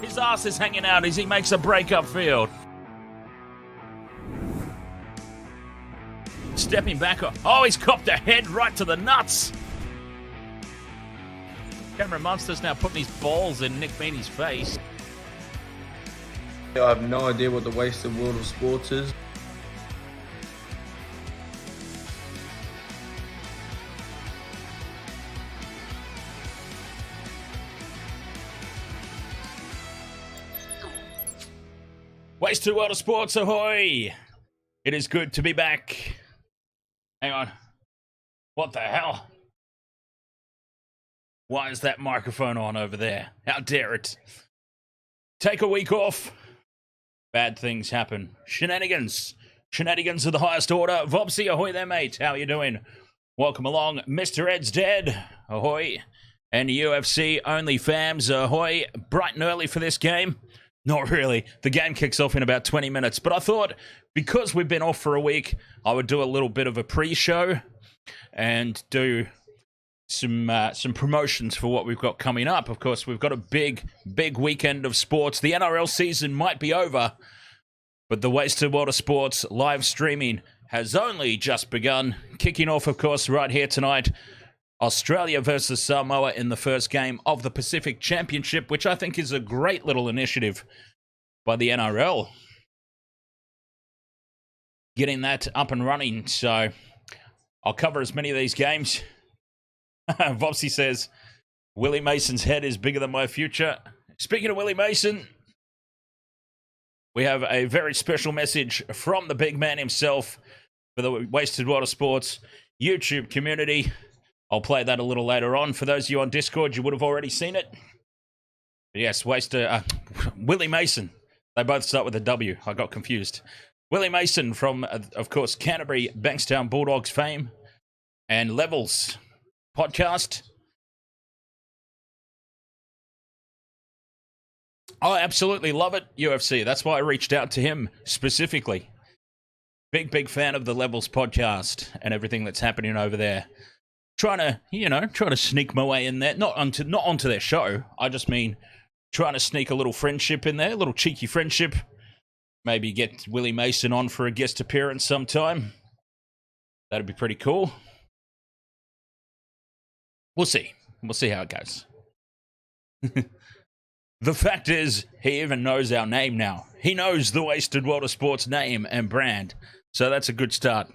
His ass is hanging out as he makes a break upfield. Stepping back. Oh, he's copped a head right to the nuts. Cameron Munster's now putting his balls in Nick Meaney's face. I have no idea what the wasted world of sports is. Wasted World of Sports, ahoy! It is good to be back. Hang on. What the hell? Why is that microphone on over there? How dare it? Take a week off. Bad things happen. Shenanigans. Shenanigans of the highest order. Vopsy, ahoy there, mate. How you doing? Welcome along. Mr. Ed's dead. Ahoy. And UFC only fams, ahoy. Bright and early for this game. Not really. The game kicks off in about 20 minutes. But I thought, because we've been off for a week, I would do a little bit of a pre-show and do some promotions for what we've got coming up. Of course, we've got a big weekend of sports. The NRL season might be over, but the Wasted World of Sports live streaming has only just begun. Kicking off, of course, right here tonight. Australia versus Samoa in the first game of the Pacific Championship, which I think is a great little initiative by the NRL. Getting that up and running, so I'll cover as many of these games. Vopsy says, Willie Mason's head is bigger than my future. Speaking of Willie Mason, we have a very special message from the big man himself for the Wasted World of Sports YouTube community. I'll play that a little later on. For those of you on Discord, you would have already seen it. But yes, Willie Mason. They both start with a W. I got confused. Willie Mason from, of course, Canterbury, Bankstown Bulldogs fame and Levels podcast. I absolutely love it, UFC. That's why I reached out to him specifically. Big fan of the Levels podcast and everything that's happening over there. Trying to sneak my way in there. Not onto their show. I just mean trying to sneak a little friendship in there, a little cheeky friendship. Maybe get Willie Mason on for a guest appearance sometime. That'd be pretty cool. We'll see. We'll see how it goes. The fact is, he even knows our name now. He knows the Wasted World of Sports name and brand. So that's a good start.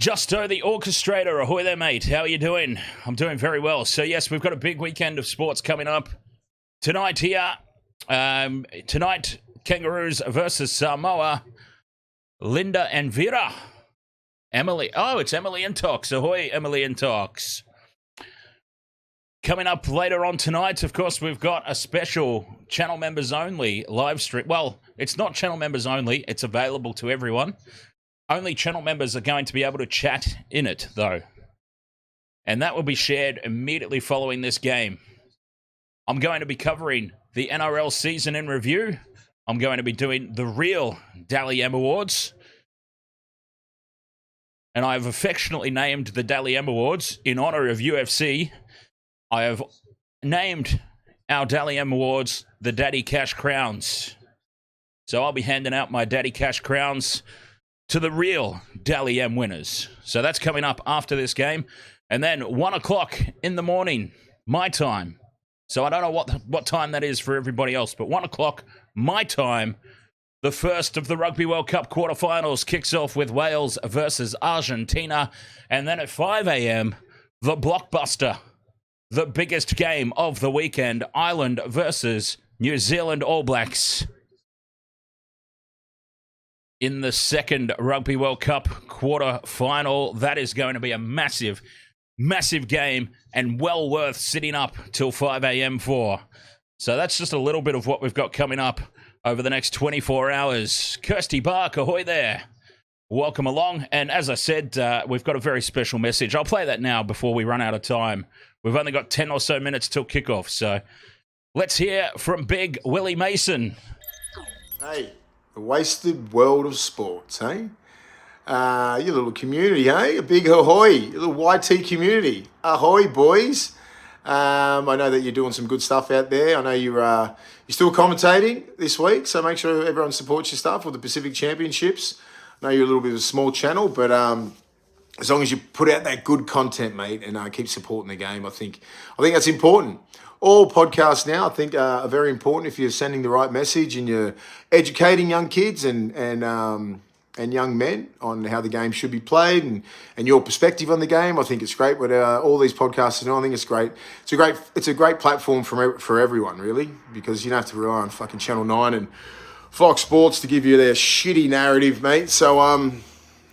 Justo, the orchestrator. Ahoy there, mate. How are you doing? I'm doing very well. So, yes, we've got a big weekend of sports coming up. Tonight here. Tonight, Kangaroos versus Samoa. Linda and Vera. Emily. Oh, it's Emily and Tox. Ahoy, Emily and Tox. Coming up later on tonight, of course, we've got a special channel members only live stream. Well, it's not channel members only. It's available to everyone. Only channel members are going to be able to chat in it, though. And that will be shared immediately following this game. I'm going to be covering the NRL season in review. I'm going to be doing the real Dally M Awards. And I've affectionately named the Dally M Awards in honor of UFC. I have named our Dally M Awards the Daddy Cash Crowns. So I'll be handing out my Daddy Cash Crowns to the real Dally M winners. So that's coming up after this game. And then 1 o'clock in the morning, my time. So I don't know what time that is for everybody else, but 1 o'clock, my time, the first of the Rugby World Cup quarterfinals kicks off with Wales versus Argentina. And then at 5 a.m., the blockbuster, the biggest game of the weekend, Ireland versus New Zealand All Blacks. In the second Rugby World Cup quarter-final. That is going to be a massive game and well worth sitting up till 5 a.m. for. So that's just a little bit of what we've got coming up over the next 24 hours. Kirsty Bark, ahoy there. Welcome along. And as I said, we've got a very special message. I'll play that now before we run out of time. We've only got 10 or so minutes till kickoff. So let's hear from Big Willie Mason. Hey. The Wasted World of Sports, hey? Your little community, hey? A big ahoy, your little YT community. Ahoy, boys. I know that you're doing some good stuff out there. I know you're still commentating this week, so make sure everyone supports your stuff with the Pacific Championships. I know you're a little bit of a small channel, but as long as you put out that good content, mate, and keep supporting the game, I think that's important. All podcasts now, I think, are very important if you're sending the right message and you're educating young kids and young men on how the game should be played and your perspective on the game. I think it's great what all these podcasts are doing. I think it's great. It's a great platform for everyone, really, because you don't have to rely on fucking Channel 9 and Fox Sports to give you their shitty narrative, mate. So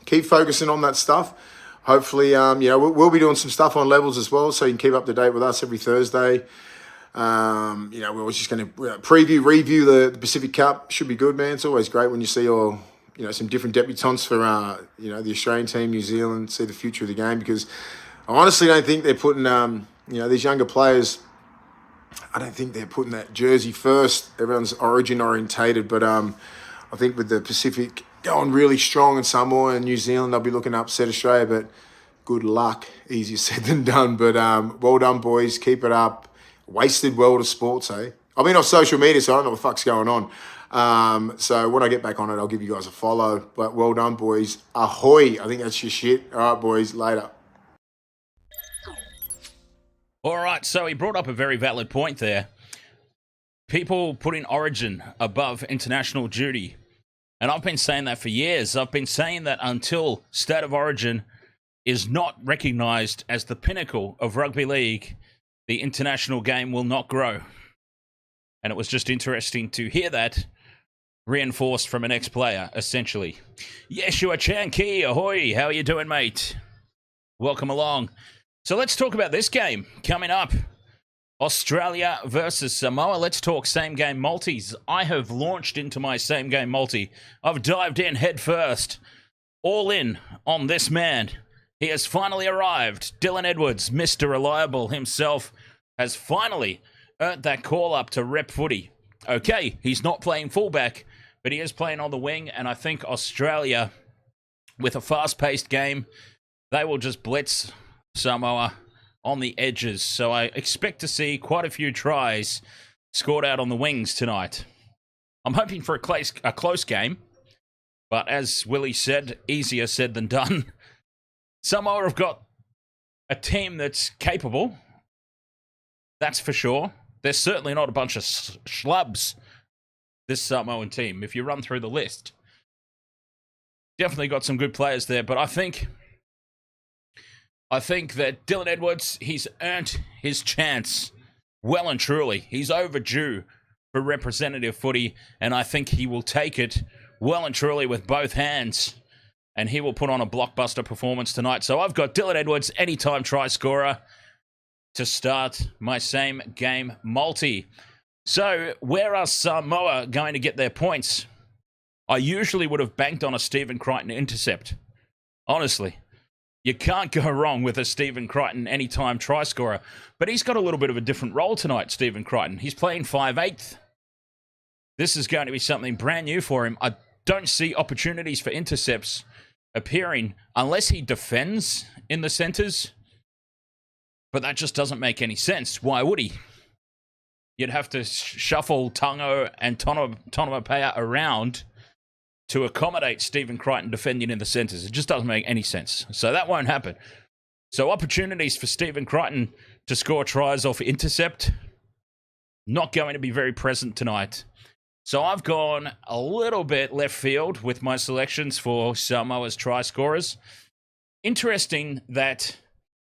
keep focusing on that stuff. Hopefully, we'll be doing some stuff on Levels as well, so you can keep up to date with us every Thursday. We're just going to review the Pacific Cup. Should be good, man. It's always great when you see some different debutants for, the Australian team, New Zealand, see the future of the game, because I honestly don't think they're putting, these younger players, I don't think they're putting that jersey first. Everyone's origin orientated, but I think with the Pacific going really strong in Samoa and New Zealand, they'll be looking to upset Australia, but good luck. Easier said than done, but well done, boys. Keep it up. Wasted world of sports, eh? I've been off social media, so I don't know what the fuck's going on. So when I get back on it, I'll give you guys a follow. But well done, boys. Ahoy. I think that's your shit. All right, boys. Later. All right, so he brought up a very valid point there. People putting origin above international duty. And I've been saying that for years. I've been saying that until State of Origin is not recognised as the pinnacle of rugby league, the international game will not grow. And it was just interesting to hear that reinforced from an ex-player, essentially. Yeshua Chanki, ahoy, how are you doing, mate? Welcome along. So let's talk about this game coming up. Australia versus Samoa. Let's talk same-game multis. I have launched into my same-game multi. I've dived in head first. All in on this man. He has finally arrived. Dylan Edwards, Mr. Reliable himself, has finally earned that call up to rep footy. Okay, he's not playing fullback, but he is playing on the wing, and I think Australia, with a fast-paced game, they will just blitz Samoa on the edges. So I expect to see quite a few tries scored out on the wings tonight. I'm hoping for a close game, but as Willie said, easier said than done. Samoa have got a team that's capable. That's for sure. They're certainly not a bunch of schlubs, this Samoan team, if you run through the list. Definitely got some good players there, but I think that Dylan Edwards, he's earned his chance well and truly. He's overdue for representative footy, and I think he will take it well and truly with both hands. And he will put on a blockbuster performance tonight. So I've got Dylan Edwards, anytime try scorer, to start my same game multi. So where are Samoa going to get their points? I usually would have banked on a Stephen Crichton intercept. Honestly, you can't go wrong with a Stephen Crichton anytime try scorer. But he's got a little bit of a different role tonight, Stephen Crichton. He's playing 5/8. This is going to be something brand new for him. I don't see opportunities for intercepts appearing unless he defends in the centres. But that just doesn't make any sense. Why would he? You'd have to shuffle Tango and Tonomapea around to accommodate Stephen Crichton defending in the centres. It just doesn't make any sense. So that won't happen. So opportunities for Stephen Crichton to score tries off intercept, not going to be very present tonight. So I've gone a little bit left field with my selections for Samoa's try scorers. Interesting that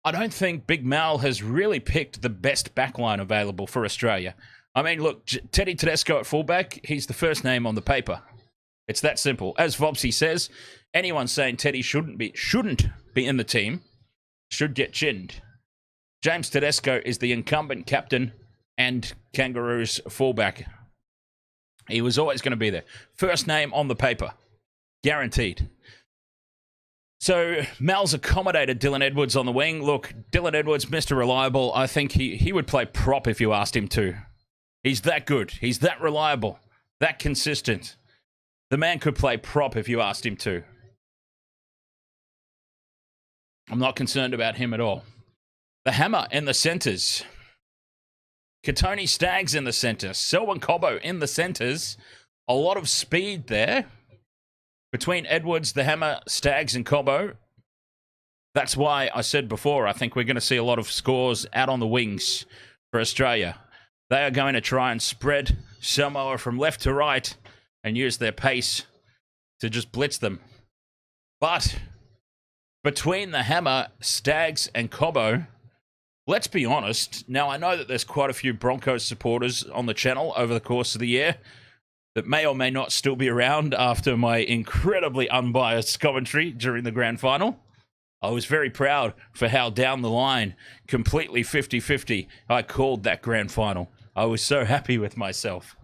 I don't think Big Mal has really picked the best backline available for Australia. I mean, look, Teddy Tedesco at fullback, he's the first name on the paper. It's that simple. As Vopsy says, anyone saying Teddy shouldn't be in the team should get chinned. James Tedesco is the incumbent captain and Kangaroos fullback. He was always going to be there. First name on the paper. Guaranteed. So Mal's accommodated Dylan Edwards on the wing. Look, Dylan Edwards, Mr. Reliable, I think he would play prop if you asked him to. He's that good. He's that reliable. That consistent. The man could play prop if you asked him to. I'm not concerned about him at all. The hammer in the centres. Katoni Stags in the center. Selwyn Cobbo in the centers. A lot of speed there. Between Edwards, the Hammer, Stags, and Cobbo. That's why I said before, I think we're going to see a lot of scores out on the wings for Australia. They are going to try and spread Samoa from left to right and use their pace to just blitz them. But between the Hammer, Stags, and Cobbo, let's be honest. Now, I know that there's quite a few Broncos supporters on the channel over the course of the year that may or may not still be around after my incredibly unbiased commentary during the grand final. I was very proud for how down the line, completely 50-50, I called that grand final. I was so happy with myself.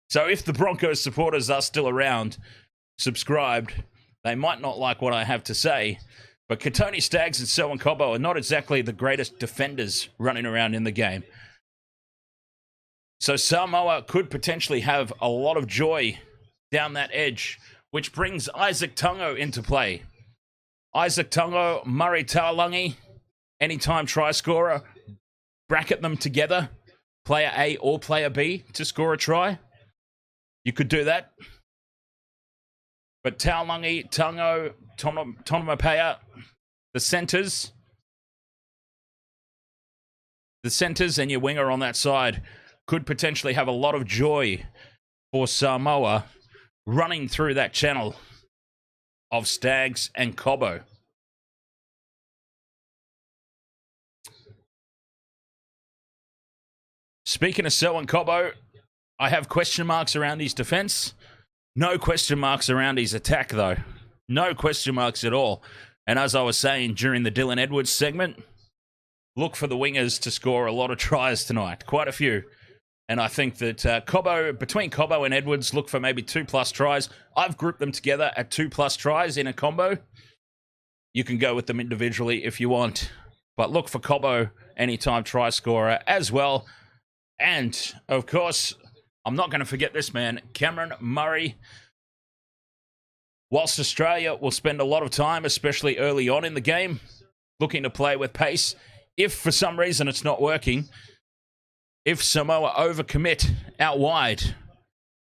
So if the Broncos supporters are still around, subscribed, they might not like what I have to say, but Katoni Stags and Selwyn Cobbo are not exactly the greatest defenders running around in the game. So Samoa could potentially have a lot of joy down that edge, which brings Isaac Tungo into play. Isaac Tungo, Murray Taulagi, anytime try scorer, bracket them together, player A or player B to score a try. You could do that. But Taulagi, Tungo, Tonomapea, the centers and your winger on that side could potentially have a lot of joy for Samoa running through that channel of Stags and Cobbo. Speaking of Selwyn Cobbo, I have question marks around his defense. No question marks around his attack, though. No question marks at all. And as I was saying during the Dylan Edwards segment, look for the wingers to score a lot of tries tonight. Quite a few. And I think that Cobbo, between Cobbo and Edwards, look for maybe 2+ tries. I've grouped them together at 2+ tries in a combo. You can go with them individually if you want. But look for Cobbo, anytime try scorer as well. And, of course, I'm not going to forget this man, Cameron Murray. Whilst Australia will spend a lot of time, especially early on in the game, looking to play with pace, if for some reason it's not working, if Samoa overcommit out wide,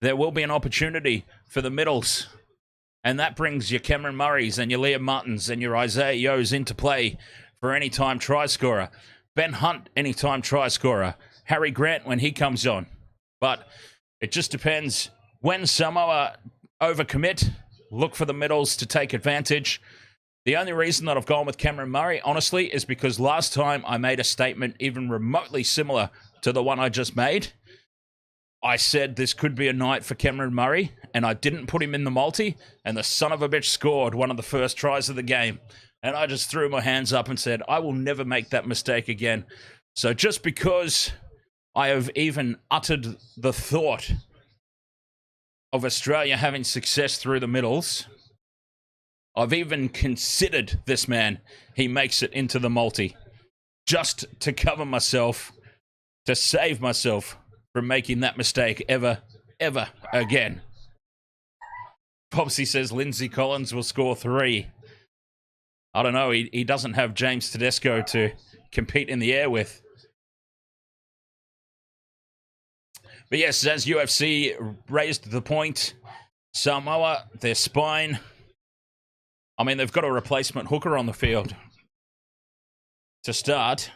there will be an opportunity for the middles. And that brings your Cameron Murrays and your Liam Martins and your Isaiah Yo's into play for anytime try scorer. Ben Hunt, anytime try scorer. Harry Grant when he comes on. But it just depends. When Samoa overcommit, look for the middles to take advantage. The only reason that I've gone with Cameron Murray, honestly, is because last time I made a statement even remotely similar to the one I just made. I said this could be a night for Cameron Murray, and I didn't put him in the multi, and the son of a bitch scored one of the first tries of the game. And I just threw my hands up and said, I will never make that mistake again. So just because I have even uttered the thought of Australia having success through the middles, I've even considered this man. He makes it into the multi just to cover myself, to save myself from making that mistake ever again. Popsy says Lindsay Collins will score 3. I don't know. He doesn't have James Tedesco to compete in the air with. But yes, as UFC raised the point, Samoa, their spine, I mean, they've got a replacement hooker on the field. To start,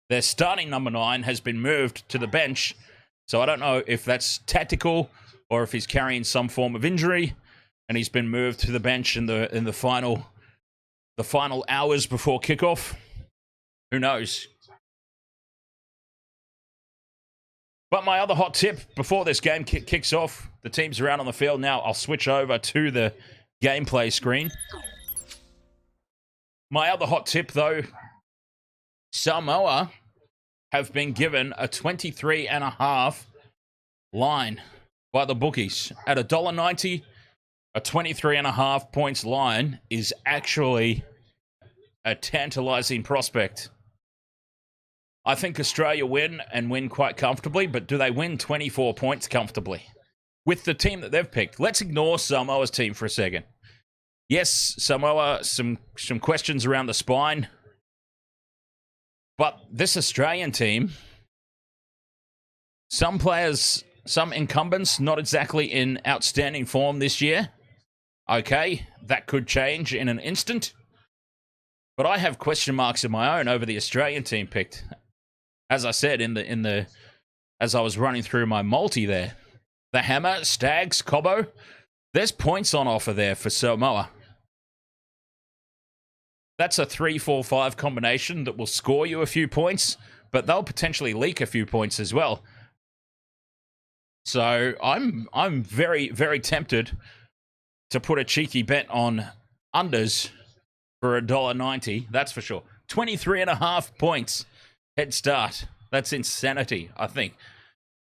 their starting number 9 has been moved to the bench, so I don't know if that's tactical or if he's carrying some form of injury, and he's been moved to the bench in the final hours before kickoff. Who knows? But my other hot tip before this game kicks off, the teams around on the field now, I'll switch over to the gameplay screen. My other hot tip, though, Samoa have been given a 23.5 line by the bookies. At $1.90, a 23.5 points line is actually a tantalizing prospect. I think Australia win and win quite comfortably, but do they win 24 points comfortably with the team that they've picked? Let's ignore Samoa's team for a second. Yes, Samoa, some questions around the spine. But this Australian team, some players, some incumbents, not exactly in outstanding form this year. Okay, that could change in an instant. But I have question marks of my own over the Australian team picked. As I said as I was running through my multi there, the Hammer, Stags, Cobbo, there's points on offer there for Samoa. That's a 3-4-5 combination that will score you a few points, but they'll potentially leak a few points as well. So I'm very, very tempted to put a cheeky bet on unders for $1.90. That's for sure. 23.5 points head start. That's insanity, I think.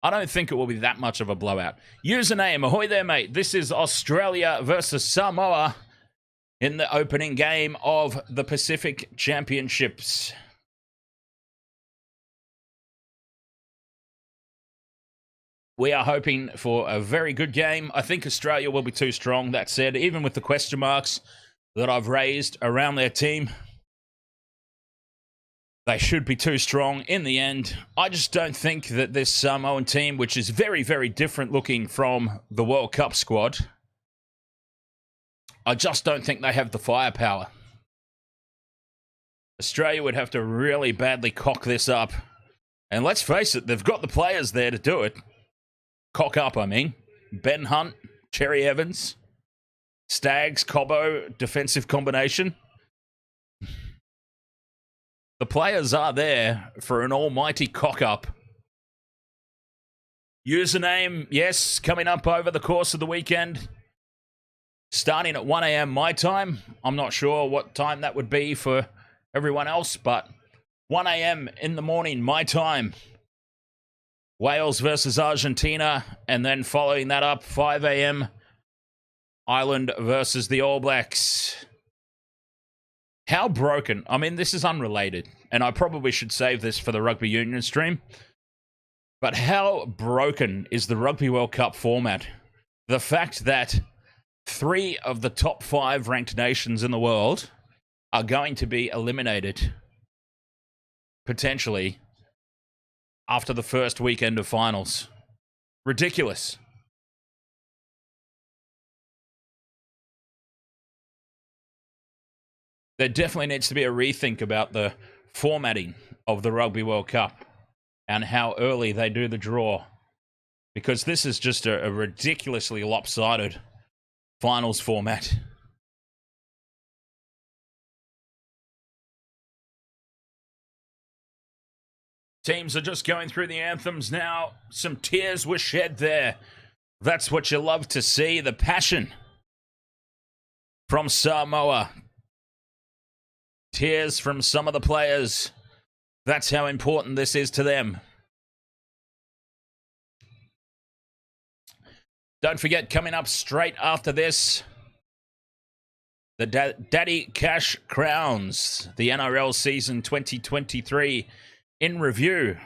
I don't think it will be that much of a blowout. Username, ahoy there, mate. This is Australia versus Samoa in the opening game of the Pacific Championships. We are hoping for a very good game. I think Australia will be too strong. That said, even with the question marks that I've raised around their team, they should be too strong in the end. I just don't think that this Samoan team, which is very, very different looking from the World Cup squad, I just don't think they have the firepower. Australia would have to really badly cock this up. And let's face it, they've got the players there to do it. Cock up, I mean. Ben Hunt, Cherry Evans, Stags, Cobbo, defensive combination. The players are there for an almighty cock up. Username, yes, coming up over the course of the weekend. Starting at 1 a.m. my time. I'm not sure what time that would be for everyone else, but 1 a.m. in the morning, my time. Wales versus Argentina, and then following that up, 5 a.m., Ireland versus the All Blacks. How broken, I mean, this is unrelated, and I probably should save this for the Rugby Union stream, but how broken is the Rugby World Cup format? The fact that 3 of the top 5 ranked nations in the world are going to be eliminated, potentially, after the first weekend of finals. Ridiculous. There definitely needs to be a rethink about the formatting of the Rugby World Cup and how early they do the draw. Because this is just a ridiculously lopsided finals format. Teams are just going through the anthems now. Some tears were shed there. That's what you love to see. The passion from Samoa. Tears from some of the players. That's how important this is to them. Don't forget, coming up straight after this, the Daddy Cash Crowns, the NRL season 2023 in review,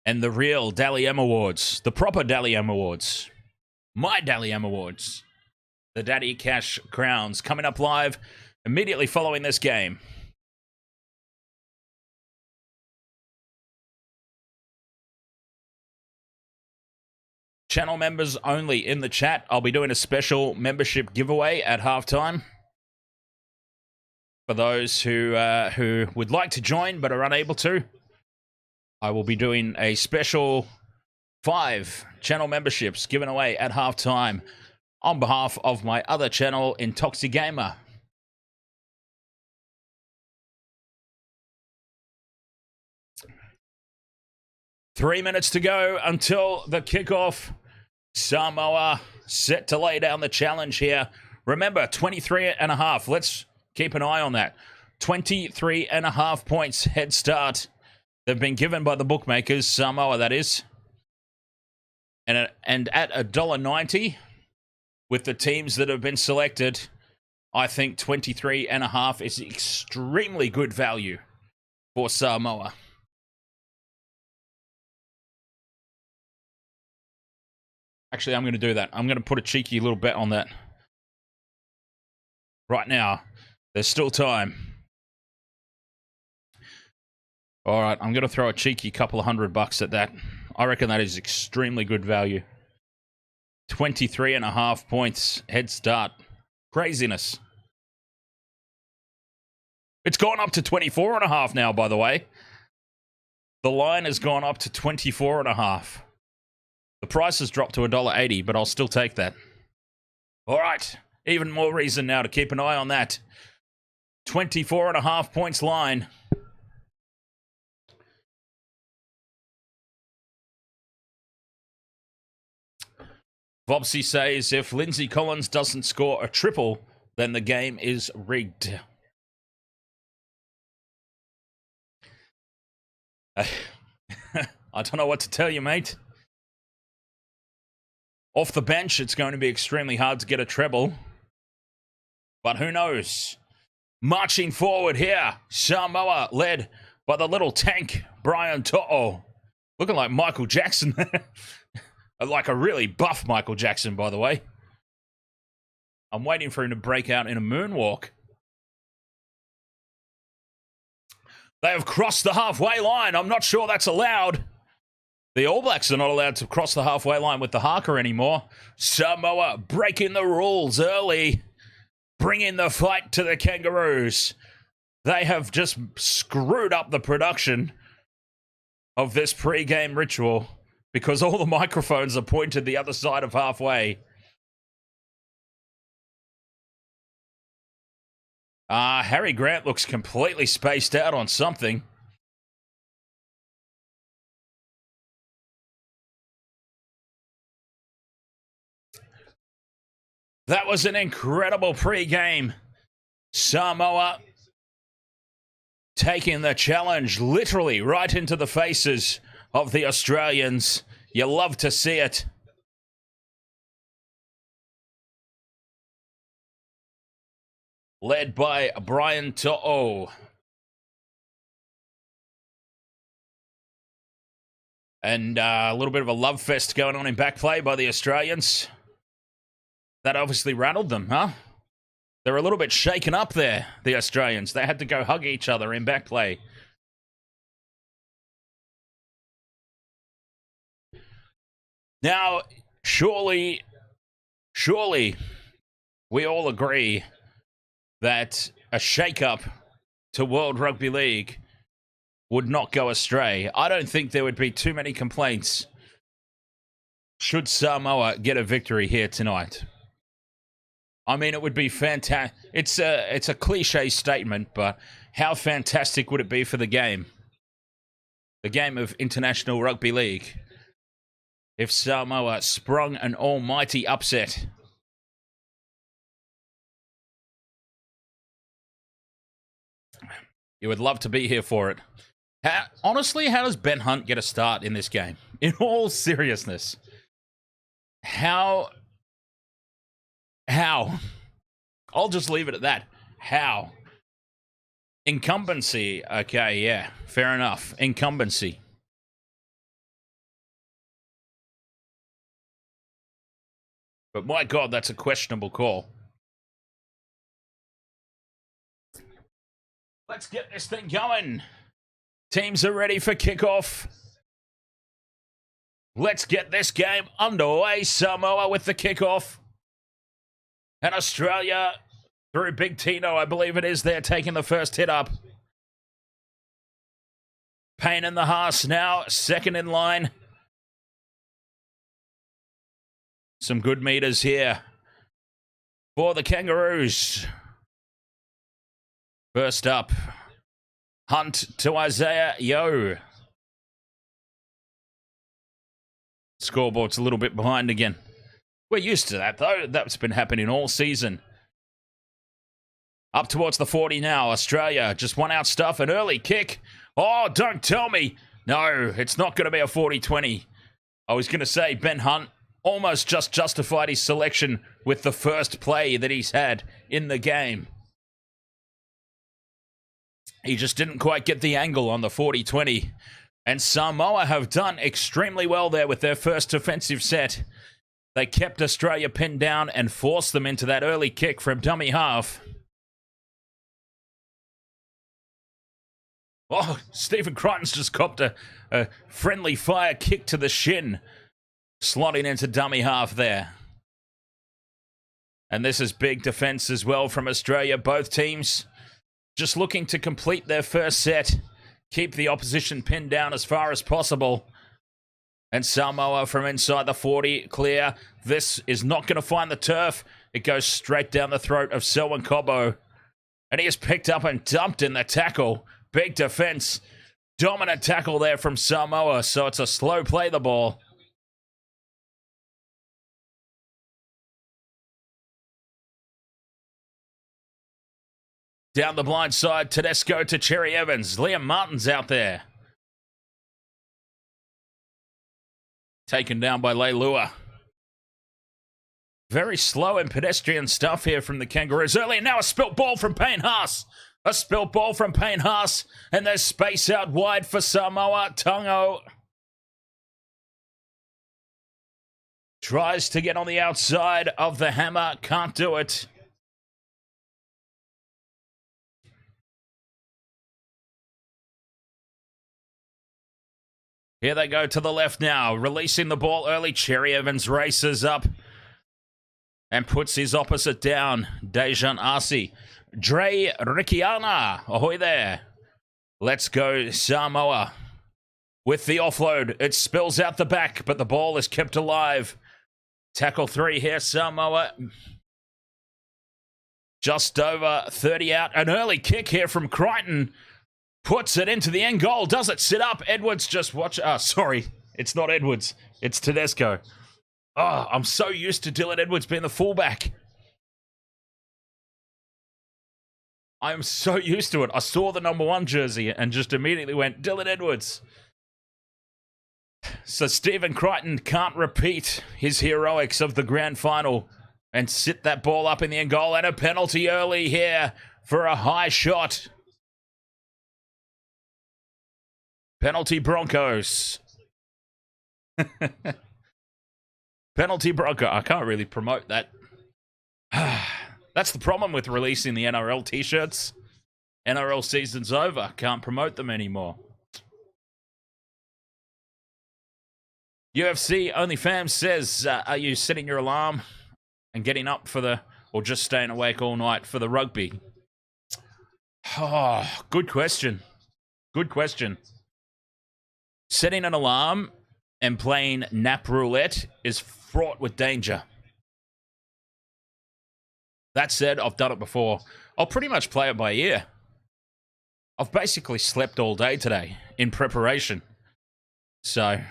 and the real Dally M Awards, the proper Dally M Awards, my Dally M Awards, the Daddy Cash Crowns, coming up live immediately following this game. Channel members only in the chat. I'll be doing a special membership giveaway at halftime. For those who would like to join but are unable to, I will be doing a special 5 channel memberships given away at halftime on behalf of my other channel, Intoxi Gamer. Three minutes to go until the kickoff. Samoa set to lay down the challenge here. Remember, 23.5. Let's keep an eye on that. 23.5 points head start. They've been given by the bookmakers, Samoa that is. And at $1.90, with the teams that have been selected, I think 23.5 is extremely good value for Samoa. Actually, I'm going to do that. I'm going to put a cheeky little bet on that. Right now, there's still time. All right, I'm going to throw a cheeky couple of $100 at that. I reckon that is extremely good value. 23.5 points head start. Craziness. It's gone up to 24.5 now, by the way. The line has gone up to 24.5. The price has dropped to $1.80, but I'll still take that. All right, even more reason now to keep an eye on that. 24.5 points line. Vopsy says if Lindsay Collins doesn't score a triple, then the game is rigged. I don't know what to tell you, mate. Off the bench, it's going to be extremely hard to get a treble. But who knows? Marching forward here, Samoa led by the little tank, Brian To'o. Looking like Michael Jackson. Like a really buff Michael Jackson, by the way. I'm waiting for him to break out in a moonwalk. They have crossed the halfway line. I'm not sure that's allowed. The All Blacks are not allowed to cross the halfway line with the haka anymore. Samoa breaking the rules early. Bringing the fight to the Kangaroos. They have just screwed up the production of this pre-game ritual because all the microphones are pointed the other side of halfway. Harry Grant looks completely spaced out on something. That was an incredible pre-game. Samoa taking the challenge literally right into the faces of the Australians. You love to see it. Led by Brian To'o. And a little bit of a love fest going on in back play by the Australians. That obviously rattled them, huh? They're a little bit shaken up there, the Australians. They had to go hug each other in back play. Now, surely, we all agree that a shake-up to World Rugby League would not go astray. I don't think there would be too many complaints should Samoa get a victory here tonight. I mean, it would be fantastic. It's a cliche statement, but how fantastic would it be for the game? The game of International Rugby League. If Samoa sprung an almighty upset. You would love to be here for it. Honestly, how does Ben Hunt get a start in this game? In all seriousness. How? I'll just leave it at that. How? Incumbency. Okay, yeah. Fair enough. Incumbency. But my God, that's a questionable call. Let's get this thing going. Teams are ready for kickoff. Let's get this game underway. Samoa with the kickoff. And Australia, through Big Tino, I believe it is, they're taking the first hit up. Payne and the Haas now, second in line. Some good meters here for the Kangaroos. First up, Hunt to Isaiah Yeo. Scoreboard's a little bit behind again. We're used to that, though. That's been happening all season. Up towards the 40 now. Australia just one out stuff. An early kick. Oh, don't tell me. No, it's not going to be a 40-20. I was going to say Ben Hunt almost just justified his selection with the first play that he's had in the game. He just didn't quite get the angle on the 40-20. And Samoa have done extremely well there with their first offensive set. They kept Australia pinned down and forced them into that early kick from dummy half. Oh, Stephen Crichton's just copped a friendly fire kick to the shin, slotting into dummy half there. And this is big defense as well from Australia. Both teams just looking to complete their first set, keep the opposition pinned down as far as possible. And Samoa from inside the 40, clear. This is not going to find the turf. It goes straight down the throat of Selwyn Cobbo. And he is picked up and dumped in the tackle. Big defense. Dominant tackle there from Samoa. So it's a slow play the ball. Down the blind side, Tedesco to Cherry Evans. Liam Martin's out there. Taken down by Leilua. Very slow and pedestrian stuff here from the Kangaroos early. And now a spilt ball from Payne Haas. A spilt ball from Payne Haas. And there's space out wide for Samoa. Tungo tries to get on the outside of the hammer. Can't do it. Here they go to the left now. Releasing the ball early. Cherry Evans races up and puts his opposite down. Dejan Arce. Dre Ricciana. Ahoy there. Let's go Samoa. With the offload. It spills out the back, but the ball is kept alive. Tackle 3 here, Samoa. Just over 30 out. An early kick here from Crichton. Puts it into the end goal. Does it sit up? Edwards just watch. Sorry. It's not Edwards. It's Tedesco. Oh, I'm so used to Dylan Edwards being the fullback. I am so used to it. I saw the number 1 jersey and just immediately went, Dylan Edwards. So Stephen Crichton can't repeat his heroics of the grand final and sit that ball up in the end goal. And a penalty early here for a high shot. Penalty Broncos. Penalty Bronco. I can't really promote that. That's the problem with releasing the NRL t-shirts. NRL season's over. Can't promote them anymore. UFC OnlyFans says, are you setting your alarm and getting up for the, or just staying awake all night for the rugby? Oh, good question. Good question. Setting an alarm and playing nap roulette is fraught with danger. That said, I've done it before. I'll pretty much play it by ear. I've basically slept all day today in preparation. So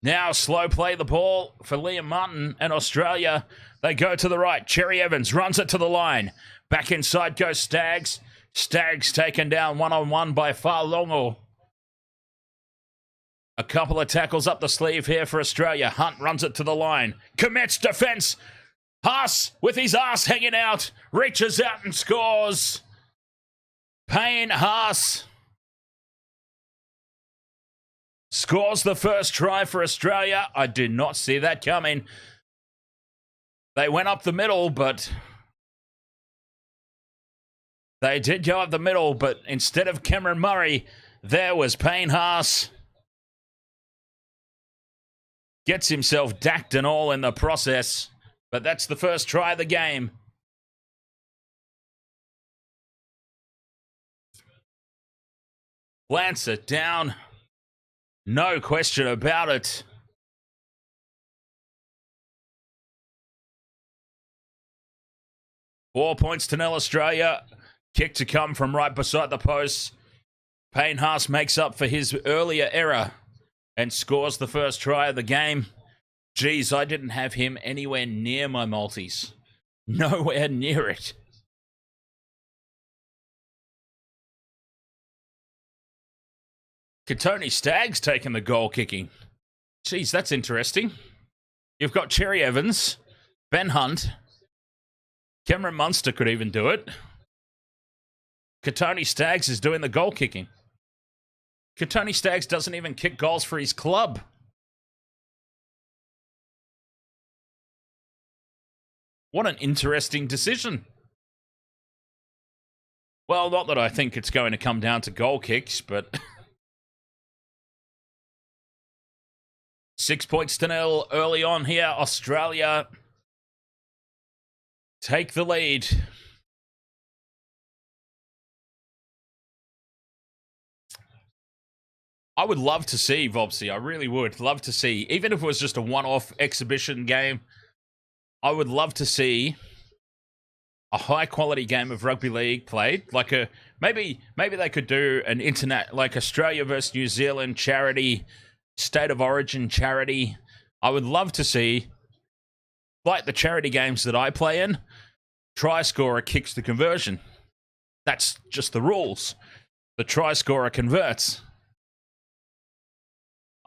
now slow play the ball for Liam Martin and Australia. They go to the right. Cherry Evans runs it to the line. Back inside goes Staggs. Staggs taken down one-on-one by Farlongo. A couple of tackles up the sleeve here for Australia. Hunt runs it to the line. Commits defense. Haas with his ass hanging out. Reaches out and scores. Payne Haas scores the first try for Australia. I did not see that coming. They went up the middle, but they did go up the middle, but instead of Cameron Murray, there was Payne Haas. Gets himself dacked and all in the process, but that's the first try of the game. Plants it down. No question about it. Four points to nil Australia. Kick to come from right beside the post. Payne Haas makes up for his earlier error and scores the first try of the game. Geez, I didn't have him anywhere near my multis. Nowhere near it. Katoni Staggs taking the goal kicking. Geez, that's interesting. You've got Cherry Evans, Ben Hunt, Cameron Munster could even do it. Katoni Staggs is doing the goal kicking. Katoni Staggs doesn't even kick goals for his club. What an interesting decision. Well, not that I think it's going to come down to goal kicks, but 6 points to nil early on here. Australia take the lead. I would love to see, Vopsy, I really would love to see, even if it was just a one-off exhibition game, I would love to see a high-quality game of rugby league played. Like a maybe they could do an internet, like Australia versus New Zealand charity, state of origin charity. I would love to see, like the charity games that I play in, try scorer kicks the conversion. That's just the rules. The try scorer converts.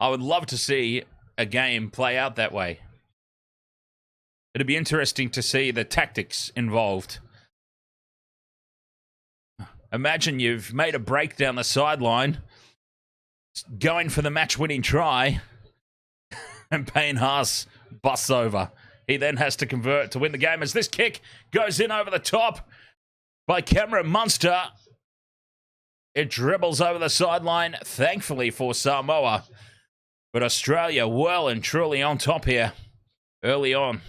I would love to see a game play out that way. It'd be interesting to see the tactics involved. Imagine you've made a break down the sideline, going for the match-winning try, and Payne Haas busts over. He then has to convert to win the game as this kick goes in over the top by Cameron Munster. It dribbles over the sideline, thankfully for Samoa. But Australia well and truly on top here early on.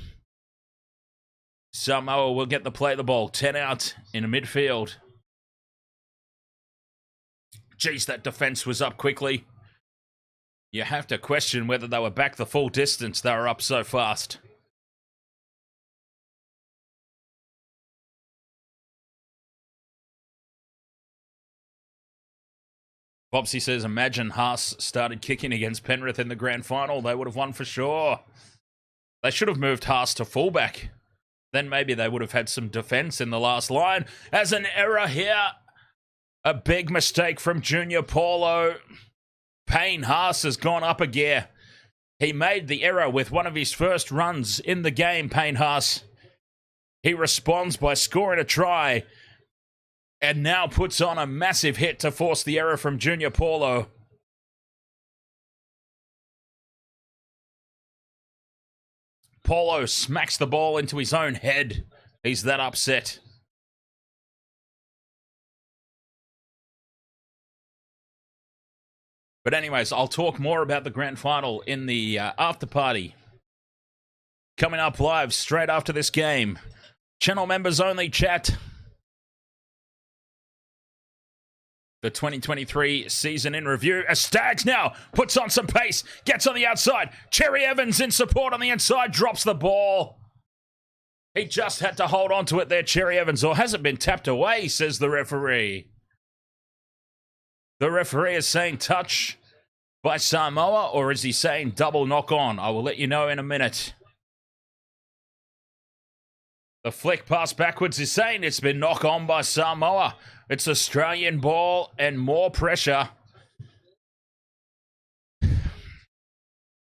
Samoa will get the play the ball. 10 out in the midfield. Geez, that defense was up quickly. You have to question whether they were back the full distance. They were up so fast. Bobsy says, imagine Haas started kicking against Penrith in the grand final. They would have won for sure. They should have moved Haas to fullback. Then maybe they would have had some defense in the last line. As an error here. A big mistake from Junior Paulo. Payne Haas has gone up a gear. He made the error with one of his first runs in the game, Payne Haas. He responds by scoring a try. And now puts on a massive hit to force the error from Junior Paulo. Paulo smacks the ball into his own head. He's that upset. But anyways, I'll talk more about the grand final in the after party. Coming up live straight after this game. Channel members only chat. The 2023 season in review. As Stags now puts on some pace, gets on the outside. Cherry Evans in support on the inside, drops the ball. He just had to hold on to it there, Cherry Evans, or has it been tapped away, says the referee. The referee is saying touch by Samoa, or is he saying double knock on? I will let you know in a minute. The flick pass backwards is saying it's been knock on by Samoa. It's Australian ball and more pressure.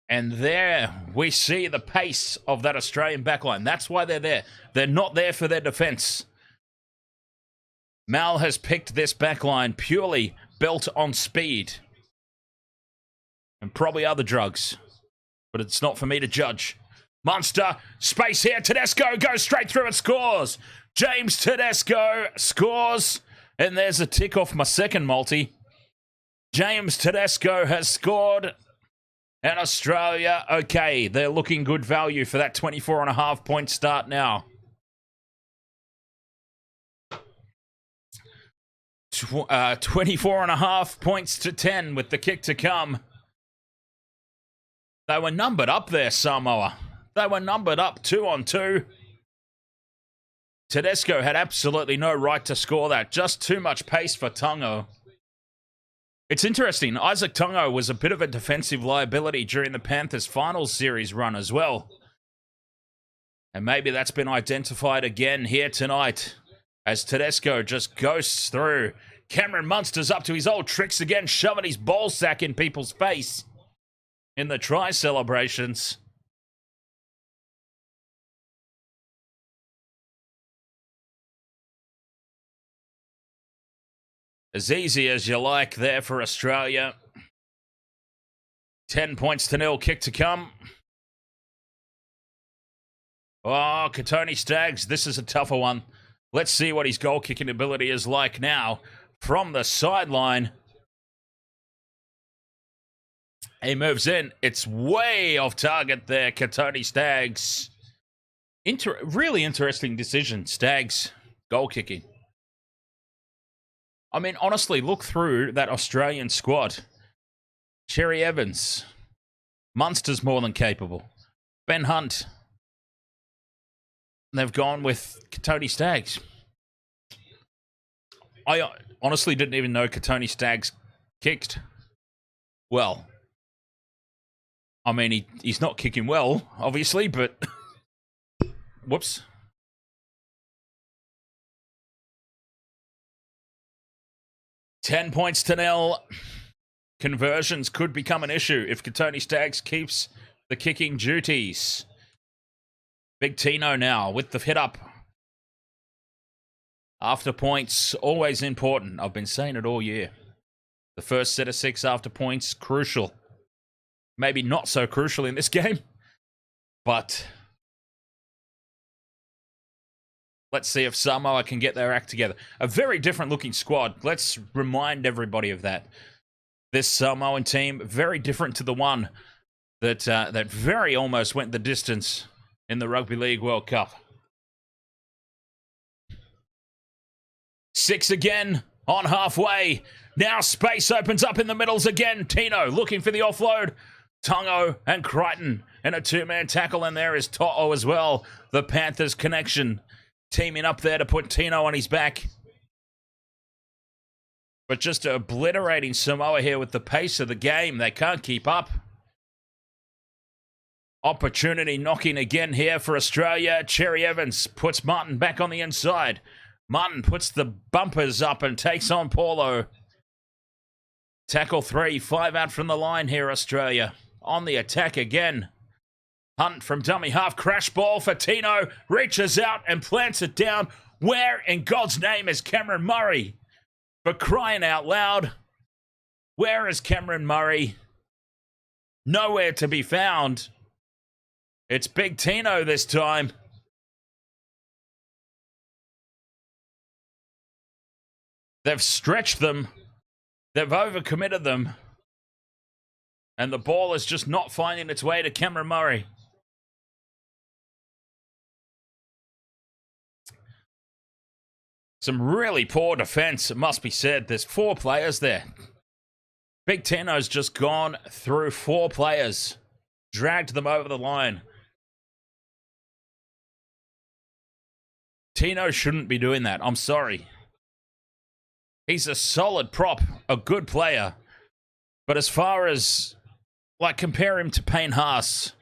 And there we see the pace of that Australian backline. That's why they're there. They're not there for their defense. Mal has picked this backline purely built on speed. And probably other drugs. But it's not for me to judge. Munster, space here. Tedesco goes straight through and scores. James Tedesco scores. And there's a tick off my second multi. James Tedesco has scored. And Australia, okay, they're looking good value for that 24.5 point start now. 24.5 points to 10 with the kick to come. They were numbered up there, Samoa. They were numbered up 2-on-2. Tedesco had absolutely no right to score that. Just too much pace for Tungo. It's interesting. Isaac Tungo was a bit of a defensive liability during the Panthers finals series run as well. And maybe that's been identified again here tonight as Tedesco just ghosts through. Cameron Munster's up to his old tricks again, shoving his ball sack in people's face in the try celebrations. As easy as you like there for Australia. 10 points to 0, kick to come. Oh, Katoni Staggs, this is a tougher one. Let's see what his goal-kicking ability is like now from the sideline. He moves in. It's way off target there, Katoni Staggs. Really interesting decision, Staggs. Goal-kicking. I mean, honestly, look through that Australian squad. Cherry Evans. Munster's more than capable. Ben Hunt. They've gone with Katoni Staggs. I honestly didn't even know Katoni Staggs kicked. Well, I mean, he's not kicking well, obviously, but... Whoops. $10 points to 0. Conversions could become an issue if Katoni Staggs keeps the kicking duties. Big Tino now with the hit up. After points, always important. I've been saying it all year. The first set of 6 after points, crucial. Maybe not so crucial in this game, but let's see if Samoa can get their act together. A very different looking squad. Let's remind everybody of that. This Samoan team, very different to the one that very almost went the distance in the Rugby League World Cup. 6 again on halfway. Now space opens up in the middles again. Tino looking for the offload. Tungo and Crichton in a 2-man tackle, and there is To'o as well. The Panthers connection teaming up there to put Tino on his back. But just obliterating Samoa here with the pace of the game. They can't keep up. Opportunity knocking again here for Australia. Cherry Evans puts Martin back on the inside. Martin puts the bumpers up and takes on Paulo. Tackle 3, 5 out from the line here, Australia. On the attack again. Hunt from dummy half. Crash ball for Tino. Reaches out and plants it down. Where in God's name is Cameron Murray? For crying out loud. Where is Cameron Murray? Nowhere to be found. It's Big Tino this time. They've stretched them. They've overcommitted them. And the ball is just not finding its way to Cameron Murray. Some really poor defense, it must be said. There's 4 players there. Big Tino's just gone through 4 players. Dragged them over the line. Tino shouldn't be doing that. I'm sorry. He's a solid prop, a good player. But as far as, like, compare him to Payne Haas,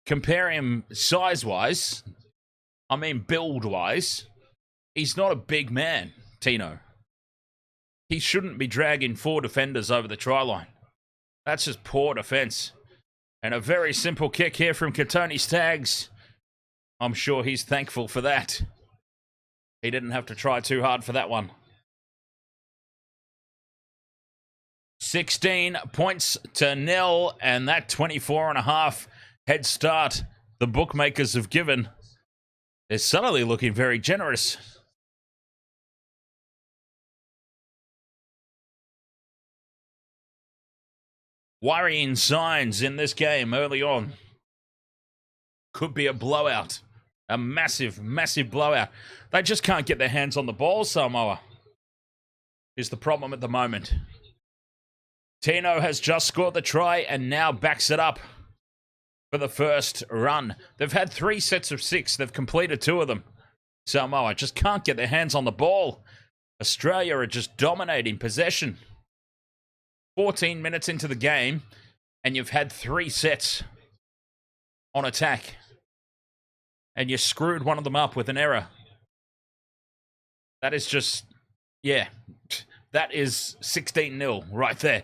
compare him size-wise, I mean build-wise, he's not a big man, Tino. He shouldn't be dragging 4 defenders over the try line. That's just poor defense. And a very simple kick here from Katoni Staggs. I'm sure he's thankful for that. He didn't have to try too hard for that one. 16 points to 0, and that 24.5 head start the bookmakers have given is suddenly looking very generous. Worrying signs in this game early on. Could be a blowout. A massive, massive blowout. They just can't get their hands on the ball, Samoa. Is the problem at the moment. Tino has just scored the try and now backs it up for the first run. They've had 3 sets of 6. They've completed 2 of them. Samoa just can't get their hands on the ball. Australia are just dominating possession. 14 minutes into the game, and you've had 3 sets on attack. And you screwed one of them up with an error. That is just, yeah, that is 16-0 right there.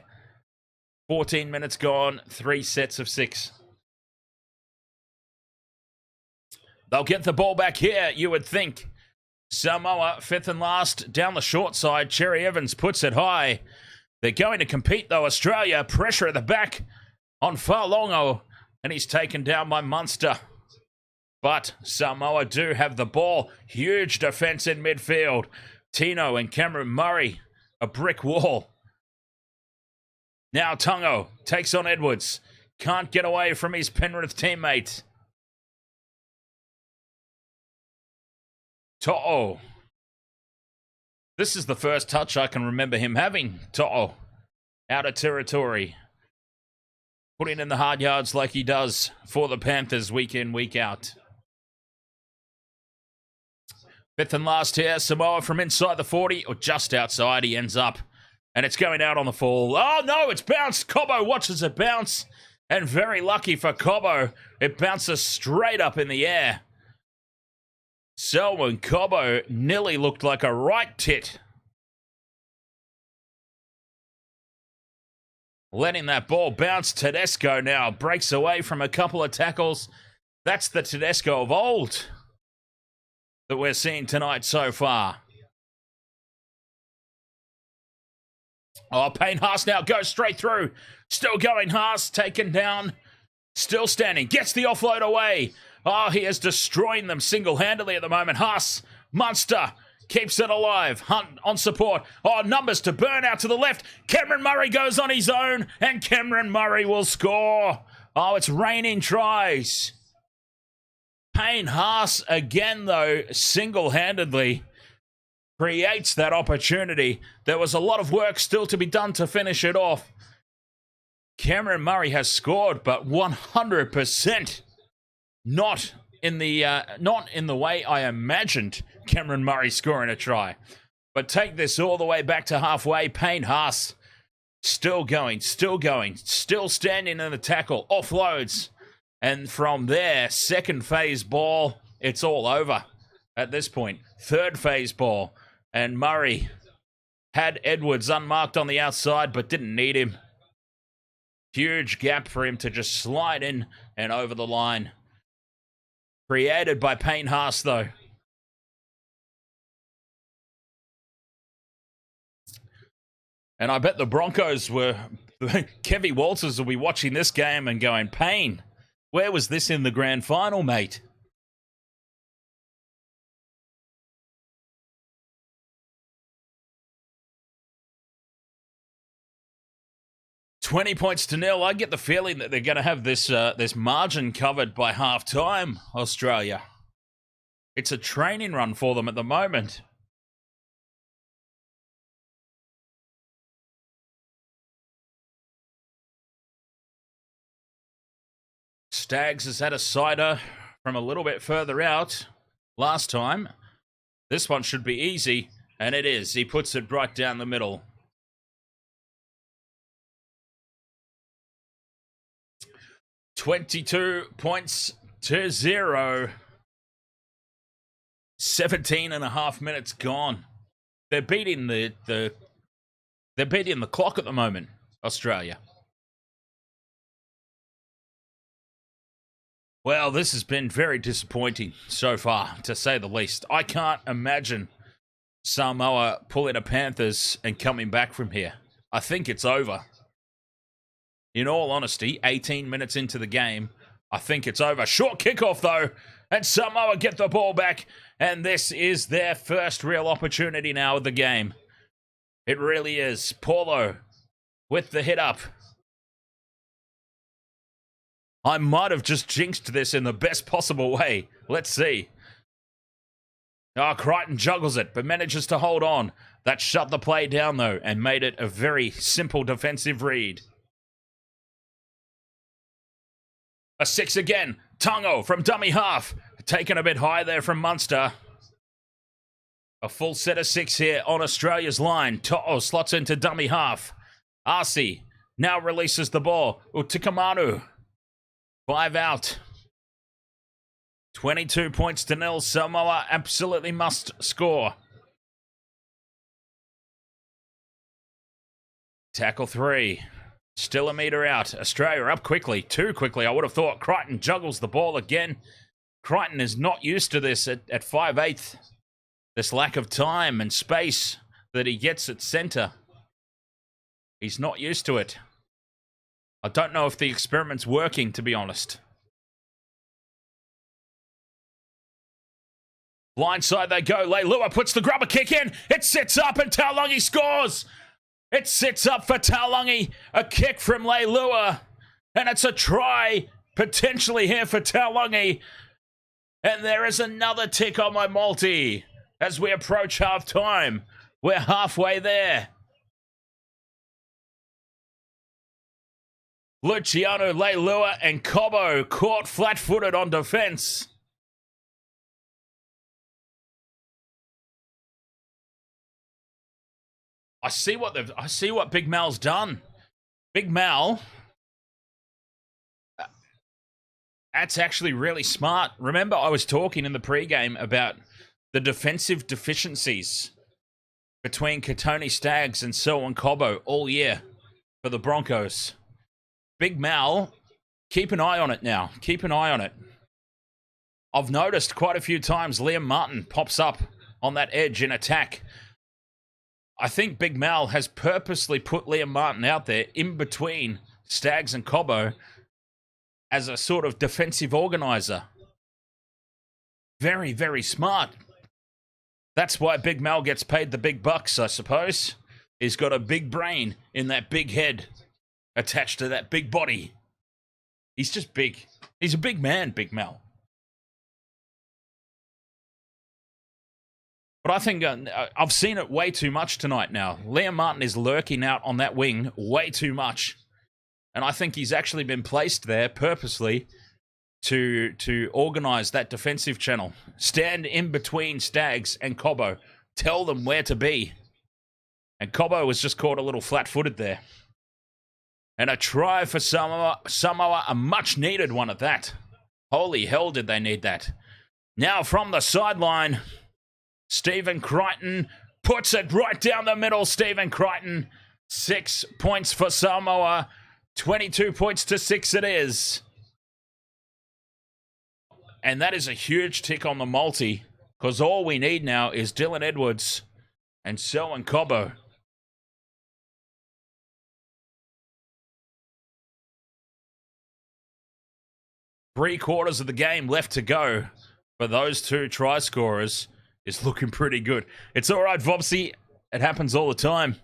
14 minutes gone, 3 sets of 6. They'll get the ball back here, you would think. Samoa, 5th and last, down the short side. Cherry Evans puts it high. They're going to compete, though. Australia, pressure at the back on Farlongo, and he's taken down by Munster. But Samoa do have the ball. Huge defense in midfield. Tino and Cameron Murray, a brick wall. Now Tungo takes on Edwards. Can't get away from his Penrith teammate. To'o. This is the first touch I can remember him having. To'o. Out of territory. Putting in the hard yards like he does for the Panthers week in, week out. Fifth and last here. Samoa from inside the 40, or just outside, he ends up. And it's going out on the fall. Oh no, it's bounced. Cobbo watches it bounce. And very lucky for Cobbo, it bounces straight up in the air. Selwyn Cobbo nearly looked like a right tit. Letting that ball bounce. Tedesco now breaks away from a couple of tackles. That's the Tedesco of old that we're seeing tonight so far. Oh, Payne Haas now goes straight through. Still going, Haas, taken down. Still standing, gets the offload away. Oh, he is destroying them single-handedly at the moment. Haas, Munster, keeps it alive. Hunt on support. Oh, numbers to burn out to the left. Cameron Murray goes on his own, and Cameron Murray will score. Oh, it's raining tries. Payne Haas, again, though, single-handedly creates that opportunity. There was a lot of work still to be done to finish it off. Cameron Murray has scored, but 100% not in the way I imagined Cameron Murray scoring a try. But take this all the way back to halfway. Payne Haas still going, still standing in the tackle, offloads. And from there, second phase ball, it's all over at this point. Third phase ball. And Murray had Edwards unmarked on the outside, but didn't need him. Huge gap for him to just slide in and over the line. Created by Payne Haas, though. And I bet the Broncos were... Kevy Walters will be watching this game and going, Payne, where was this in the grand final, mate? $20-0. I get the feeling that they're going to have this this margin covered by half-time, Australia. It's a training run for them at the moment. Stags has had a cider from a little bit further out last time. This one should be easy, and it is. He puts it right down the middle. $22-0. 17.5 minutes gone. They're beating they're beating the clock at the moment, Australia. Well, this has been very disappointing so far, to say the least. I can't imagine Samoa pulling a Panthers and coming back from here. I think it's over. In all honesty, 18 minutes into the game, I think it's over. Short kickoff, though, and Samoa get the ball back, and this is their first real opportunity now of the game. It really is. Paulo with the hit up. I might have just jinxed this in the best possible way. Let's see. Oh, Crichton juggles it, but manages to hold on. That shut the play down, though, and made it a very simple defensive read. A 6 again. Tungo from dummy half. Taken a bit high there from Munster. A full set of 6 here on Australia's line. To'o slots into dummy half. Arcee now releases the ball. Utikamanu. 5 out. 22-0. Samoa absolutely must score. Tackle 3. Still a metre out. Australia up quickly. Too quickly, I would have thought. Crichton juggles the ball again. Crichton is not used to this at 5/8. This lack of time and space that he gets at centre. He's not used to it. I don't know if the experiment's working, to be honest. Blindside they go. Leilua puts the grubber kick in. It sits up and Taulagi scores. It sits up for Taulagi. A kick from Leilua. And it's a try potentially here for Taulagi. And there is another tick on my multi as we approach half time. We're halfway there. Luciano, Leilua, and Cobo caught flat-footed on defense. I see what Big Mal's done. Big Mal, that's actually really smart. Remember, I was talking in the pregame about the defensive deficiencies between Katoni Staggs and Selwyn Cobo all year for the Broncos. Big Mal, keep an eye on it now. Keep an eye on it. I've noticed quite a few times Liam Martin pops up on that edge in attack. I think Big Mal has purposely put Liam Martin out there in between Staggs and Cobo as a sort of defensive organizer. Very, very smart. That's why Big Mal gets paid the big bucks, I suppose. He's got a big brain in that big head attached to that big body. He's just big. He's a big man, Big Mal. But I think I've seen it way too much tonight now. Liam Martin is lurking out on that wing way too much. And I think he's actually been placed there purposely to organise that defensive channel. Stand in between Staggs and Cobo. Tell them where to be. And Cobo was just caught a little flat-footed there. And a try for Samoa, a much-needed one at that. Holy hell did they need that. Now from the sideline, Stephen Crichton puts it right down the middle. Stephen Crichton, 6 points for Samoa. 22 points to 6 it is. And that is a huge tick on the multi, because all we need now is Dylan Edwards and Selwyn Cobo. Three-quarters of the game left to go for those two try scorers is looking pretty good. It's all right, Vopsy. It happens all the time.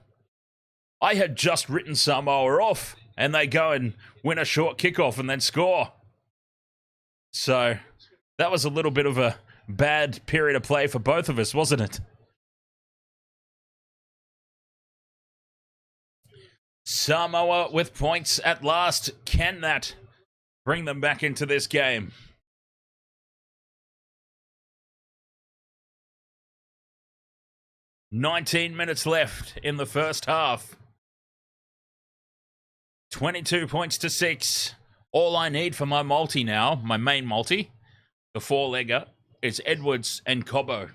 I had just written Samoa off, and they go and win a short kickoff and then score. So that was a little bit of a bad period of play for both of us, wasn't it? Samoa with points at last. Can that bring them back into this game? "19 minutes left in the first half. 22 points to 6. All I need for my multi now, my main multi, the four-legger, is Edwards and Cobo.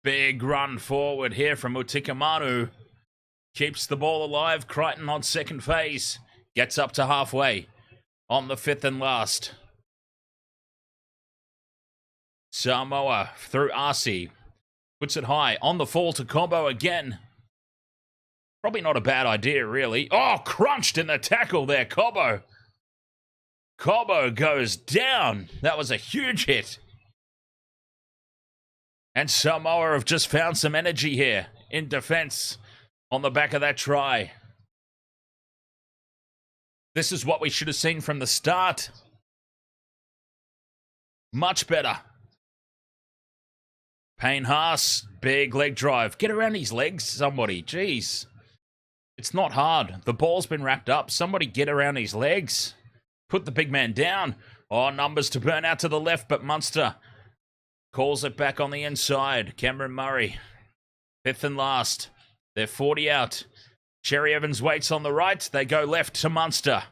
Big run forward here from Utikamanu. Keeps the ball alive. Crichton on second phase. Gets up to halfway on the 5th and last. Samoa through Arcee. Puts it high. On the fall to Cobo again. Probably not a bad idea, really. Oh, crunched in the tackle there, Cobo. Cobo goes down. That was a huge hit. And Samoa have just found some energy here in defense on the back of that try. This is what we should have seen from the start. Much better. Payne Haas, big leg drive. Get around his legs, somebody. Jeez. It's not hard. The ball's been wrapped up. Somebody get around his legs. Put the big man down. Oh, numbers to burn out to the left, but Munster calls it back on the inside. Cameron Murray, 5th and last. They're 40 out. Cherry Evans waits on the right. They go left to Munster.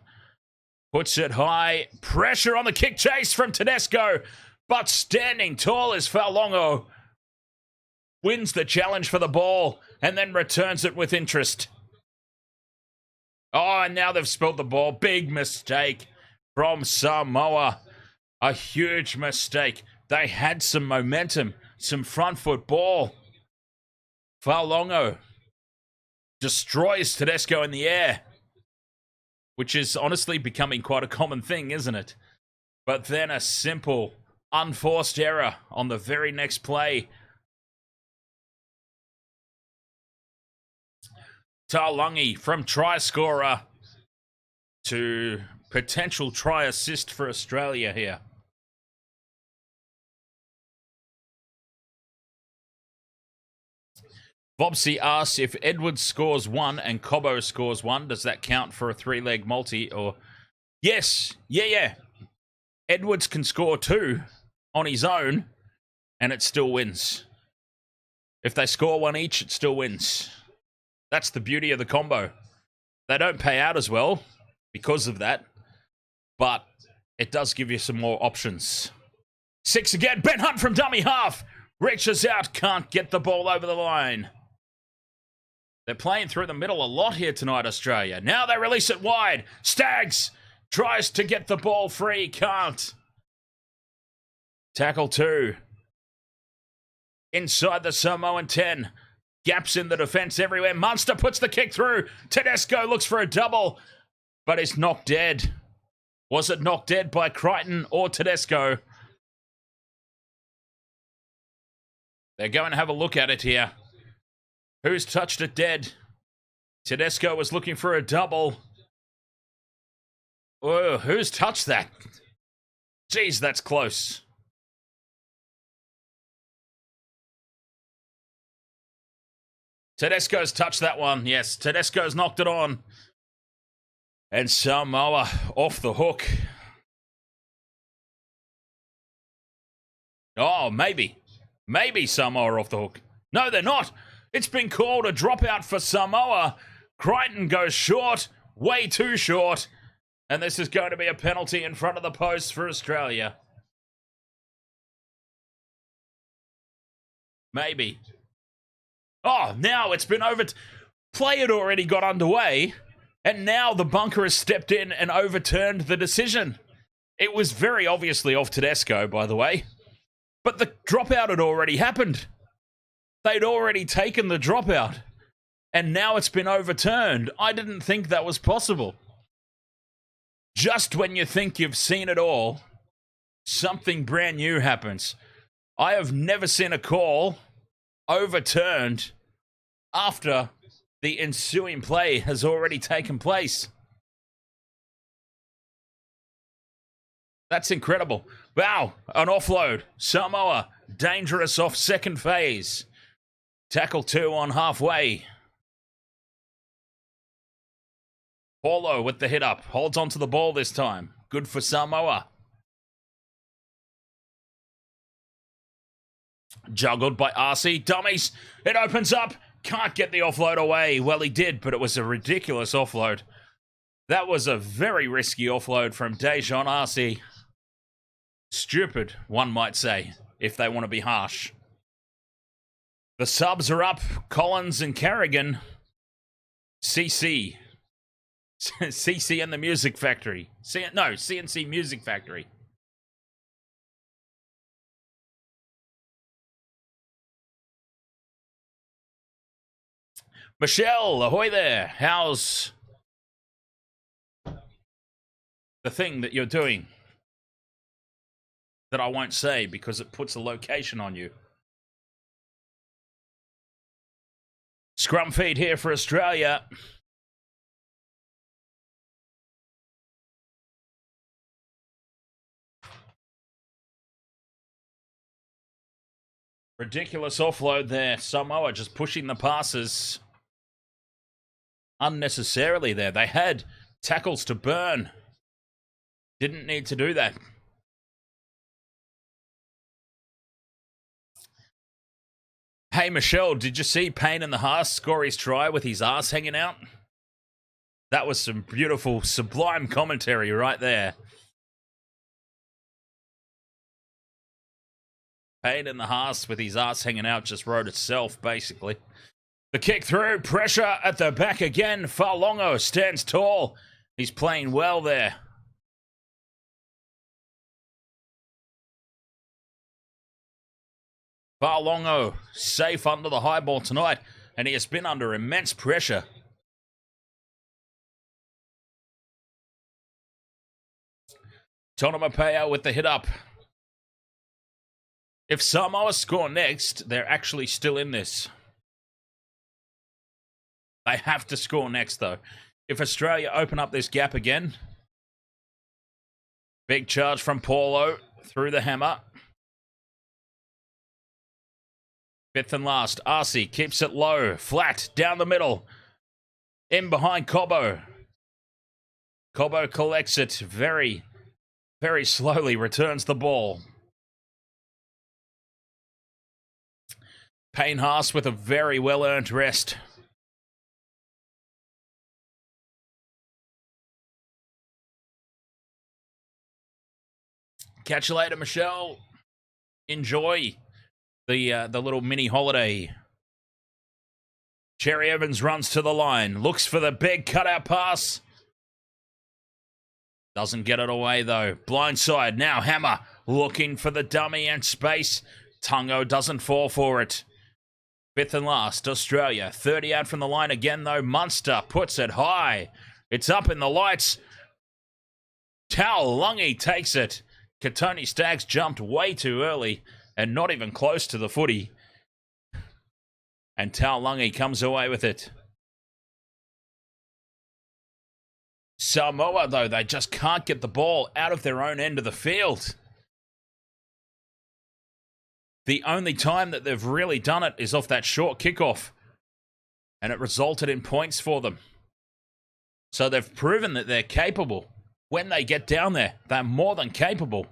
Puts it high. Pressure on the kick chase from Tedesco. But standing tall is Faulongo. Wins the challenge for the ball and then returns it with interest. Oh, and now they've spilled the ball. Big mistake from Samoa. A huge mistake. They had some momentum, some front foot ball. Faulongo destroys Tedesco in the air, which is honestly becoming quite a common thing, isn't it? But then a simple, unforced error on the very next play. Taulagi from try scorer to potential try assist for Australia here. Vobsy asks if Edwards scores 1 and Cobbo scores 1, does that count for a 3-leg multi? Or yes, yeah. Edwards can score 2 on his own, and it still wins. If they score 1 each, it still wins. That's the beauty of the combo. They don't pay out as well because of that, but it does give you some more options. 6 again. Ben Hunt from dummy half. Reaches out, can't get the ball over the line. They're playing through the middle a lot here tonight, Australia. Now they release it wide. Staggs tries to get the ball free, can't. Tackle 2. Inside the Samoan 10. Gaps in the defence everywhere. Munster puts the kick through. Tedesco looks for a double, but is knocked dead. Was it knocked dead by Crichton or Tedesco? They're going to have a look at it here. Who's touched it dead? Tedesco was looking for a double. Oh, who's touched that? Jeez, that's close. Tedesco's touched that one. Yes, Tedesco's knocked it on. And Samoa off the hook. Oh, maybe. Maybe Samoa off the hook. No, they're not. It's been called a dropout for Samoa. Crichton goes short, way too short. And this is going to be a penalty in front of the post for Australia. Maybe. Oh, now it's been over. Play had already got underway. And now the bunker has stepped in and overturned the decision. It was very obviously off Tedesco, by the way. But the dropout had already happened. They'd already taken the dropout. And now it's been overturned. I didn't think that was possible. Just when you think you've seen it all, something brand new happens. I have never seen a call overturned after the ensuing play has already taken place. That's incredible. Wow, an offload. Samoa, dangerous off second phase. Tackle 2 on halfway. Paulo with the hit up. Holds onto the ball this time. Good for Samoa. Juggled by RC. Dummies. It opens up. Can't get the offload away. Well, he did, but it was a ridiculous offload. That was a very risky offload from Dejon RC. Stupid, one might say, if they want to be harsh. The subs are up. Collins and Carrigan. CC. CC and the Music Factory. CNC Music Factory. Michelle, ahoy there. How's the thing that you're doing? That I won't say because it puts a location on you. Scrum feed here for Australia. Ridiculous offload there. Samoa just pushing the passes unnecessarily there. They had tackles to burn. Didn't need to do that. Hey, Michelle, did you see Payne in the Haas score his try with his ass hanging out? That was some beautiful, sublime commentary right there. Payne in the Haas with his ass hanging out just wrote itself, basically. The kick through, pressure at the back again. Falongo stands tall. He's playing well there. Falongo safe under the high ball tonight, and he has been under immense pressure. Tonomapea with the hit up. If Samoa score next, they're actually still in this. They have to score next, though. If Australia open up this gap again, big charge from Paulo through the hammer. Fifth and last, Arcee keeps it low, flat, down the middle. In behind Cobbo. Cobbo collects it very, very slowly, returns the ball. Payne Haas with a very well-earned rest. Catch you later, Michelle. Enjoy the little mini holiday. Cherry Evans runs to the line, looks for the big cutout pass. Doesn't get it away, though. Blindside, now Hammer looking for the dummy and space. Tungo doesn't fall for it. Fifth and last, Australia. 30 out from the line again, though. Munster puts it high. It's up in the lights. Taulagi takes it. Katoni Staggs jumped way too early and not even close to the footy. And Taulagi comes away with it. Samoa, though, they just can't get the ball out of their own end of the field. The only time that they've really done it is off that short kickoff. And it resulted in points for them. So they've proven that they're capable. When they get down there, they're more than capable.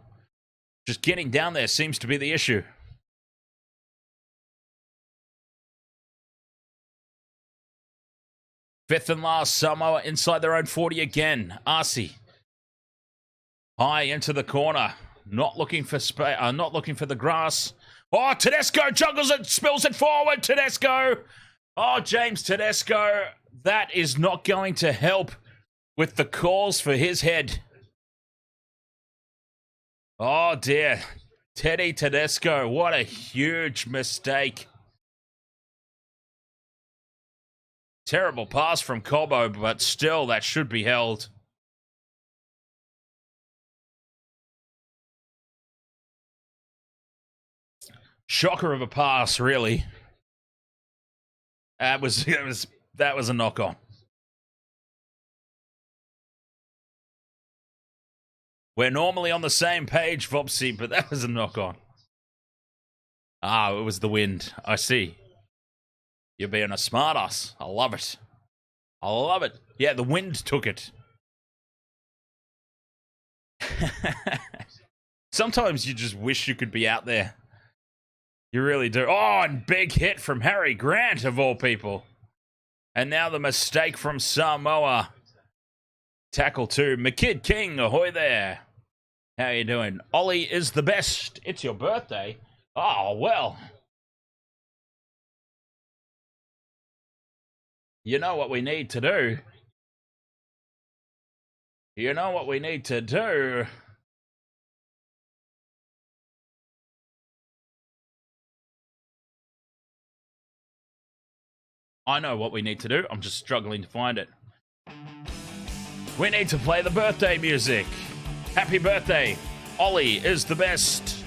Just getting down there seems to be the issue. Fifth and last, Samoa inside their own 40 again. Arcee. High into the corner. Not looking for not looking for the grass. Oh, Tedesco juggles it, spills it forward. Tedesco. Oh, James Tedesco. That is not going to help with the calls for his head. Oh, dear. Teddy Tedesco. What a huge mistake. Terrible pass from Cobbo, but still, that should be held. Shocker of a pass, really. That was a knock-on. We're normally on the same page, Vopsy, but that was a knock-on. Ah, it was the wind. I see. You're being a smartass. I love it. I love it. Yeah, the wind took it. Sometimes you just wish you could be out there. You really do. Oh, and big hit from Harry Grant, of all people. And now the mistake from Samoa. Tackle 2. McKid King, ahoy there. How you doing? Ollie is the best. It's your birthday. Oh, well. You know what we need to do? You know what we need to do? I know what we need to do. I'm just struggling to find it. We need to play the birthday music. Happy birthday. Ollie is the best.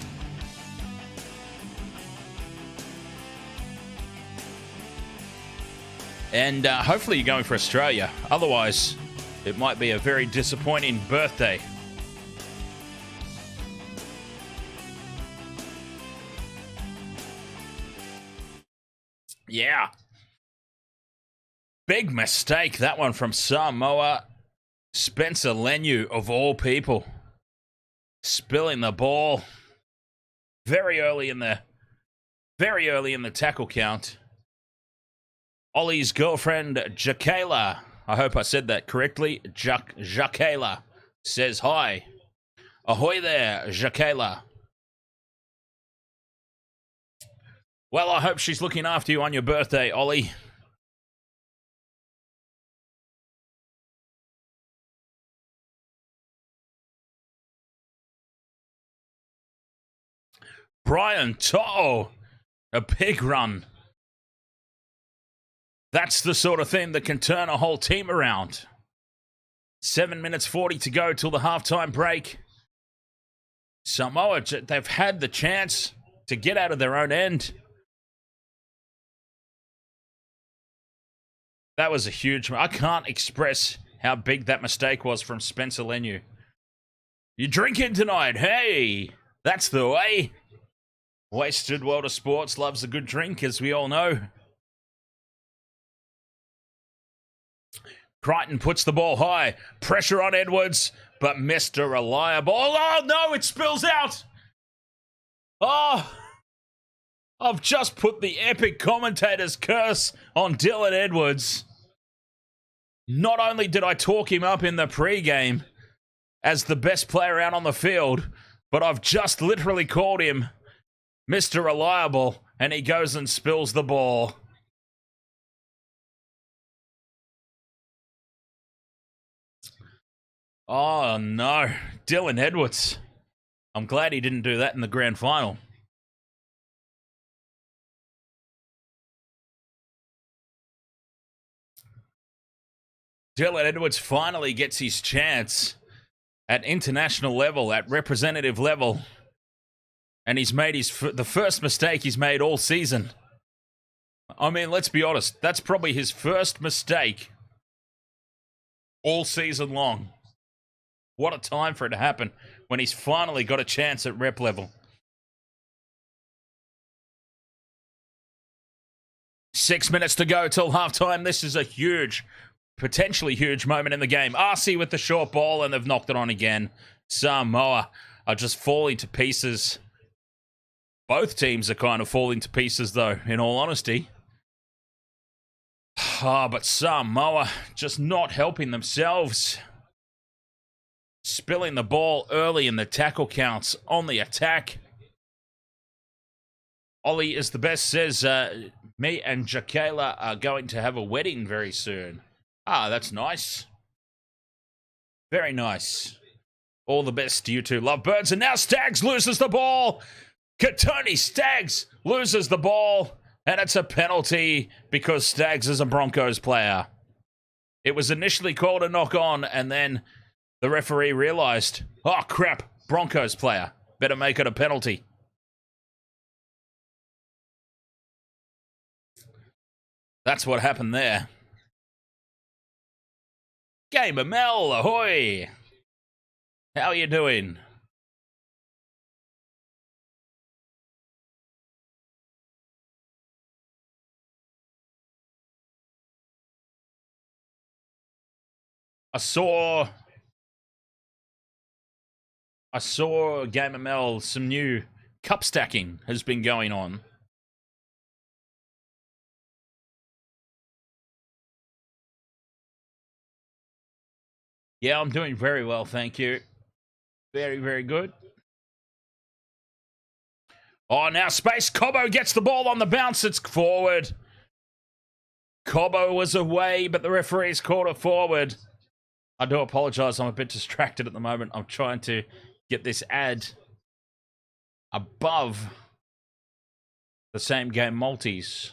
And hopefully you're going for Australia. Otherwise, it might be a very disappointing birthday. Yeah. Big mistake, that one from Samoa. Spencer Leniu, of all people. Spilling the ball. Very early in the tackle count. Ollie's girlfriend, Jacayla, I hope I said that correctly, Jacayla, says hi. Ahoy there, Jacayla. Well, I hope she's looking after you on your birthday, Ollie. Brian To'o, a big run. That's the sort of thing that can turn a whole team around. 7 minutes 40 to go till the halftime break. Samoa, they've had the chance to get out of their own end. That was a huge... I can't express how big that mistake was from Spencer Leniu. You drinking tonight? Hey, that's the way. Wasted World of Sports loves a good drink, as we all know. Crichton puts the ball high. Pressure on Edwards, but Mr. Reliable. Oh, no, it spills out. Oh, I've just put the epic commentator's curse on Dylan Edwards. Not only did I talk him up in the pregame as the best player out on the field, but I've just literally called him Mr. Reliable, and he goes and spills the ball. Oh, no. Dylan Edwards. I'm glad he didn't do that in the grand final. Dylan Edwards finally gets his chance at international level, at representative level. And he's made the first mistake he's made all season. I mean, let's be honest. That's probably his first mistake all season long. What a time for it to happen when he's finally got a chance at rep level. 6 minutes to go till halftime. This is a huge, potentially huge moment in the game. RC with the short ball, and they've knocked it on again. Samoa are just falling to pieces. Both teams are kind of falling to pieces, though, in all honesty. But Samoa just not helping themselves. Spilling the ball early in the tackle counts on the attack. Ollie is the best, says me and Jakayla are going to have a wedding very soon. Ah, that's nice. Very nice. All the best to you two lovebirds. And now Staggs loses the ball. Katoni Staggs loses the ball. And it's a penalty because Staggs is a Broncos player. It was initially called a knock-on, and then the referee realized, oh crap, Broncos player. Better make it a penalty. That's what happened there. Gamer Mel, ahoy! How are you doing? I saw Gamer Mel, some new cup stacking has been going on. Yeah, I'm doing very well, thank you. Very, very good. Oh, now space. Cobbo gets the ball on the bounce. It's forward. Cobbo was away, but the referee's called it forward. I do apologize. I'm a bit distracted at the moment. I'm trying to get this ad above the same game multis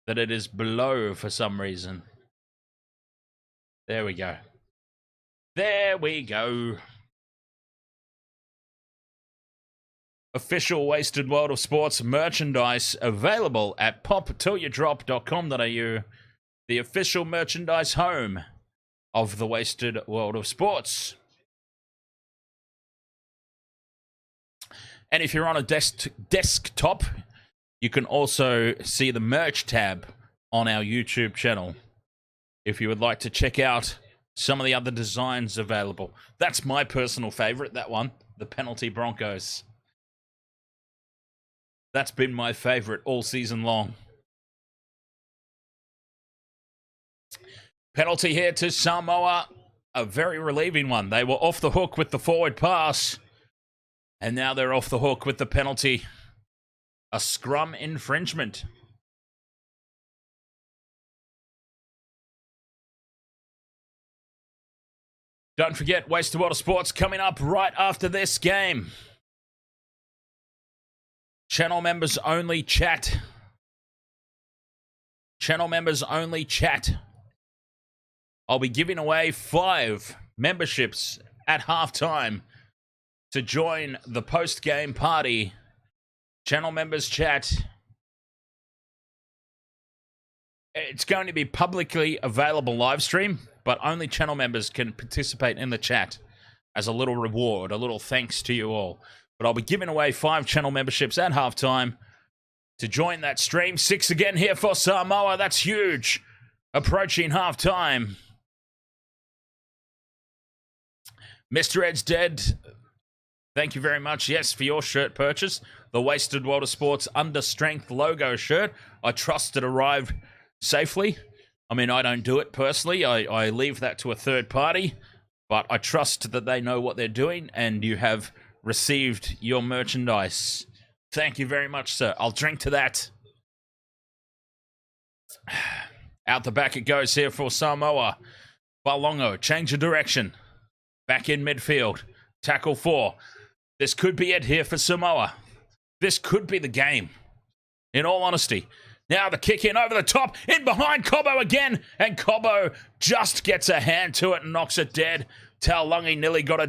that it is below for some reason. There we go. There we go. Official Wasted World of Sports merchandise available at poptillyouDrop.com.au, the official merchandise home of the Wasted World of Sports. And if you're on a desktop, you can also see the merch tab on our YouTube channel if you would like to check out some of the other designs available. That's my personal favorite, that one, the penalty Broncos. That's been my favorite all season long. Penalty here to Samoa. A very relieving one. They were off the hook with the forward pass. And now they're off the hook with the penalty. A scrum infringement. Don't forget, Wasted World of Sports coming up right after this game. Channel members only chat. Channel members only chat. I'll be giving away 5 memberships at halftime to join the post-game party. Channel members chat. It's going to be publicly available live stream, but only channel members can participate in the chat as a little reward, a little thanks to you all. But I'll be giving away 5 channel memberships at halftime to join that stream. 6 again here for Samoa. That's huge. Approaching halftime. Mr. Ed's Dead, thank you very much, yes, for your shirt purchase. The Wasted World of Sports Understrength logo shirt. I trust it arrived safely. I mean, I don't do it personally. I leave that to a third party. But I trust that they know what they're doing, and you have received your merchandise. Thank you very much, sir. I'll drink to that. Out the back it goes here for Samoa. Balongo, change of direction. Back in midfield. Tackle 4. This could be it here for Samoa. This could be the game, in all honesty. Now the kick in over the top, in behind Cobbo again, and Cobbo just gets a hand to it and knocks it dead. Taulungi nearly got a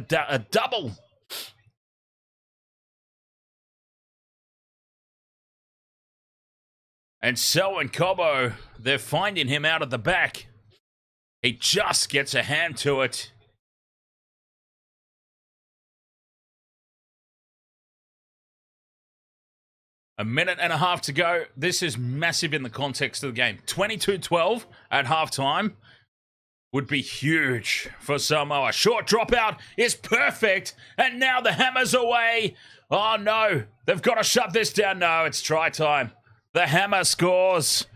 double. And so in Cobbo, they're finding him out at the back. He just gets a hand to it. A minute and a half to go. This is massive in the context of the game. 22-12 at halftime would be huge for Samoa. Short dropout is perfect. And now the hammer's away. Oh, no. They've got to shut this down. No, it's try time. The hammer scores.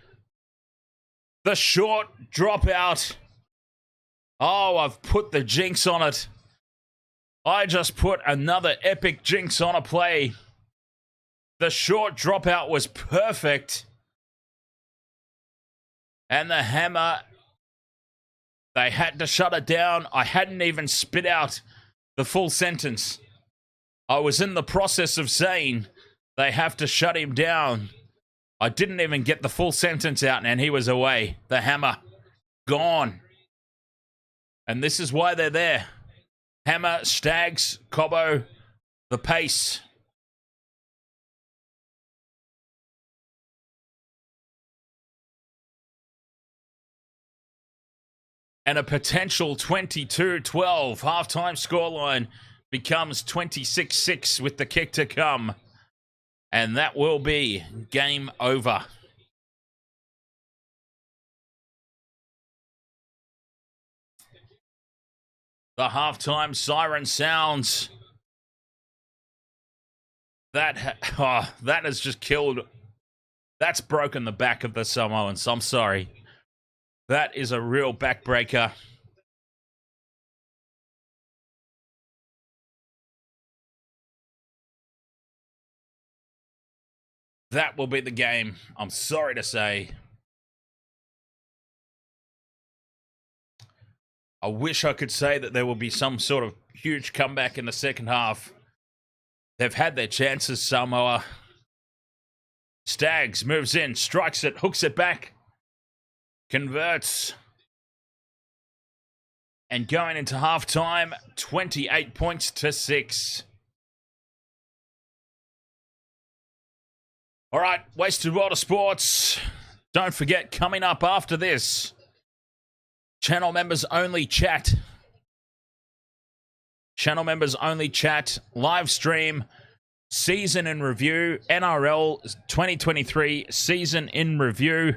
The short dropout. Oh, I've put the jinx on it. I just put another epic jinx on a play. The short dropout was perfect. And the hammer, they had to shut it down. I hadn't even spit out the full sentence. I was in the process of saying they have to shut him down. I didn't even get the full sentence out and he was away. The hammer, gone. And this is why they're there. Hammer, Stags, Cobbo, the pace. And a potential 22-12 halftime scoreline becomes 26-6 with the kick to come. And that will be game over. The halftime siren sounds. That has just killed. That's broken the back of the Samoans. I'm sorry. That is a real backbreaker. That will be the game, I'm sorry to say. I wish I could say that there will be some sort of huge comeback in the second half. They've had their chances, Samoa. Stags moves in, strikes it, hooks it back. Converts. And going into halftime, 28 points to 6. All right, Wasted World of Sports. Don't forget, coming up after this, channel members only chat. Channel members only chat, live stream, season in review, NRL 2023 season in review.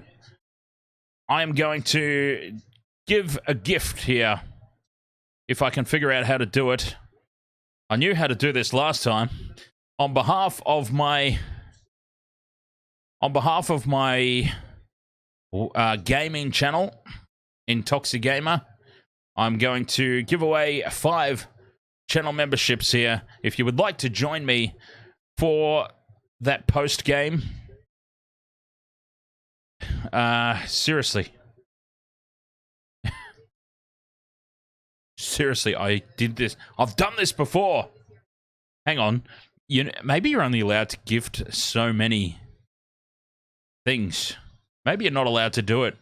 I am going to give a gift here, if I can figure out how to do it. I knew how to do this last time. On behalf of my gaming channel, Intoxi Gamer, I'm going to give away 5 channel memberships here. If you would like to join me for that post game. Seriously. Seriously, I did this. I've done this before. Hang on. Maybe you're only allowed to gift so many things. Maybe you're not allowed to do it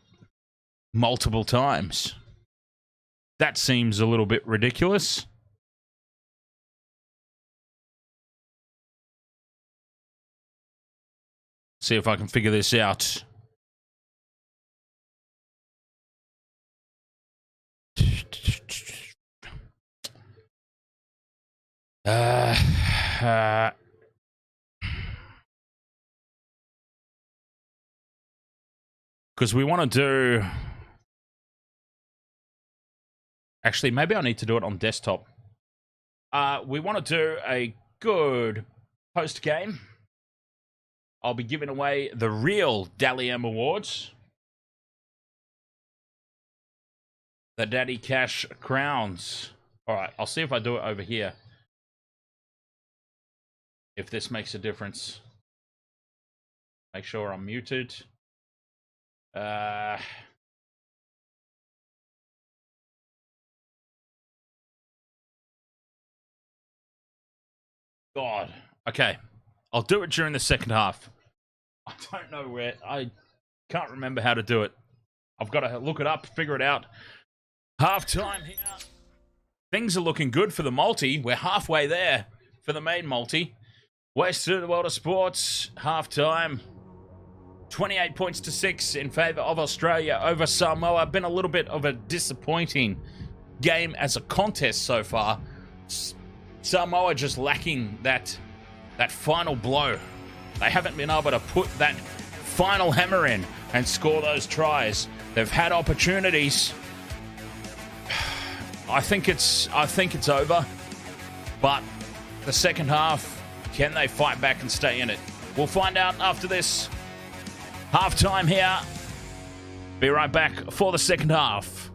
multiple times. That seems a little bit ridiculous. See if I can figure this out. Because we want to do... Actually, maybe I need to do it on desktop. We want to do a good post-game. I'll be giving away the real Dally M Awards. The Daddy Cash Crowns. Alright, I'll see if I do it over here. If this makes a difference. Make sure I'm muted. God. Okay. I'll do it during the second half. I don't know where. I can't remember how to do it. I've got to look it up, figure it out. Half-time here. Things are looking good for the multi. We're halfway there for the main multi. West to the World of Sports. Half-time. 28 points to 6 in favour of Australia over Samoa. Been a little bit of a disappointing game as a contest so far. Samoa just lacking that final blow. They haven't been able to put that final hammer in and score those tries. They've had opportunities. I think it's over. But the second half, can they fight back and stay in it? We'll find out after this. Half-time here. Be right back for the second half.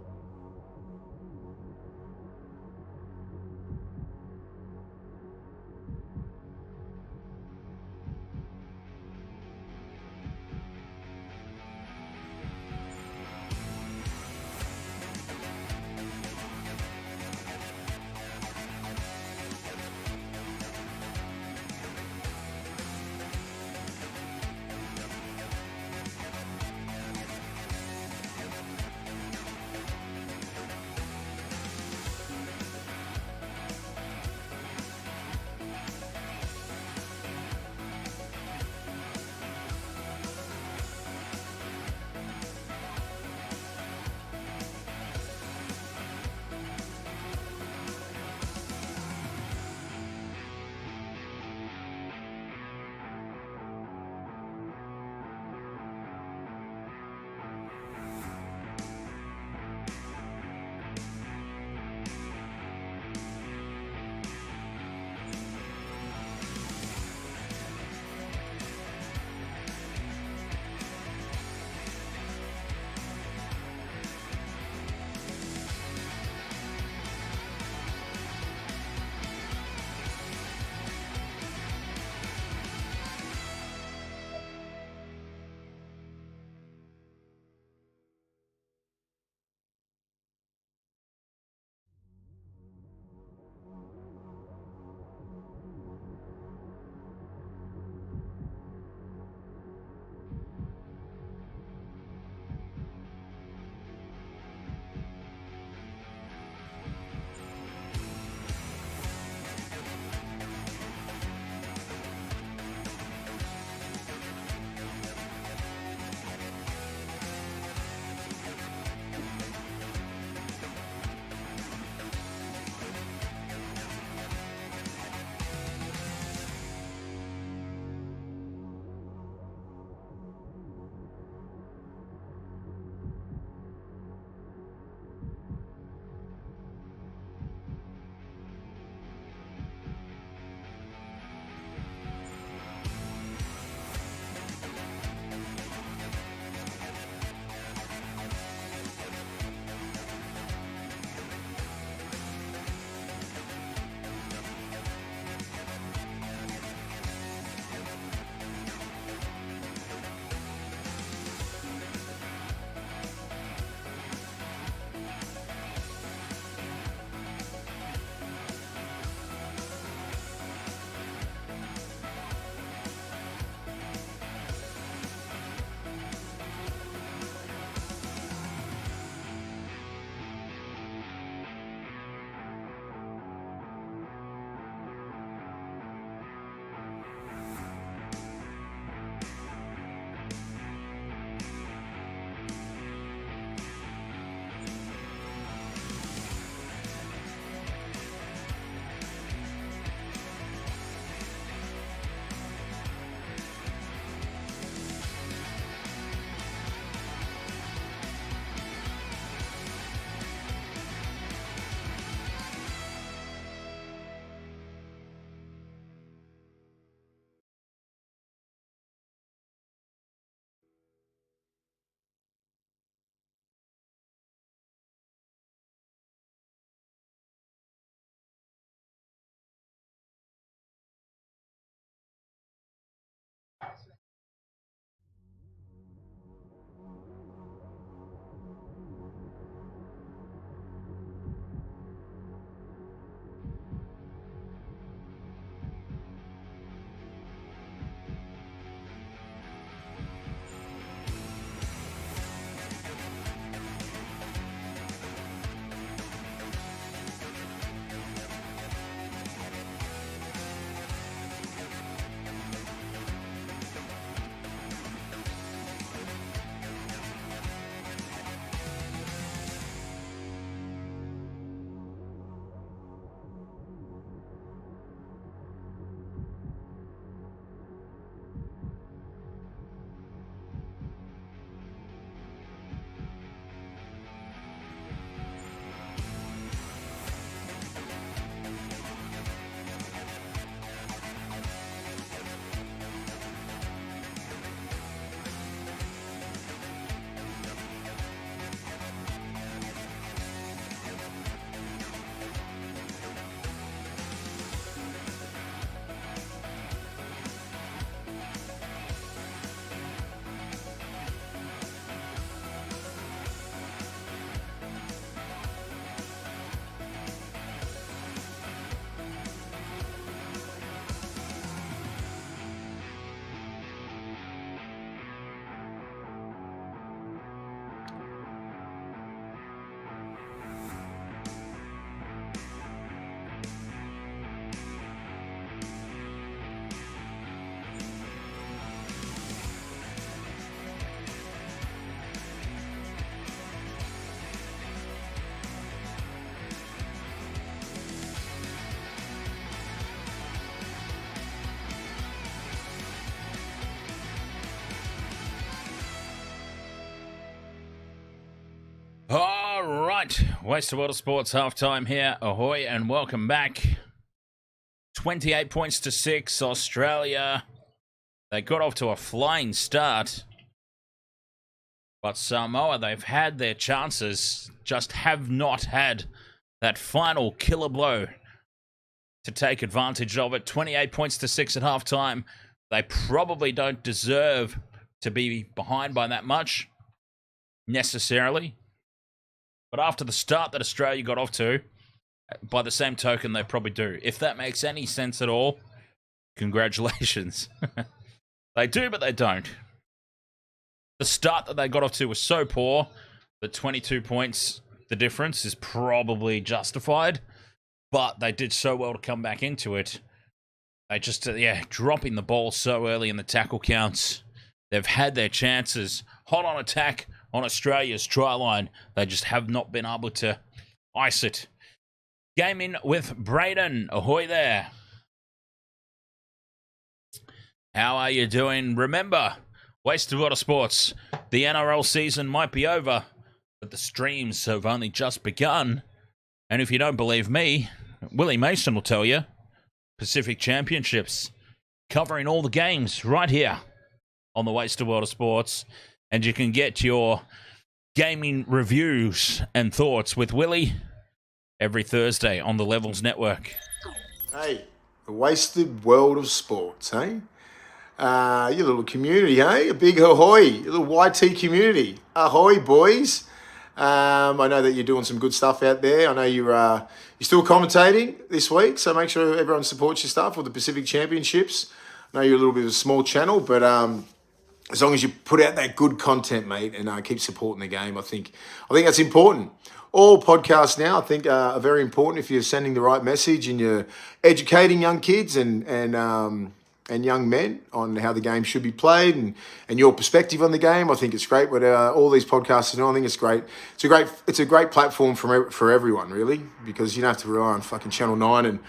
right, Waste of Water Sports halftime here. Ahoy and welcome back. 28 points to 6, Australia. They got off to a flying start. But Samoa, they've had their chances, just have not had that final killer blow to take advantage of it. 28 points to 6 at halftime. They probably don't deserve to be behind by that much, necessarily. But after the start that Australia got off to, by the same token, they probably do. If that makes any sense at all, congratulations. They do, but they don't. The start that they got off to was so poor that 22 points, the difference, is probably justified. But they did so well to come back into it. They just, dropping the ball so early in the tackle counts. They've had their chances. Hot on attack on Australia's try line. They just have not been able to ice it. Game in with Braden. Ahoy there. How are you doing? Remember, Waste of Water Sports. The NRL season might be over, but the streams have only just begun. And if you don't believe me, Willie Mason will tell you. Pacific Championships. Covering all the games right here on the Waste of Water Sports. And you can get your gaming reviews and thoughts with Willie every Thursday on the Levels Network. Hey, the wasted world of sports, hey? Your little community, hey? A big ahoy, your little YT community. Ahoy, boys. I know that you're doing some good stuff out there. I know you're still commentating this week, so make sure everyone supports your stuff with the Pacific Championships. I know you're a little bit of a small channel, but as long as you put out that good content, mate, and keep supporting the game, I think that's important. All podcasts now, I think, are very important if you're sending the right message and you're educating young kids and young men on how the game should be played and your perspective on the game. I think it's great what all these podcasts are. I think it's great. It's a great platform for everyone, really, because you don't have to rely on fucking Channel 9 and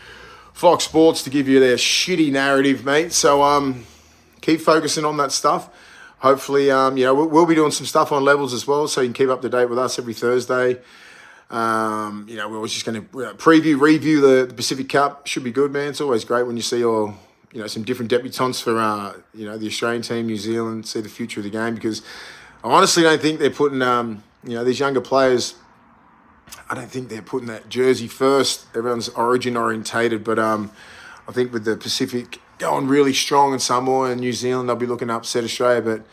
Fox Sports to give you their shitty narrative, mate. So keep focusing on that stuff. Hopefully, we'll be doing some stuff on Levels as well, so you can keep up to date with us every Thursday. We're just going to review the Pacific Cup. Should be good, man. It's always great when you see some different debutants for, the Australian team, New Zealand, see the future of the game, because I honestly don't think they're putting, these younger players, I don't think they're putting that jersey first. Everyone's origin orientated, but I think with the Pacific going really strong in Samoa and New Zealand, they'll be looking to upset Australia, but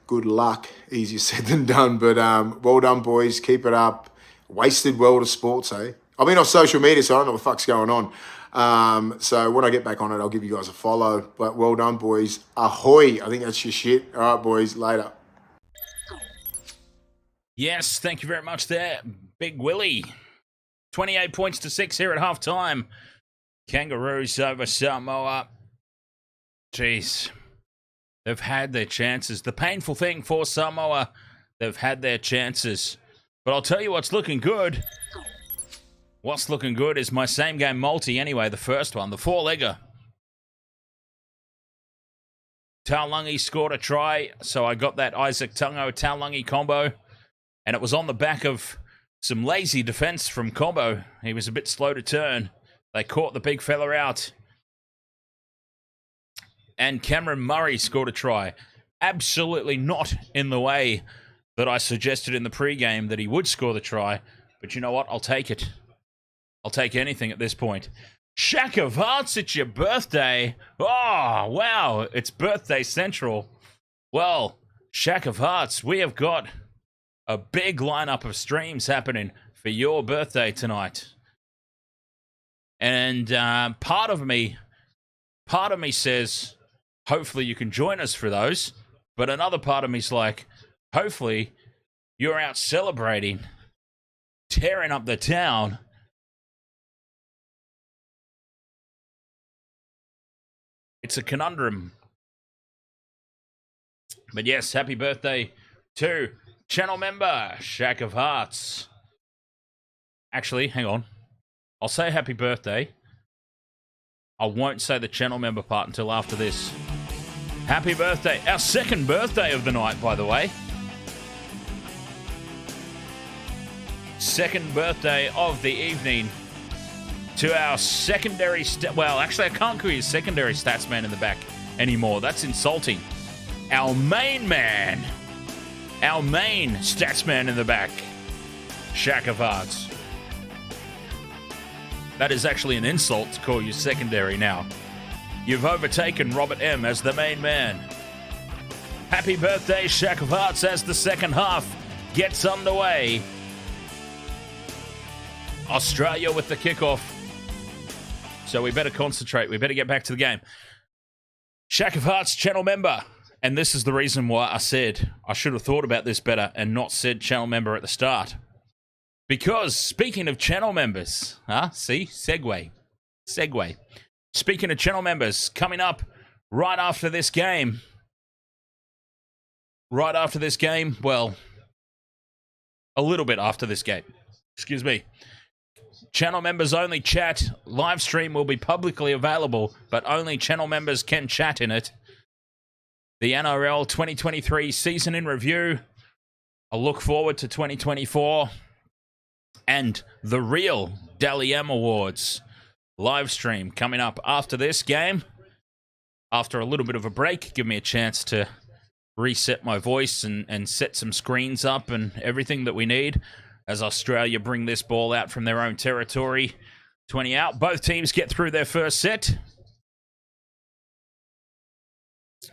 good luck. Easier said than done, but well done, boys. Keep it up. Wasted world of sports, eh? I've been off social media, so I don't know what the fuck's going on. So when I get back on it, I'll give you guys a follow. But well done, boys. Ahoy. I think that's your shit. All right, boys. Later. Yes, thank you very much there, Big Willie. 28 points to 6 here at halftime. Kangaroos over Samoa. Jeez. They've had their chances. The painful thing for Samoa, they've had their chances. But I'll tell you what's looking good. What's looking good is my same game multi anyway, the first one, the four-legger. Taulungi scored a try, so I got that Isaac Tungo-Taulungi combo. And it was on the back of some lazy defense from Combo. He was a bit slow to turn. They caught the big fella out. And Cameron Murray scored a try. Absolutely not in the way that I suggested in the pregame that he would score the try. But you know what? I'll take it. I'll take anything at this point. Shack of Hearts, it's your birthday. Oh, wow. It's birthday central. Well, Shack of Hearts, we have got a big lineup of streams happening for your birthday tonight. And part of me says, hopefully you can join us for those. But another part of me's like, hopefully you're out celebrating, tearing up the town. It's a conundrum. But yes, happy birthday to channel member, Shack of Hearts. Actually, hang on. I'll say happy birthday. I won't say the channel member part until after this. Happy birthday. Our second birthday of the night, by the way. second birthday of the evening to our secondary... well, actually, I can't call you secondary stats man in the back anymore. That's insulting. Our main man. Our main stats man in the back. Shack of Hearts. That is actually an insult to call you secondary now. You've overtaken Robert M. as the main man. Happy birthday, Shack of Hearts, as the second half gets underway. Australia with the kickoff. So we better concentrate. We better get back to the game. Shack of Hearts channel member. And this is the reason why I said I should have thought about this better and not said channel member at the start. Because speaking of channel members, see? Segue. Speaking of channel members, coming up right after this game. Well, a little bit after this game. Excuse me. Channel members only chat. Live stream will be publicly available, but only channel members can chat in it. The NRL 2023 season in review. A look forward to 2024. And the real Dally M Awards live stream coming up after this game. After a little bit of a break, give me a chance to reset my voice and set some screens up and everything that we need as Australia bring this ball out from their own territory. 20 out. Both teams get through their first set.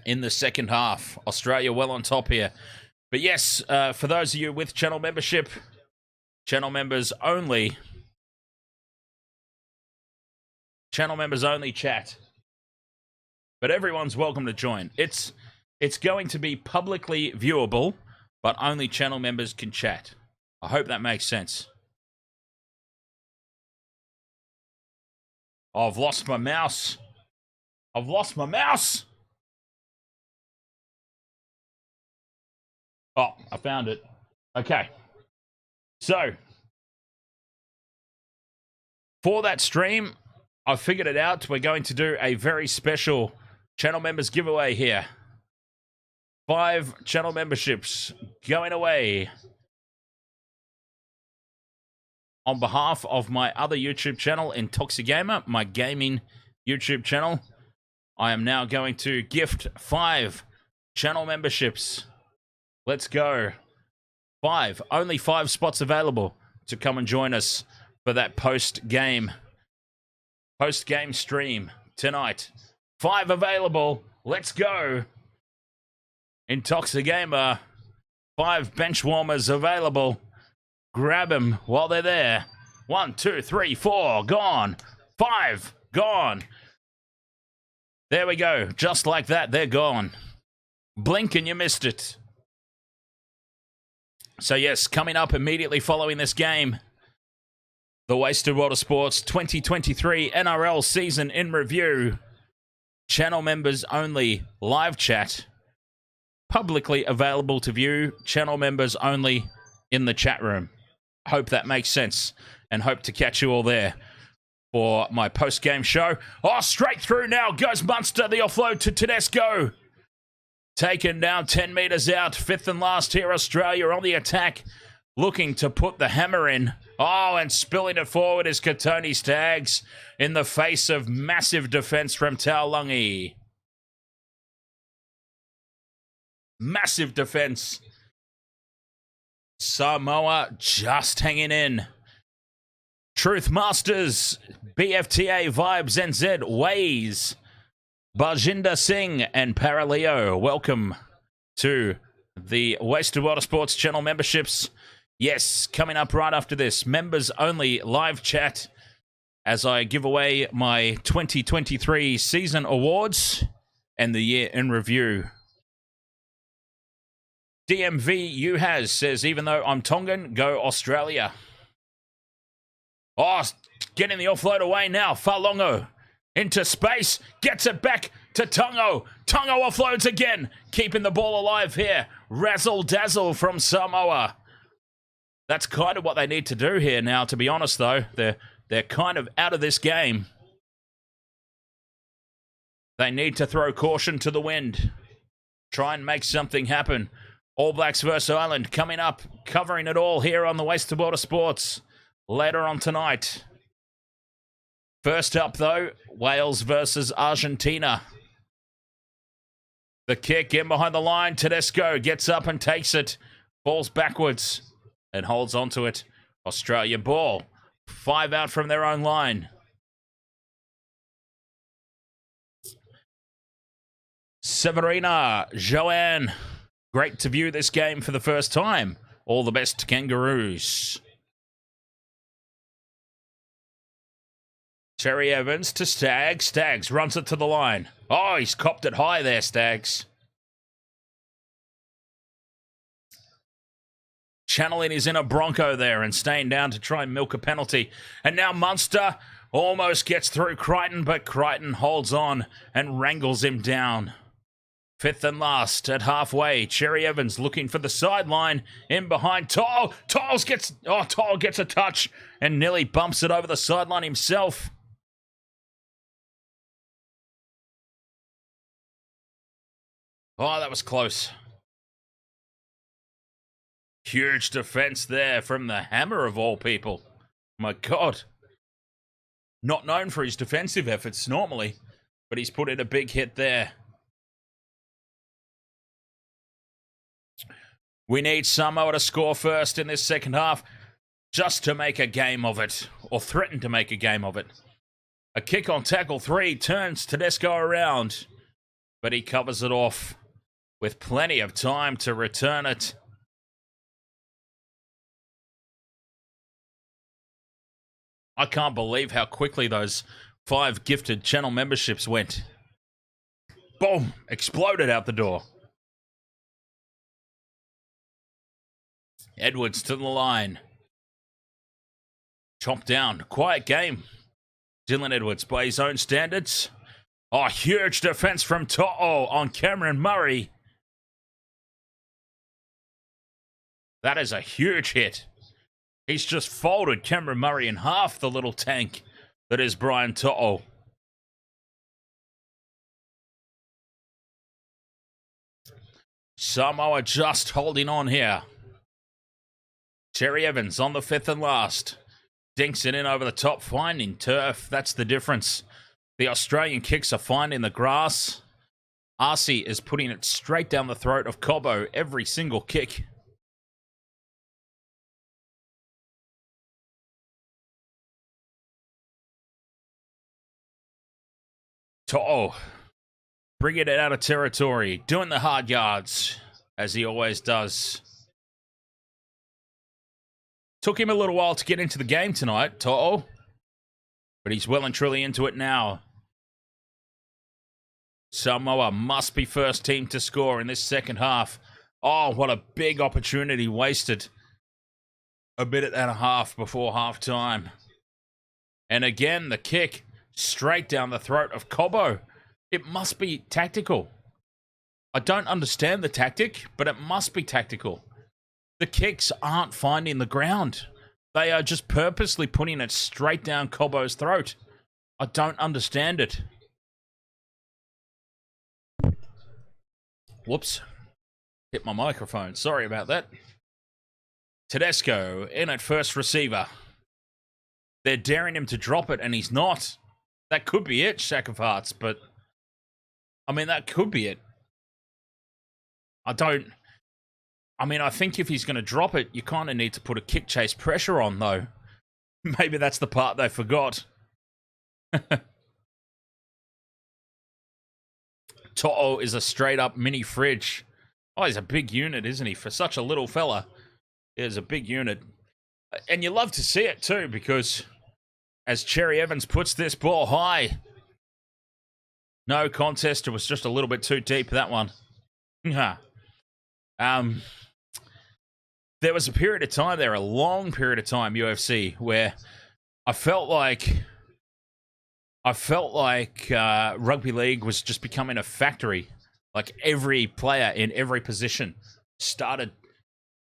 In the second half, Australia well on top here. But yes, for those of you with channel membership, channel members only chat. But everyone's welcome to join. It's going to be publicly viewable, but only channel members can chat. I hope that makes sense. Oh, I've lost my mouse. Oh, I found it. Okay. So, for that stream, I've figured it out. We're going to do a very special channel members giveaway here. 5 channel memberships going away. On behalf of my other YouTube channel, Intoxigamer, my gaming YouTube channel, I am now going to gift 5 channel memberships. Let's go. 5. Only 5 spots available to come and join us for that post-game stream tonight. 5 available. Let's go. Intoxigamer. 5 bench warmers available. Grab them while they're there. 1, 2, 3, 4. Gone. 5. Gone. There we go. Just like that, they're gone. Blink and you missed it. So yes, coming up immediately following this game, the Wasted World of Sports 2023 NRL season in review. Channel members only live chat. Publicly available to view. Channel members only in the chat room. Hope that makes sense. And hope to catch you all there for my post-game show. Oh, straight through now goes Munster. The offload to Tedesco. Taken down 10 metres out. 5th and last here. Australia on the attack. Looking to put the hammer in. Oh, and spilling it forward is Katoni Staggs in the face of massive defence from Taulagi. Massive defence. Samoa just hanging in. Truth Masters, BFTA Vibes NZ, Ways, Barjinder Singh, and Paraleo. Welcome to the Wasted World of Sports channel memberships. Yes, coming up right after this, members only live chat as I give away my 2023 season awards and the year in review. DMV Uhaz says, even though I'm Tongan, go Australia. Oh, getting the offload away now. Falongo into space. Gets it back to Tungo. Tungo offloads again. Keeping the ball alive here. Razzle dazzle from Samoa. That's kind of what they need to do here now, to be honest, though. They're kind of out of this game. They need to throw caution to the wind. Try and make something happen. All Blacks versus Ireland coming up, covering it all here on the Waste of Water Sports later on tonight. First up, though, Wales versus Argentina. The kick in behind the line. Tedesco gets up and takes it. Falls backwards and holds onto it. Australia ball. 5 out from their own line. Severina, Joanne. Great to view this game for the first time. All the best, Kangaroos. Cherry Evans to Staggs. Staggs runs it to the line. Oh, he's copped it high there, Staggs. Channeling his inner Bronco there and staying down to try and milk a penalty. And now Munster almost gets through Crichton, but Crichton holds on and wrangles him down. Fifth and last at halfway. Cherry Evans looking for the sideline. In behind Toll. Toll gets a touch and nearly bumps it over the sideline himself. Oh, that was close. Huge defense there from the Hammer of all people. My God. Not known for his defensive efforts normally, but he's put in a big hit there. We need Samoa to score first in this second half, just to make a game of it, or threaten to make a game of it. A kick on tackle 3 turns Tedesco around, but he covers it off with plenty of time to return it. I can't believe how quickly those 5 gifted channel memberships went. Boom! Exploded out the door. Edwards to the line. Chomped down. Quiet game. Dylan Edwards by his own standards. Oh, huge defense from To'o on Cameron Murray. That is a huge hit. He's just folded Cameron Murray in half, the little tank that is Brian To'o. Samoa just holding on here. Cherry Evans on the 5th and last. Dinks it in over the top, finding turf. That's the difference. The Australian kicks are finding the grass. Arcee is putting it straight down the throat of Cobbo every single kick. To'o, bringing it out of territory, doing the hard yards, as he always does. Took him a little while to get into the game tonight, To'o, but he's well and truly into it now. Samoa must be first team to score in this second half. Oh, what a big opportunity wasted. A minute and a half before half time. And again, the kick. Straight down the throat of Cobbo. It must be tactical. I don't understand the tactic, but it must be tactical. The kicks aren't finding the ground. They are just purposely putting it straight down Cobbo's throat. I don't understand it. Whoops. Hit my microphone. Sorry about that. Tedesco in at first receiver. They're daring him to drop it, and he's not. That could be it, Shack of Hearts, but I mean, that could be it. I think if he's going to drop it, you kind of need to put a kick chase pressure on, though. Maybe that's the part they forgot. To'o is a straight-up mini fridge. Oh, he's a big unit, isn't he? For such a little fella, he's a big unit. And you love to see it, too, because as Cherry Evans puts this ball high. No contest. It was just a little bit too deep, that one. There was a period of time there, a long period of time, UFC, where I felt like rugby league was just becoming a factory. Like every player in every position started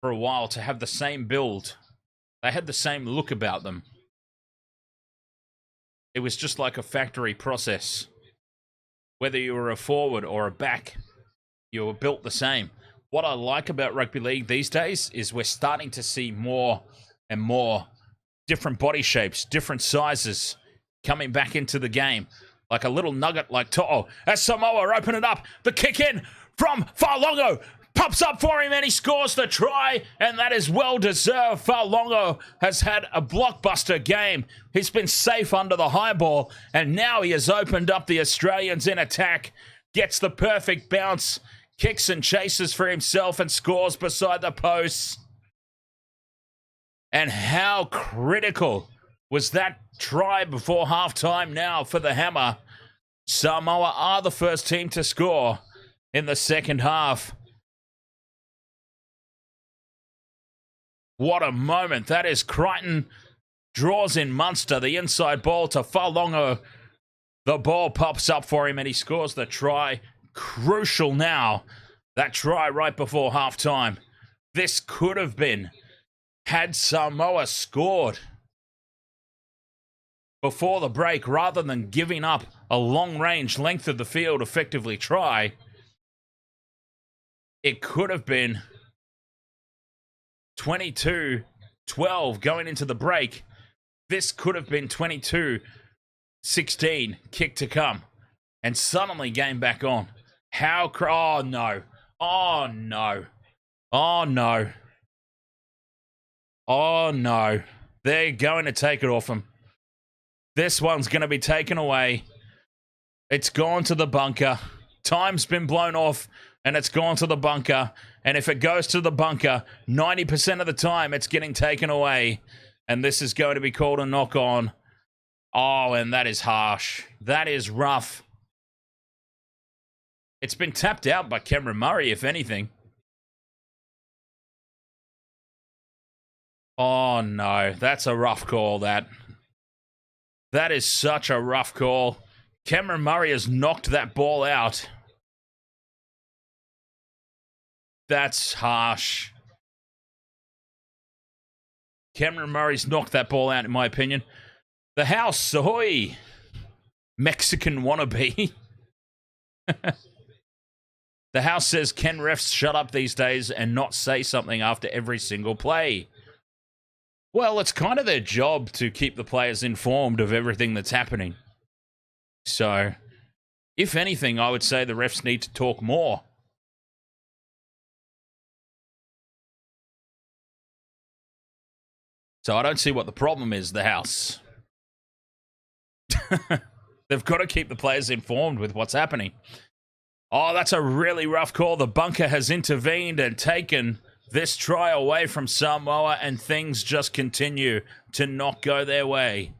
for a while to have the same build. They had the same look about them. It was just like a factory process. Whether you were a forward or a back, you were built the same. what I like about rugby league these days is we're starting to see more and more different body shapes, different sizes coming back into the game. Like a little nugget like To'o. As Samoa open it up, the kick in from Fa'alongo. Pops up for him and he scores the try, and that is well deserved. Fa'alongo has had a blockbuster game. He's been safe under the high ball, and now he has opened up the Australians in attack. Gets the perfect bounce, kicks and chases for himself and scores beside the posts. And how critical was that try before halftime now for the Hammer? Samoa are the first team to score in the second half. What a moment. That is Crichton draws in Munster. The inside ball to Fa'alongo. The ball pops up for him and he scores the try. Crucial now. That try right before halftime. This could have been, had Samoa scored before the break rather than giving up a long-range length of the field effectively try. It could have been 22-12 going into the break. This could have been 22-16 kick to come. And suddenly game back on. How... Oh, no. Oh, no. Oh, no. Oh, no. They're going to take it off him. This one's going to be taken away. It's gone to the bunker. Time's been blown off, and it's gone to the bunker. And if it goes to the bunker, 90% of the time, it's getting taken away. And this is going to be called a knock-on. Oh, and that is harsh. That is rough. It's been tapped out by Cameron Murray, if anything. Oh, no. That's a rough call, that. That is such a rough call. Cameron Murray has knocked that ball out. That's harsh. Cameron Murray's knocked that ball out, in my opinion. The house, ahoy! Mexican wannabe. The house says, can refs shut up these days and not say something after every single play? Well, it's kind of their job to keep the players informed of everything that's happening. So, if anything, I would say the refs need to talk more. So I don't see what the problem is, the house. They've got to keep the players informed with what's happening. Oh, that's a really rough call. The bunker has intervened and taken this try away from Samoa, and things just continue to not go their way.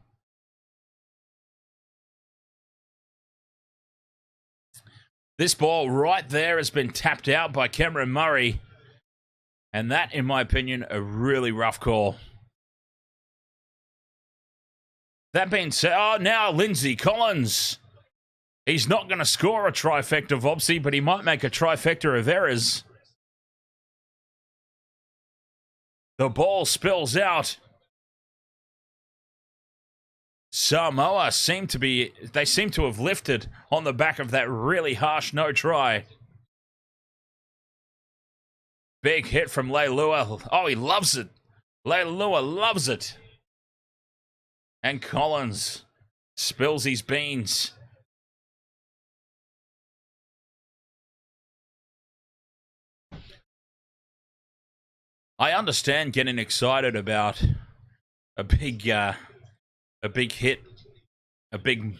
This ball right there has been tapped out by Cameron Murray. And that, in my opinion, a really rough call. That being said, oh, now Lindsay Collins. He's not going to score a trifecta, Vopsy, but he might make a trifecta of errors. The ball spills out. Samoa seem to have lifted on the back of that really harsh no try. Big hit from Leilua. Oh, he loves it. Leilua loves it. And Collins spills his beans. I understand getting excited about a big hit, a big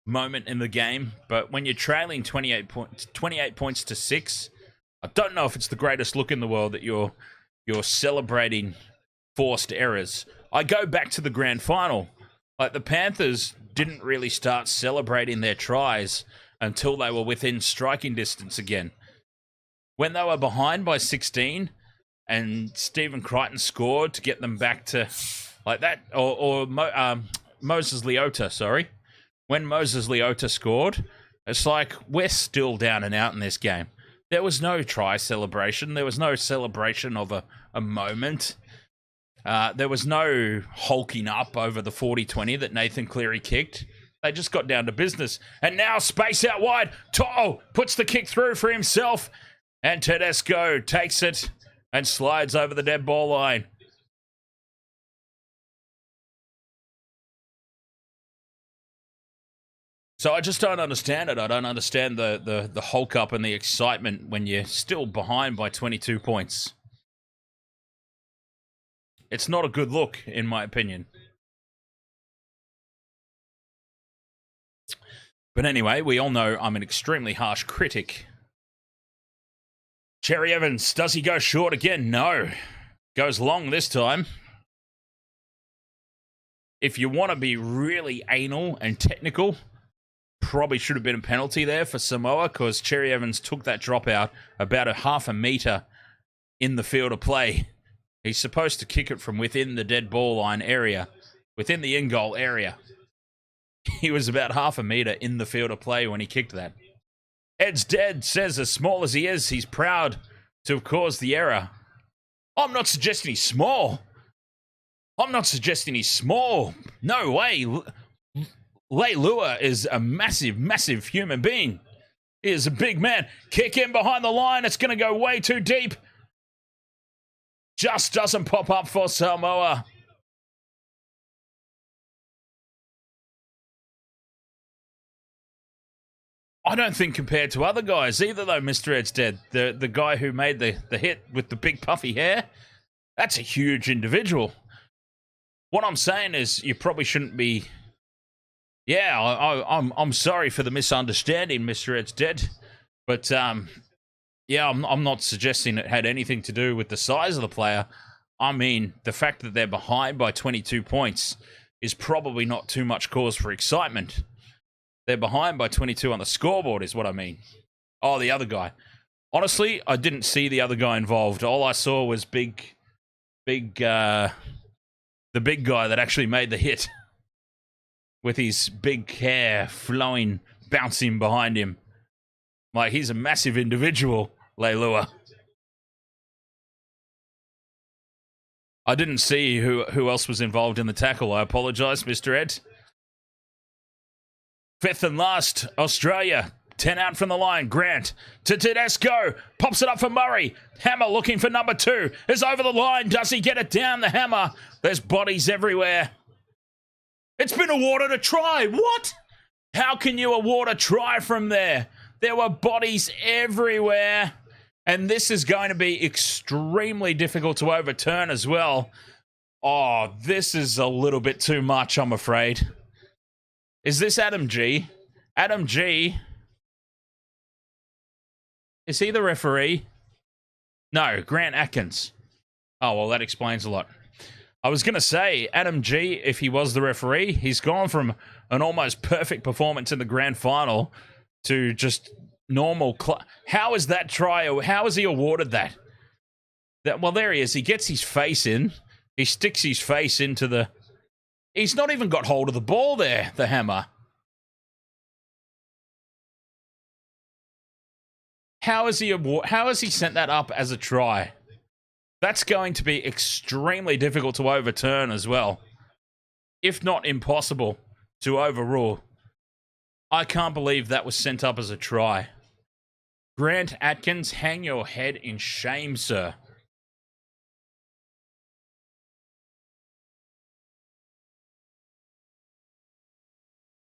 moment in the game, but when you're trailing 28 points to 6, I don't know if it's the greatest look in the world that you're celebrating forced errors. I go back to the grand final. Like, the Panthers didn't really start celebrating their tries until they were within striking distance again. When they were behind by 16 and Stephen Crichton scored to get them back to like that, or Moses Leota, sorry. When Moses Leota scored, it's like, we're still down and out in this game. There was no try celebration. There was no celebration of a moment. There was no hulking up over the 40-20 that Nathan Cleary kicked. They just got down to business. And now space out wide. To'o puts the kick through for himself. And Tedesco takes it and slides over the dead ball line. So I just don't understand it. I don't understand the hulk up and the excitement when you're still behind by 22 points. It's not a good look, in my opinion. But anyway, we all know I'm an extremely harsh critic. Cherry Evans, does he go short again? No. Goes long this time. If you want to be really anal and technical, probably should have been a penalty there for Samoa, because Cherry Evans took that drop out about a half a metre in the field of play. He's supposed to kick it from within the dead ball line area, within the in-goal area. He was about half a metre in the field of play when he kicked that. Ed's Dead says, as small as he is, he's proud to have caused the error. I'm not suggesting he's small. I'm not suggesting he's small. No way. Leilua is a massive, massive human being. He is a big man. Kick in behind the line. It's going to go way too deep. Just doesn't pop up for Samoa. I don't think compared to other guys either, though, Mr. Ed's Dead. The guy who made the hit with the big puffy hair, that's a huge individual. What I'm saying is you probably shouldn't be... Yeah, I'm sorry for the misunderstanding, Mr. Ed's Dead. But, yeah, I'm not suggesting it had anything to do with the size of the player. I mean, the fact that they're behind by 22 points is probably not too much cause for excitement. They're behind by 22 on the scoreboard is what I mean. Oh, the other guy. Honestly, I didn't see the other guy involved. All I saw was the big guy that actually made the hit. With his big hair flowing, bouncing behind him. Like, he's a massive individual, Leilua. I didn't see who else was involved in the tackle. I apologise, Mr. Ed. Fifth and last, Australia. 10 out from the line. Grant to Tedesco. Pops it up for Murray. Hammer looking for number 2. Is over the line. Does he get it down the Hammer? There's bodies everywhere. It's been awarded a try. What? How can you award a try from there? There were bodies everywhere. And this is going to be extremely difficult to overturn as well. Oh, this is a little bit too much, I'm afraid. Is this Adam G? Adam G? Is he the referee? No, Grant Atkins. Oh, well, that explains a lot. I was going to say, Adam G, if he was the referee, he's gone from an almost perfect performance in the grand final to just normal. How is that try? How is he awarded that? Well, there he is. He gets his face in. He sticks his face into the... He's not even got hold of the ball there, the Hammer. How has he sent that up as a try? That's going to be extremely difficult to overturn as well. If not impossible to overrule. I can't believe that was sent up as a try. Grant Atkins, hang your head in shame, sir.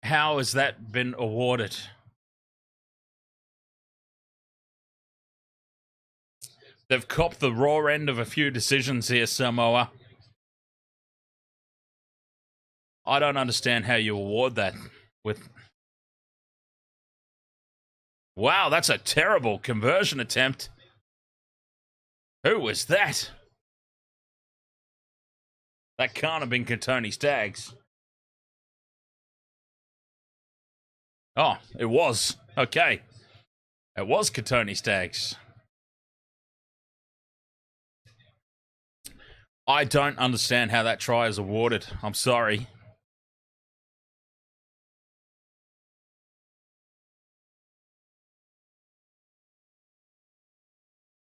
How has that been awarded? They've copped the raw end of a few decisions here, Samoa. I don't understand how you award that with... Wow, that's a terrible conversion attempt. Who was that? That can't have been Katoni Staggs. Oh, it was. Okay. It was Katoni Staggs. I don't understand how that try is awarded. I'm sorry.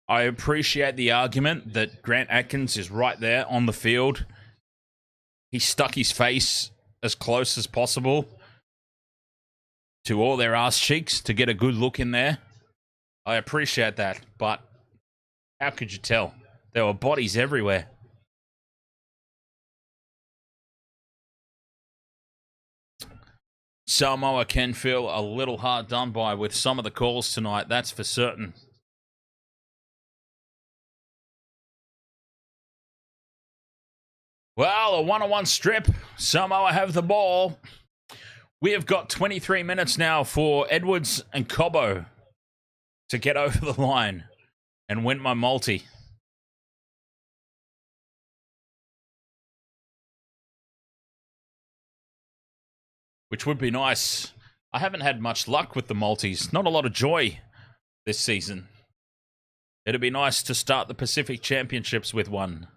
I appreciate the argument that Grant Atkins is right there on the field. He stuck his face as close as possible to all their ass cheeks to get a good look in there. I appreciate that, but how could you tell? There were bodies everywhere. Samoa can feel a little hard done by with some of the calls tonight, that's for certain. Well, a one-on-one strip. Samoa have the ball. We have got 23 minutes now for Edwards and Cobbo to get over the line and win my multi. Which would be nice. I haven't had much luck with the multis. Not a lot of joy this season. It'd be nice to start the Pacific Championships with one.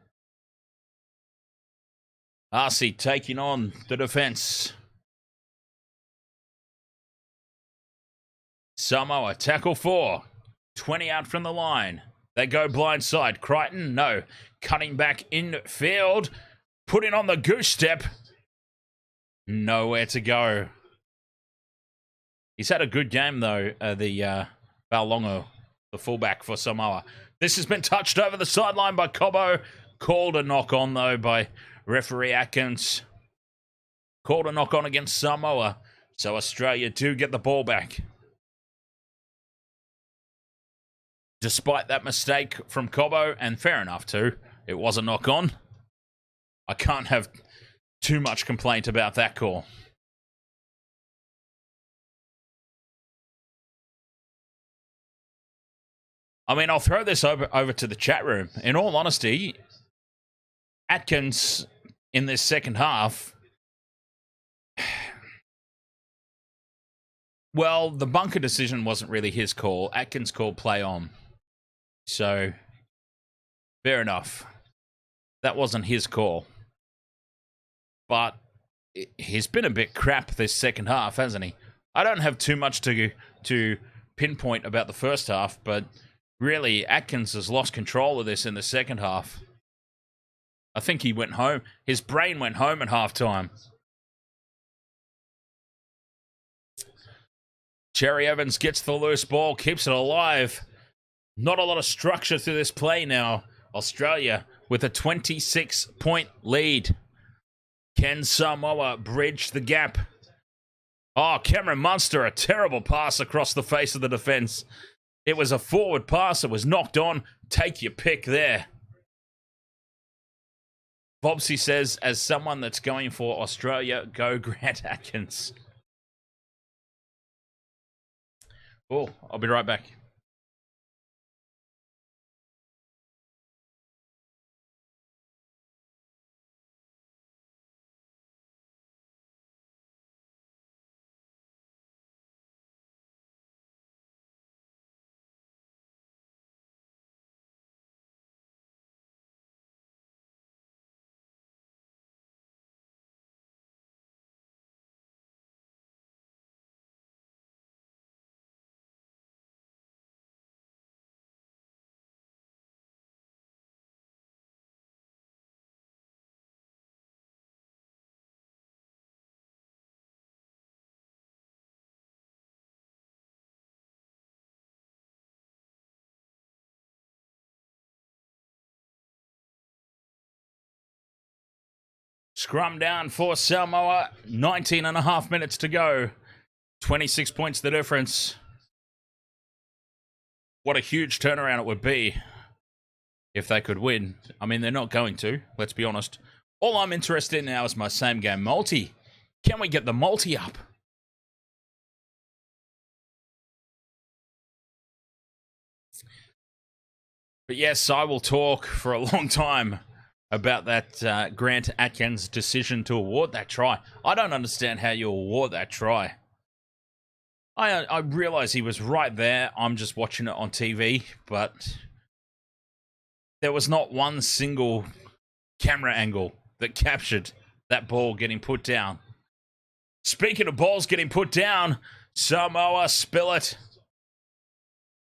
Arcee taking on the defense. Samoa, tackle 4. 20 out from the line. They go blindside. Crichton, no. Cutting back in field. Putting on the goose step. Nowhere to go. He's had a good game, though, the Valongo, the fullback for Samoa. This has been touched over the sideline by Cobbo. Called a knock-on, though, by referee Atkins. Called a knock-on against Samoa. So Australia do get the ball back. Despite that mistake from Cobbo, and fair enough, too. It was a knock-on. I can't have too much complaint about that call. I mean, I'll throw this over to the chat room. In all honesty, Atkins, in this second half, well, the bunker decision wasn't really his call. Atkins called play on. So, fair enough. That wasn't his call. But he's been a bit crap this second half, hasn't he? I don't have too much to pinpoint about the first half, but really, Atkins has lost control of this in the second half. I think he went home. His brain went home at halftime. Cherry Evans gets the loose ball, keeps it alive. Not a lot of structure to this play now. Australia with a 26-point lead. Can Samoa bridge the gap? Oh, Cameron Munster, a terrible pass across the face of the defense. It was a forward pass. It was knocked on. Take your pick there. Bobsy says, as someone that's going for Australia, go Grant Atkins. Oh, I'll be right back. Scrum down for Samoa. 19 and a half minutes to go. 26 points the difference. What a huge turnaround it would be if they could win. I mean, they're not going to, let's be honest. All I'm interested in now is my same game multi. Can we get the multi up? But yes, I will talk for a long time about that Grant Atkins decision to award that try. I don't understand how you award that try. I realize he was right there. I'm just watching it on TV, but there was not one single camera angle that captured that ball getting put down. Speaking of balls getting put down, Samoa spill it.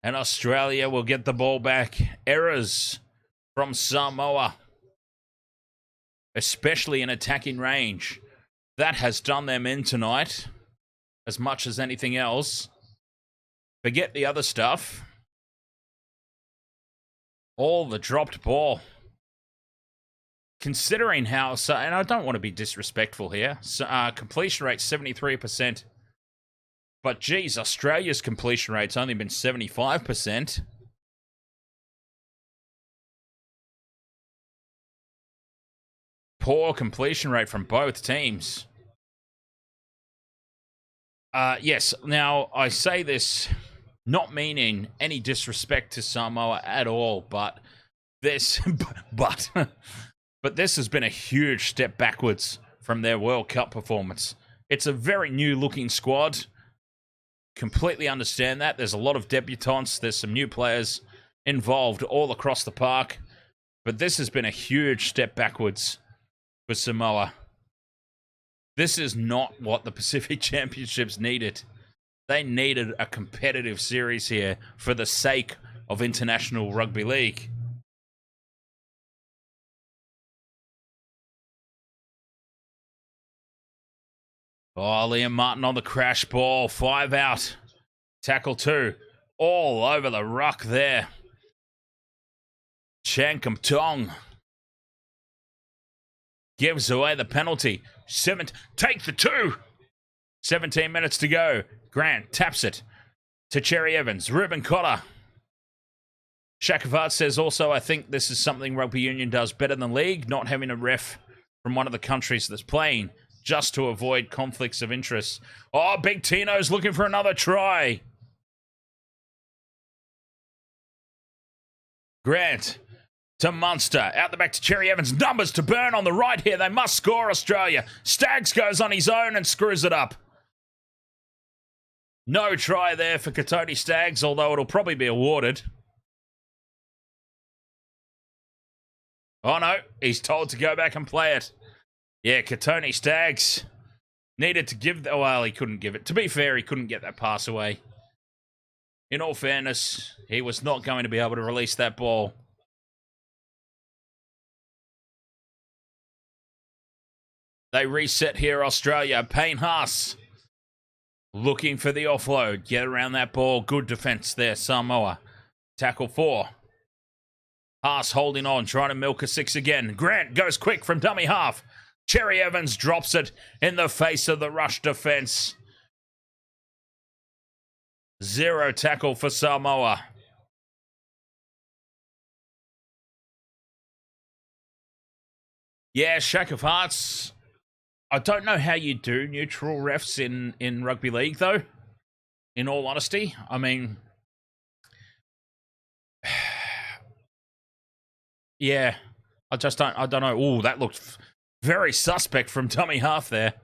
And Australia will get the ball back. Errors from Samoa, especially in attacking range. That has done them in tonight as much as anything else. Forget the other stuff. All the dropped ball. Considering how, and I don't want to be disrespectful here, completion rate 73%. But geez, Australia's completion rate's only been 75%. Poor completion rate from both teams. Yes, now I say this not meaning any disrespect to Samoa at all, but this, but this has been a huge step backwards from their World Cup performance. It's a very new-looking squad. Completely understand that. There's a lot of debutants. There's some new players involved all across the park. But this has been a huge step backwards for Samoa. This is not what the Pacific Championships needed. They needed a competitive series here for the sake of International Rugby League. Oh, Liam Martin on the crash ball. 5 out. Tackle 2. All over the ruck there. Chankum Tong gives away the penalty. Take the 2. 17 minutes to go. Grant taps it to Cherry Evans. Ruben Cotter. Shakavat says also, I think this is something rugby union does better than league, not having a ref from one of the countries that's playing, just to avoid conflicts of interest. Oh, Big Tino's looking for another try. Grant to Munster. Out the back to Cherry Evans. Numbers to burn on the right here. They must score, Australia. Staggs goes on his own and screws it up. No try there for Kotoni Staggs, although it'll probably be awarded. Oh no, he's told to go back and play it. Yeah, Kotoni Staggs needed to give... Well, he couldn't give it. To be fair, he couldn't get that pass away. In all fairness, he was not going to be able to release that ball. They reset here, Australia. Payne Haas looking for the offload. Get around that ball. Good defense there, Samoa. Tackle 4. Haas holding on, trying to milk a 6 again. Grant goes quick from dummy half. Cherry Evans drops it in the face of the rush defense. 0 tackle for Samoa. Yeah, Shack of Hearts. I don't know how you do neutral refs in rugby league, though. In all honesty, I mean, yeah, I don't know. Oh, that looked very suspect from dummy half there.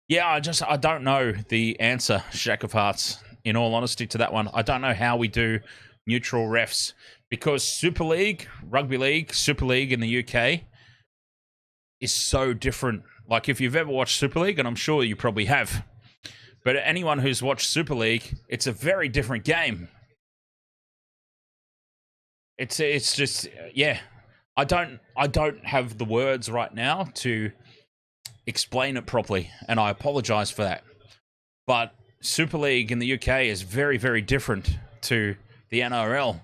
Yeah, I don't know the answer, Shack of Hearts, in all honesty, to that one. I don't know how we do neutral refs, because Super League, Rugby League, Super League in the UK is so different. Like, if you've ever watched Super League, and I'm sure you probably have, but anyone who's watched Super League, it's a very different game. It's just, yeah. I don't have the words right now to explain it properly, and I apologize for that. But Super League in the UK is very, very different to the NRL.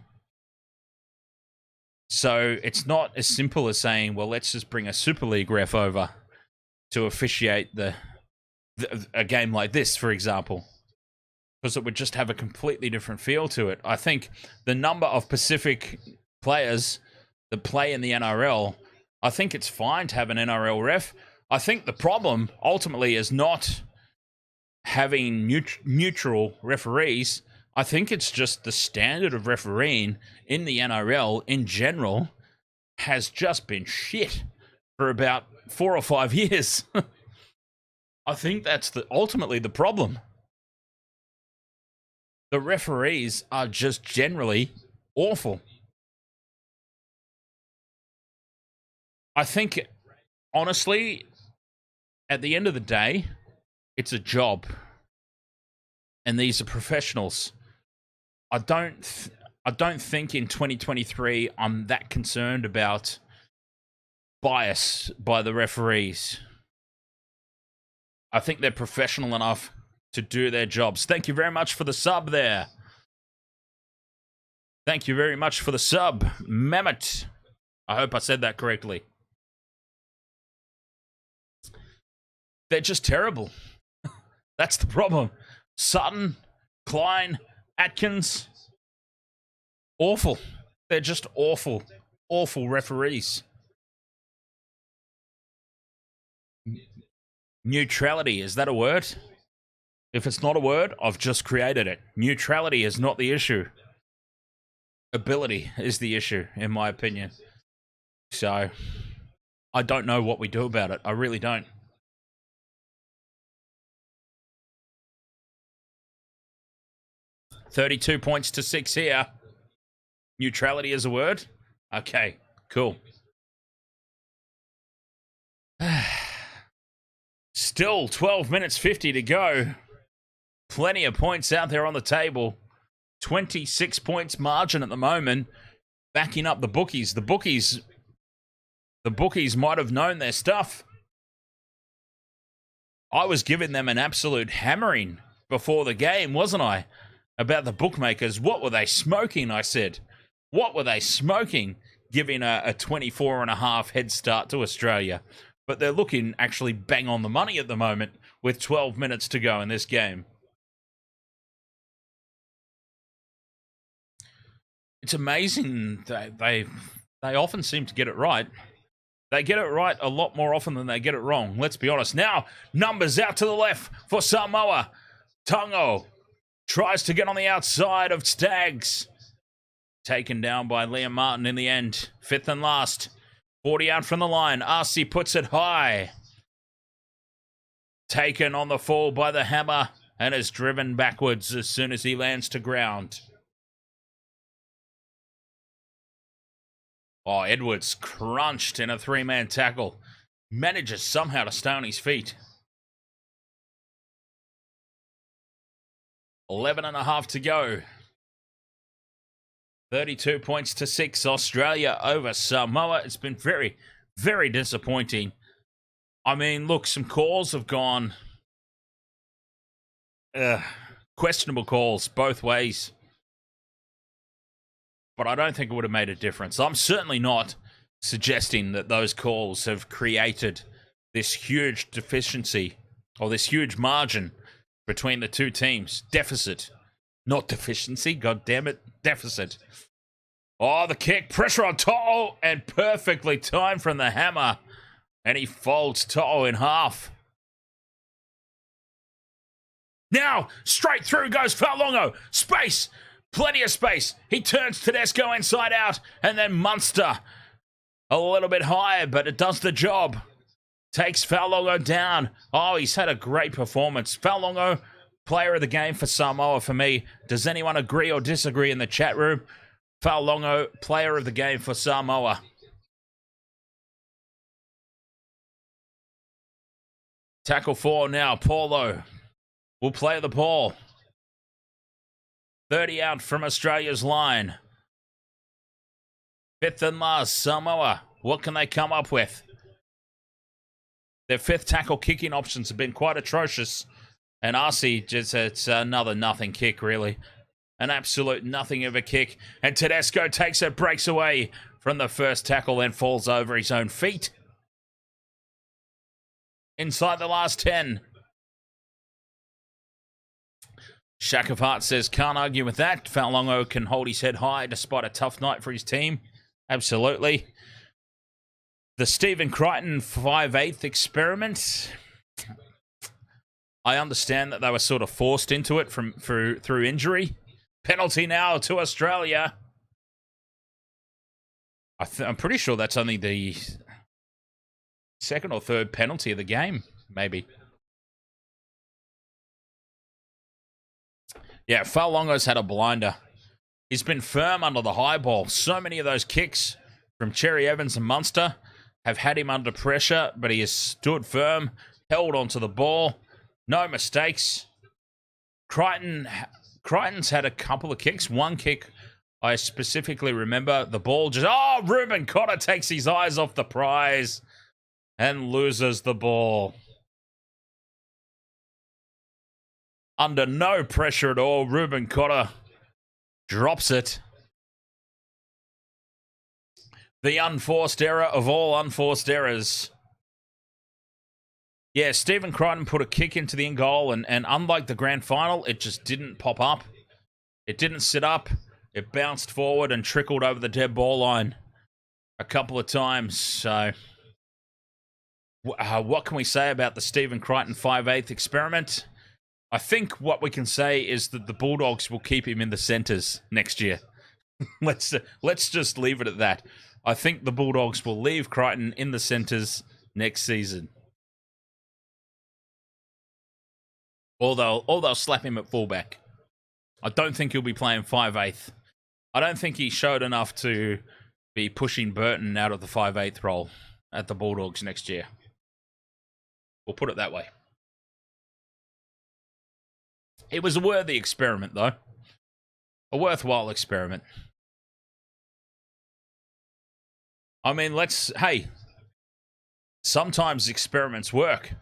So it's not as simple as saying, well, let's just bring a Super League ref over to officiate a game like this, for example, because it would just have a completely different feel to it. I think the number of Pacific players that play in the NRL, I think it's fine to have an NRL ref. I think the problem ultimately is not having neutral referees. I think it's just the standard of refereeing in the NRL in general has just been shit for about 4 or 5 years. I think that's ultimately the problem. The referees are just generally awful. I think, honestly, at the end of the day, it's a job. And these are professionals. I don't think in 2023 I'm that concerned about bias by the referees. I think they're professional enough to do their jobs. Thank you very much for the sub there. Thank you very much for the sub, Mehmet. I hope I said that correctly. They're just terrible. That's the problem. Sutton, Klein, Atkins, awful. They're just awful, awful referees. Neutrality, is that a word? If it's not a word, I've just created it. Neutrality is not the issue. Ability is the issue, in my opinion. So, I don't know what we do about it. I really don't. $32 points to 6 here. Neutrality is a word? Okay, cool. Still 12 minutes 50 to go. Plenty of points out there on the table. 26 points margin at the moment. Backing up the bookies. The bookies might have known their stuff. I was giving them an absolute hammering before the game, wasn't I? About the bookmakers. What were they smoking, I said. What were they smoking? Giving a 24.5 head start to Australia. But they're looking actually bang on the money at the moment with 12 minutes to go in this game. It's amazing. They often seem to get it right. They get it right a lot more often than they get it wrong. Let's be honest. Now, numbers out to the left for Samoa. Tungo tries to get on the outside of Stags. Taken down by Liam Martin in the end. Fifth and last. 40 out from the line. RC puts it high. Taken on the fall by the hammer and is driven backwards as soon as he lands to ground. Oh, Edwards crunched in a three-man tackle. Manages somehow to stay on his feet. 11.5 to go. 32 points to 6. Australia over Samoa. It's been very, very disappointing. I mean, look, some calls have gone... questionable calls both ways. But I don't think it would have made a difference. I'm certainly not suggesting that those calls have created this huge deficiency or this huge margin between the two teams. Deficit. Not deficiency, god damn it. Deficit. Oh, the kick. Pressure on To'o and perfectly timed from the hammer. And he folds To'o in half. Now, straight through goes Faulongo. Space. Plenty of space. He turns Tedesco inside out. And then Munster a little bit higher, but it does the job. Takes Faulongo down. Oh, he's had a great performance. Faulongo, player of the game for Samoa for me. Does anyone agree or disagree in the chat room? Faulongo, player of the game for Samoa. Tackle 4 now. Paulo will play the ball. 30 out from Australia's line. Fifth and last, Samoa. What can they come up with? Their fifth tackle kicking options have been quite atrocious. And RC, just it's another nothing kick, really. An absolute nothing of a kick. And Tedesco takes it, breaks away from the first tackle, then falls over his own feet. Inside the last 10. Shack of Heart says, can't argue with that. Faulongo can hold his head high despite a tough night for his team. Absolutely. The Stephen Crichton 5/8 experiment. I understand that they were sort of forced into it through injury. Penalty now to Australia. I'm pretty sure that's only the second or third penalty of the game, maybe. Yeah, Faulongo's had a blinder. He's been firm under the high ball. So many of those kicks from Cherry Evans and Munster have had him under pressure, but he has stood firm, held onto the ball. No mistakes. Crichton's had a couple of kicks. One kick, I specifically remember. The ball just... Oh, Ruben Cotter takes his eyes off the prize and loses the ball. Under no pressure at all, Ruben Cotter drops it. The unforced error of all unforced errors. Yeah, Stephen Crichton put a kick into the in goal, and unlike the grand final, it just didn't pop up. It didn't sit up. It bounced forward and trickled over the dead ball line a couple of times. So, what can we say about the Stephen Crichton 5/8 experiment? I think what we can say is that the Bulldogs will keep him in the centres next year. Let's just leave it at that. I think the Bulldogs will leave Crichton in the centres next season. Or they'll slap him at fullback. I don't think he'll be playing 5/8. I don't think he showed enough to be pushing Burton out of the 5/8 role at the Bulldogs next year. We'll put it that way. It was a worthy experiment, though. A worthwhile experiment. I mean, hey, sometimes experiments work.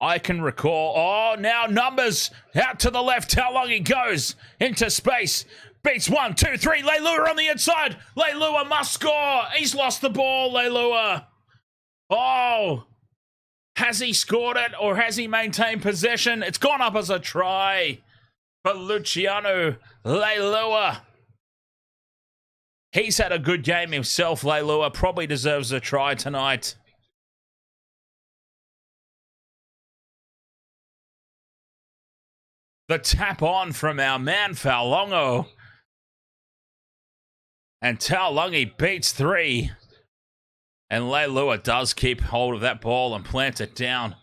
I can recall, now numbers out to the left, how long he goes into space. Beats 1, 2, 3, Leilua on the inside. Leilua must score. He's lost the ball, Leilua. Oh, has he scored it or has he maintained possession? It's gone up as a try for Luciano Leilua. He's had a good game himself, Leilua. Probably deserves a try tonight. The tap on from our man, Faulongo. And Taulagi beats 3. And Leilua does keep hold of that ball and plant it down.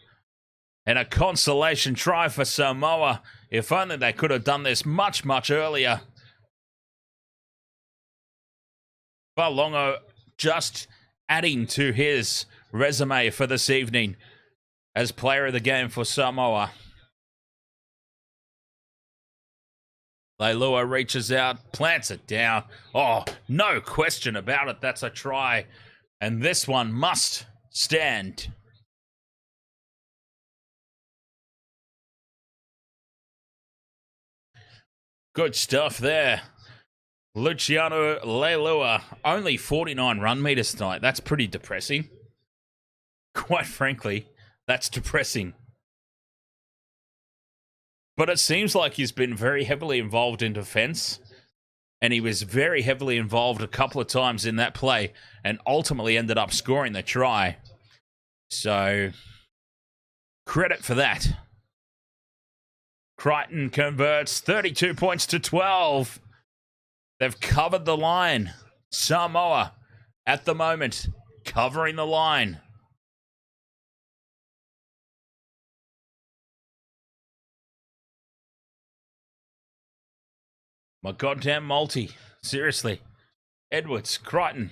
And a consolation try for Samoa. If only they could have done this much, much earlier. Faulongo just adding to his resume for this evening as player of the game for Samoa. Leilua reaches out, plants it down. Oh, no question about it. That's a try. And this one must stand. Good stuff there. Luciano Leilua, only 49 run meters tonight. That's pretty depressing. Quite frankly, that's depressing. But it seems like he's been very heavily involved in defense. And he was very heavily involved a couple of times in that play. And ultimately ended up scoring the try. So, credit for that. Crichton converts 32 points to 12. They've covered the line. Samoa, at the moment, covering the line. My goddamn multi. Seriously. Edwards, Crichton.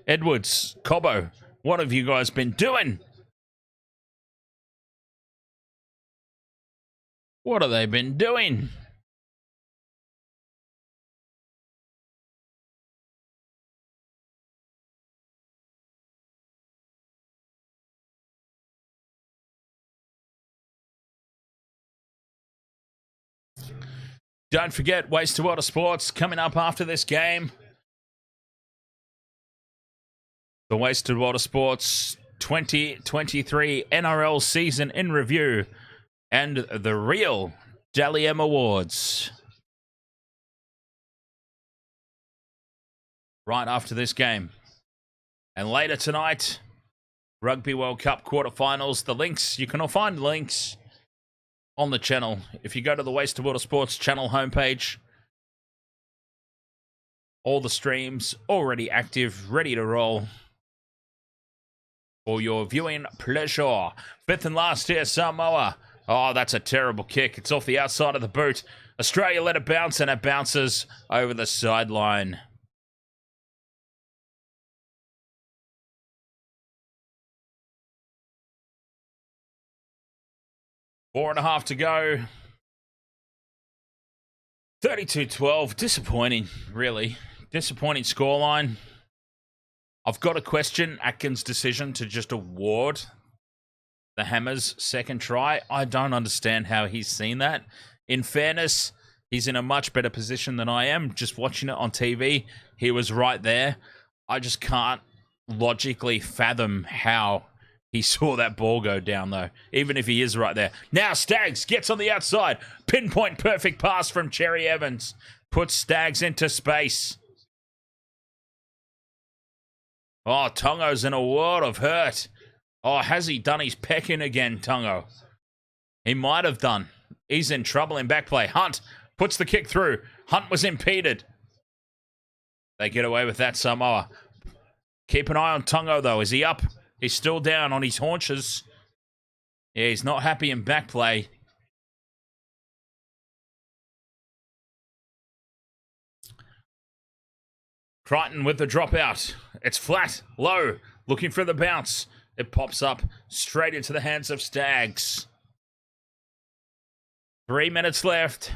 Edwards, Cobbo. What have you guys been doing? What have they been doing? Don't forget, Waste to Water Sports coming up after this game. The Waste to Water Sports 2023 NRL season in review and the real Dally M Awards. Right after this game. And later tonight, Rugby World Cup quarterfinals. The links, you can all find links on the channel. If you go to the Waste to Water Sports channel homepage, all the streams already active, ready to roll for your viewing pleasure. Fifth and last here, Samoa. Oh, that's a terrible kick. It's off the outside of the boot. Australia let it bounce, and it bounces over the sideline. Four and a half to go. 32-12. Disappointing, really. Disappointing scoreline. I've got to question Atkins' decision to just award the Hammers' second try. I don't understand how he's seen that. In fairness, He's in a much better position than I am. Just watching it on TV, he was right there. I just can't logically fathom how he saw that ball go down, though, even if he is right there. Now Staggs gets on the outside. Pinpoint perfect pass from Cherry Evans. Puts Staggs into space. Oh, Tongo's in a world of hurt. Oh, has he done his pecking again, Tongo? He might have done. He's in trouble in back play. Hunt puts the kick through. Hunt was impeded. They get away with that, Samoa. Keep an eye on Tongo, though. Is he up? He's still down on his haunches. Yeah, he's not happy in back play. Crichton with the dropout. It's flat, low, looking for the bounce. It pops up straight into the hands of Staggs. 3 minutes left.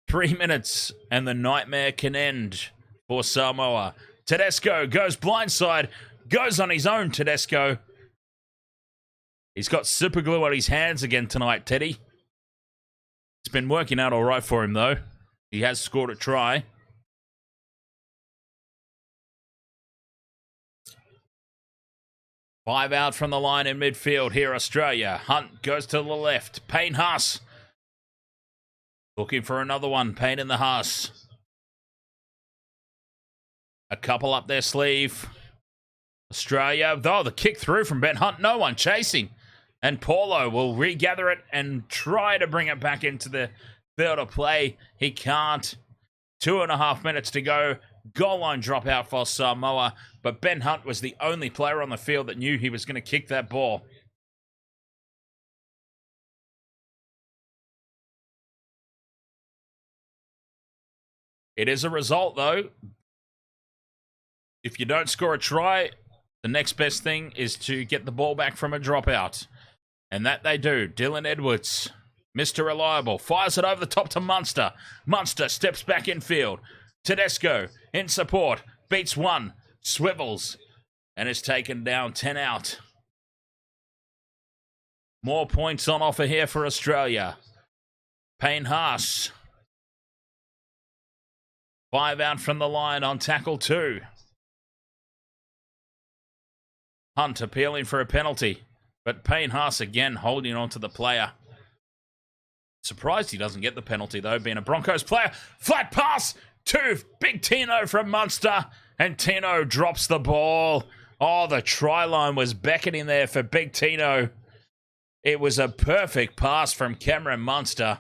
3 minutes, and the nightmare can end for Samoa. Tedesco goes blindside, goes on his own, Tedesco. He's got super glue on his hands again tonight, Teddy. It's been working out all right for him, though. He has scored a try. Five out from the line in midfield here, Australia. Hunt goes to the left. Payne Haas. Looking for another one. Payne in the Haas. A couple up their sleeve. Australia. Oh, the kick through from Ben Hunt. No one chasing. And Paulo will regather it and try to bring it back into the field of play. He can't. 2.5 minutes to go. Goal line dropout for Samoa. But Ben Hunt was the only player on the field that knew he was going to kick that ball. It is a result, though. If you don't score a try, the next best thing is to get the ball back from a dropout. And that they do. Dylan Edwards, Mr. Reliable, fires it over the top to Munster. Munster steps back in field. Tedesco in support. Beats one. Swivels. And is taken down 10 out. More points on offer here for Australia. Payne Haas. 5 out from the line on tackle 2. Hunt appealing for a penalty. But Payne Haas again holding on to the player. Surprised he doesn't get the penalty, though, being a Broncos player. Flat pass to Big Tino from Munster. And Tino drops the ball. Oh, the try line was beckoning there for Big Tino. It was a perfect pass from Cameron Munster.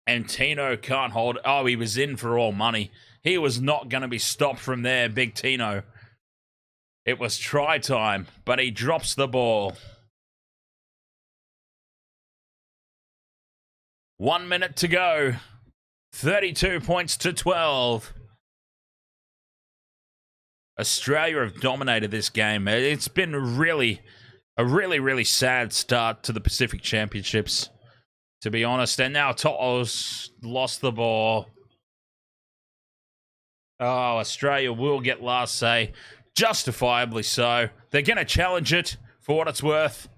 And Tino can't hold. Oh, he was in for all money. He was not going to be stopped from there, Big Tino. It was try time, but he drops the ball. 1 minute to go. 32 points to 12. Australia have dominated this game. It's been a really sad start to the Pacific Championships, to be honest. And now To'o's lost the ball. Oh, Australia will get last say. Justifiably so. They're going to challenge it for what it's worth.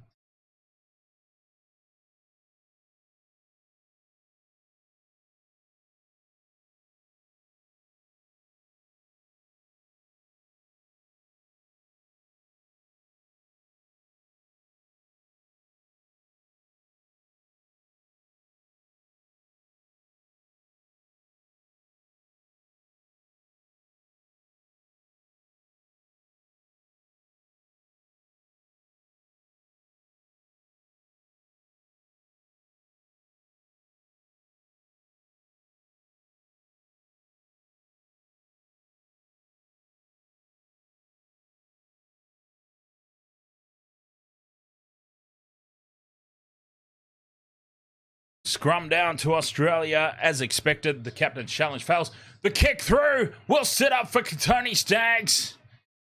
Scrum down to Australia. As expected, the captain's challenge fails. The kick through will sit up for Kotoni Staggs.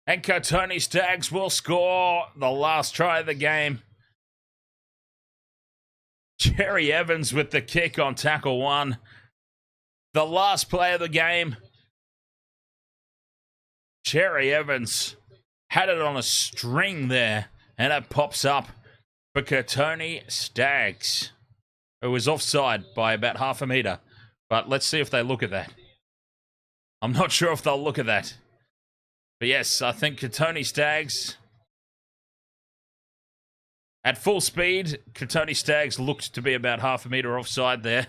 And Kotoni Staggs will score the last try of the game. Cherry Evans with the kick on tackle 1. The last play of the game. Cherry Evans had it on a string there. And it pops up for Kotoni Staggs. It was offside by about half a metre. But let's see if they look at that. I'm not sure if they'll look at that. But yes, I think Katoni Staggs... At full speed, Katoni Staggs looked to be about half a metre offside there.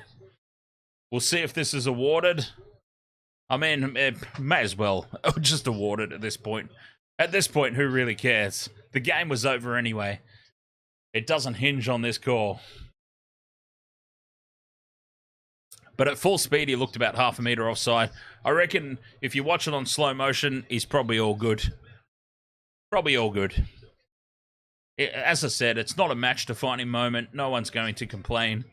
We'll see if this is awarded. I mean, it may as well just award it at this point. At this point, who really cares? The game was over anyway. It doesn't hinge on this call. But at full speed, he looked about half a metre offside. I reckon if you watch it on slow motion, he's probably all good. Probably all good. As I said, it's not a match-defining moment. No one's going to complain.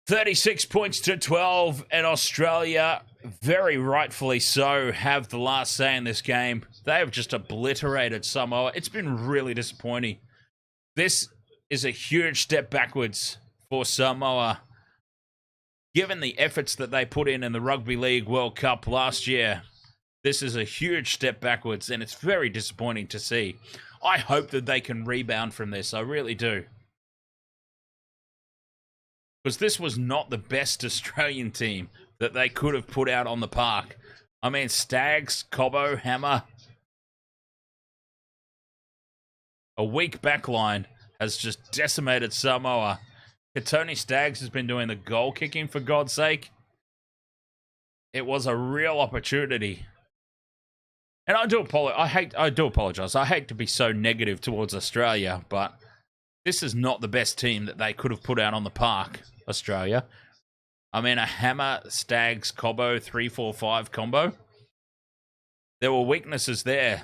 36 points to 12, and Australia, very rightfully so, have the last say in this game. They have just obliterated Samoa. It's been really disappointing. This is a huge step backwards for Samoa. Given the efforts that they put in the Rugby League World Cup last year, this is a huge step backwards, and it's very disappointing to see. I hope that they can rebound from this. I really do. Because this was not the best Australian team that they could have put out on the park. I mean, Staggs, Cobbo, Hammer. A weak backline has just decimated Samoa. Katoni Staggs has been doing the goal kicking, for God's sake. It was a real opportunity. And I do apologize. I hate to be so negative towards Australia, but this is not the best team that they could have put out on the park, Australia. I mean, a Hammer, Staggs, Cobbo, 3-4-5 combo. There were weaknesses there.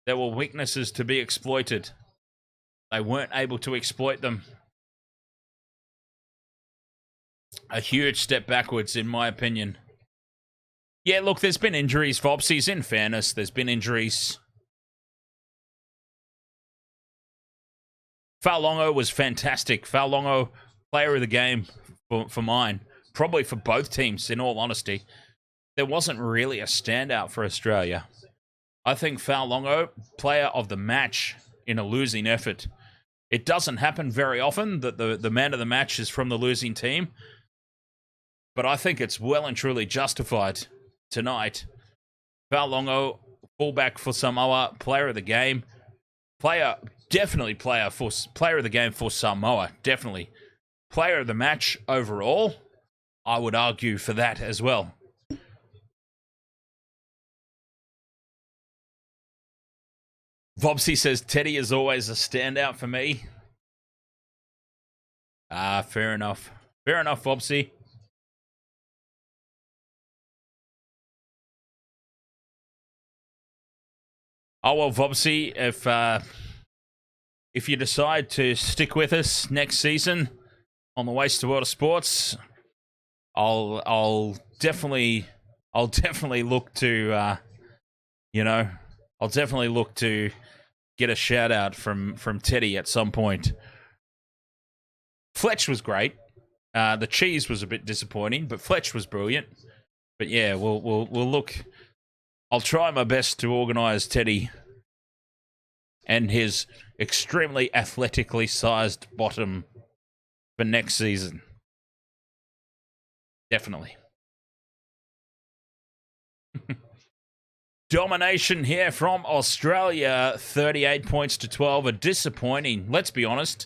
There were weaknesses to be exploited. They weren't able to exploit them. A huge step backwards, in my opinion. Yeah, look, there's been injuries, Vopsies. In fairness, there's been injuries. Faulongo was fantastic. Faulongo, player of the game for mine. Probably for both teams, in all honesty. There wasn't really a standout for Australia. I think Faulongo, player of the match in a losing effort. It doesn't happen very often that the man of the match is from the losing team. But I think it's well and truly justified tonight. Faulongo, fullback for Samoa, player of the game. Definitely player of the game for Samoa. Definitely. Player of the match overall, I would argue for that as well. Vopsy says, Teddy is always a standout for me. Fair enough. Fair enough, Vopsy. Oh, well, Vopsy, if you decide to stick with us next season on the Waste to World of Sports, I'll definitely look to, I'll definitely look to get a shout out from Teddy at some point. Fletch was great. The cheese was a bit disappointing, but Fletch was brilliant. But yeah, we'll look. I'll try my best to organise Teddy and his extremely athletically sized bottom for next season. Definitely. Domination here from Australia, 38 points to 12. A disappointing, let's be honest,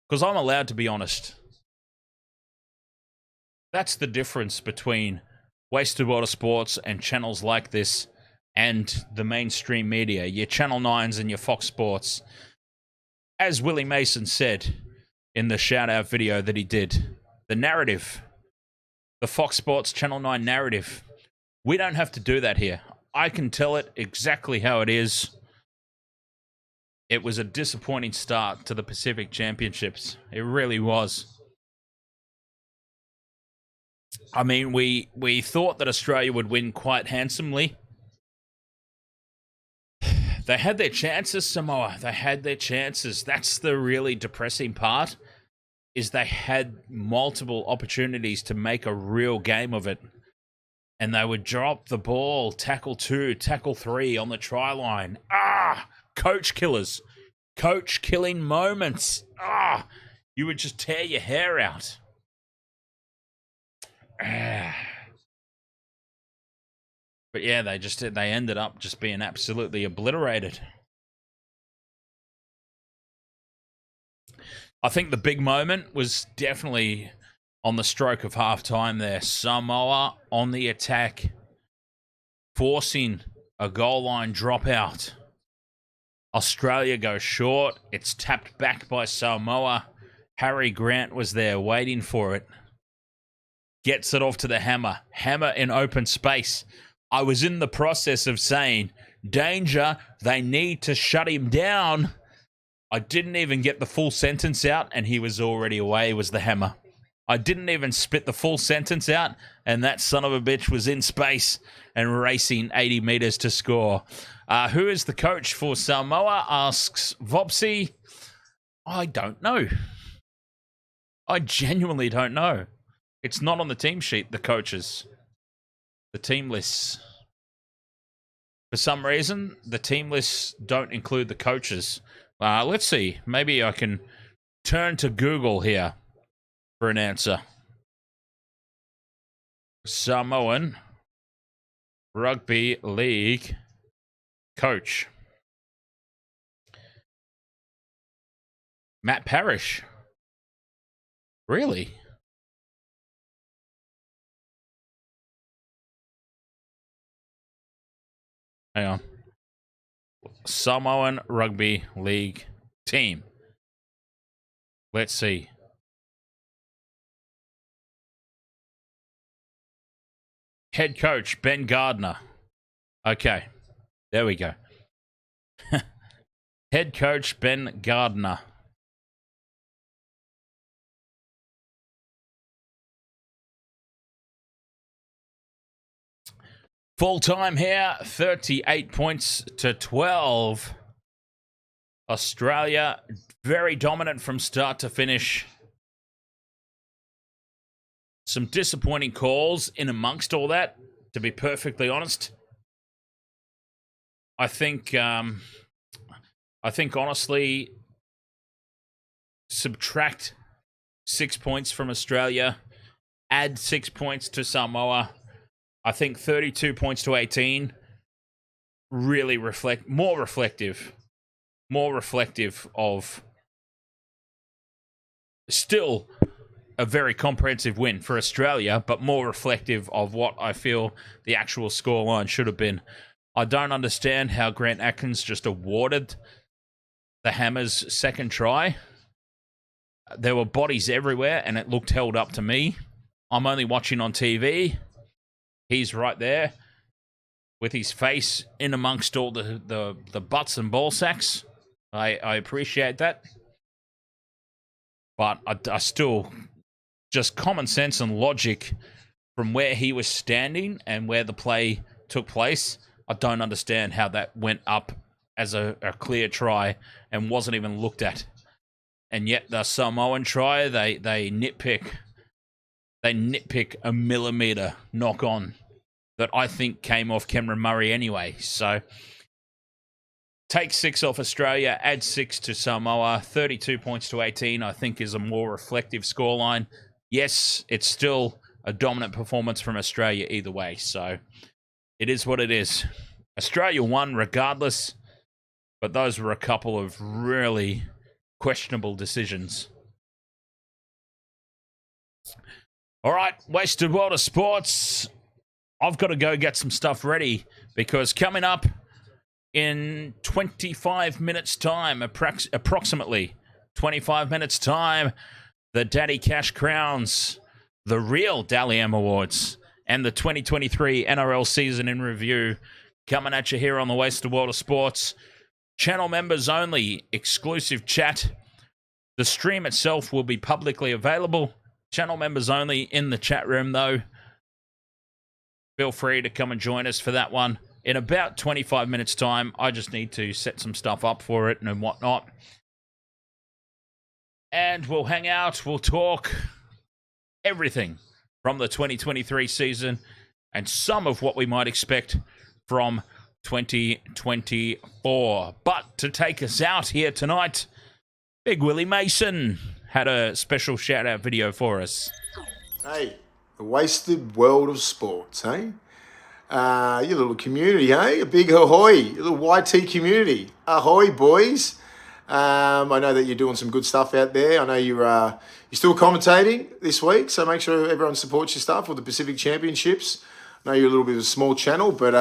because I'm allowed to be honest. That's the difference between Wasted World of Sports and channels like this and the mainstream media, your Channel 9s and your Fox Sports. As Willie Mason said in the shout-out video that he did, the narrative, the Fox Sports Channel 9 narrative, we don't have to do that here. I can tell it exactly how it is. It was a disappointing start to the Pacific Championships. It really was. I mean, we thought that Australia would win quite handsomely. They had their chances, Samoa. They had their chances. That's the really depressing part, is they had multiple opportunities to make a real game of it. And they would drop the ball, tackle 2, tackle 3 on the try line. Coach killers. Coach killing moments. you would just tear your hair out. But yeah, they ended up just being absolutely obliterated. I think the big moment was definitely on the stroke of halftime there. Samoa on the attack, forcing a goal line dropout. Australia goes short. It's tapped back by Samoa. Harry Grant was there waiting for it. Gets it off to the Hammer. Hammer in open space. I was in the process of saying, danger, they need to shut him down. I didn't even get the full sentence out, and he was already away, was the Hammer. I didn't even spit the full sentence out, and that son of a bitch was in space and racing 80 meters to score. Who is the coach for Samoa? Asks Vopsy. I don't know. I genuinely don't know. It's not on the team sheet, the coaches. The team lists. For some reason, the team lists don't include the coaches. Let's see. Maybe I can turn to Google here for an answer. Samoan Rugby League coach. Matt Parrish. Really? Hang on. Samoan Rugby League team. Let's see. Head coach, Ben Gardner. Okay. There we go. Head coach, Ben Gardner. Full time here, 38 points to 12. Australia, very dominant from start to finish. Some disappointing calls in amongst all that, to be perfectly honest. I think honestly, subtract 6 points from Australia, add 6 points to Samoa. I think 32 points to 18 really more reflective of still a very comprehensive win for Australia, but more reflective of what I feel the actual scoreline should have been. I don't understand how Grant Atkins just awarded the Hammers' second try. There were bodies everywhere, and it looked held up to me. I'm only watching on TV. He's right there with his face in amongst all the butts and ball sacks. I appreciate that. But I still, just common sense and logic from where he was standing and where the play took place, I don't understand how that went up as a clear try and wasn't even looked at. And yet the Samoan try, they nitpick a millimeter knock on that I think came off Cameron Murray anyway. So take 6 off Australia, add 6 to Samoa, 32 points to 18, I think is a more reflective scoreline. Yes, it's still a dominant performance from Australia either way. So it is what it is. Australia won regardless, but those were a couple of really questionable decisions. All right, Wasted World of Sports. I've got to go get some stuff ready because coming up in 25 minutes' time, approximately 25 minutes' time, the Daddy Cash crowns the real Dally M Awards and the 2023 NRL season in review coming at you here on the Wasted World of Sports. Channel members only, exclusive chat. The stream itself will be publicly available. Channel members only in the chat room, though. Feel free to come and join us for that one. In about 25 minutes' time, I just need to set some stuff up for it and whatnot. And we'll hang out, we'll talk everything from the 2023 season and some of what we might expect from 2024. But to take us out here tonight, Big Willie Mason. had a special shout out video for us. Hey, the wasted world of sports, hey? Your little community, hey? A big Ahoy, your little YT community. Ahoy, boys. I know that you're doing some good stuff out there. I know you're still commentating this week, so make sure everyone supports your stuff with the Pacific Championships. I know you're a little bit of a small channel, but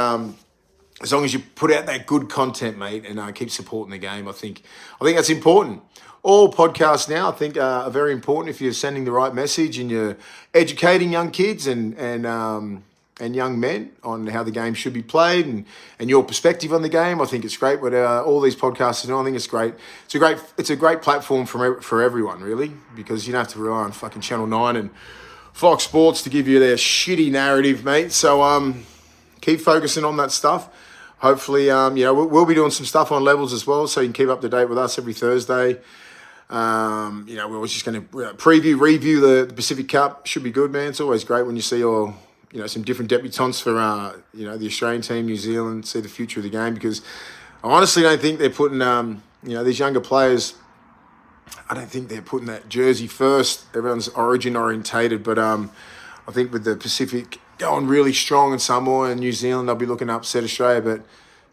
as long as you put out that good content, mate, and keep supporting the game, I think that's important. All podcasts now, I think, are very important if you're sending the right message and you're educating young kids and young men on how the game should be played and your perspective on the game. I think it's great what all these podcasts are doing. I think it's great. It's a great platform for everyone, really, because you don't have to rely on fucking Channel 9 and Fox Sports to give you their shitty narrative, mate. So keep focusing on that stuff. Hopefully, we'll be doing some stuff on Levels as well, so you can keep up to date with us every Thursday. We're just going to review the Pacific Cup. Should be good, man. It's always great when you see some different debutants for the Australian team, New Zealand, see the future of the game, because I honestly don't think they're putting these younger players. I don't think they're putting that jersey first. Everyone's origin orientated, but I think with the Pacific going really strong in Samoa and New Zealand, they'll be looking to upset Australia. But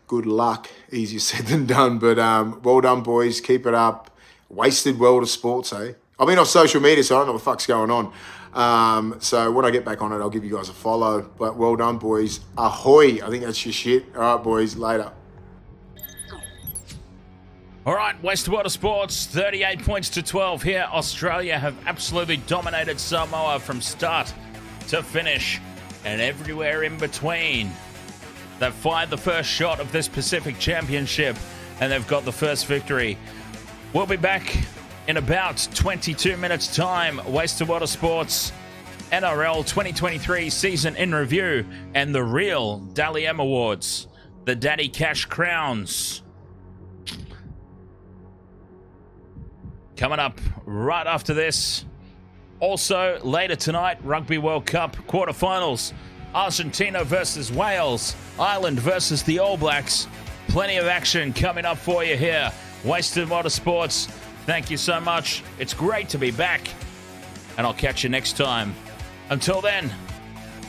good luck, easier said than done. But well done, boys. Keep it up. Wasted world of sports, eh? I've been off social media, so I don't know what the fuck's going on. So when I get back on it, I'll give you guys a follow. But well done, boys. Ahoy. I think that's your shit. All right, boys. Later. All right, Wasted World of Sports, 38 points to 12 here. Australia have absolutely dominated Samoa from start to finish and everywhere in between. They've fired the first shot of this Pacific Championship and they've got the first victory. We'll be back in about 22 minutes' time. Wasted World of sports, NRL 2023 season in review, and the real Dally M Awards, the Daddy Cash Crowns. Coming up right after this. Also, later tonight, Rugby World Cup quarterfinals. Argentina versus Wales. Ireland versus the All Blacks. Plenty of action coming up for you here. Wasted Motorsports, thank you so much. It's great to be back. And I'll catch you next time. Until then,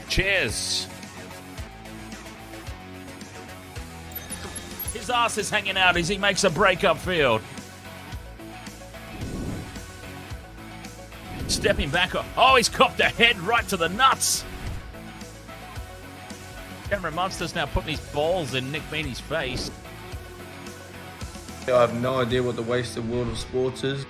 cheers. His ass is hanging out as he makes a break up field. Stepping back. Oh, he's copped a head right to the nuts. Cameron Munster's now putting his balls in Nick Meaney's face. I have no idea what the wasted world of sports is.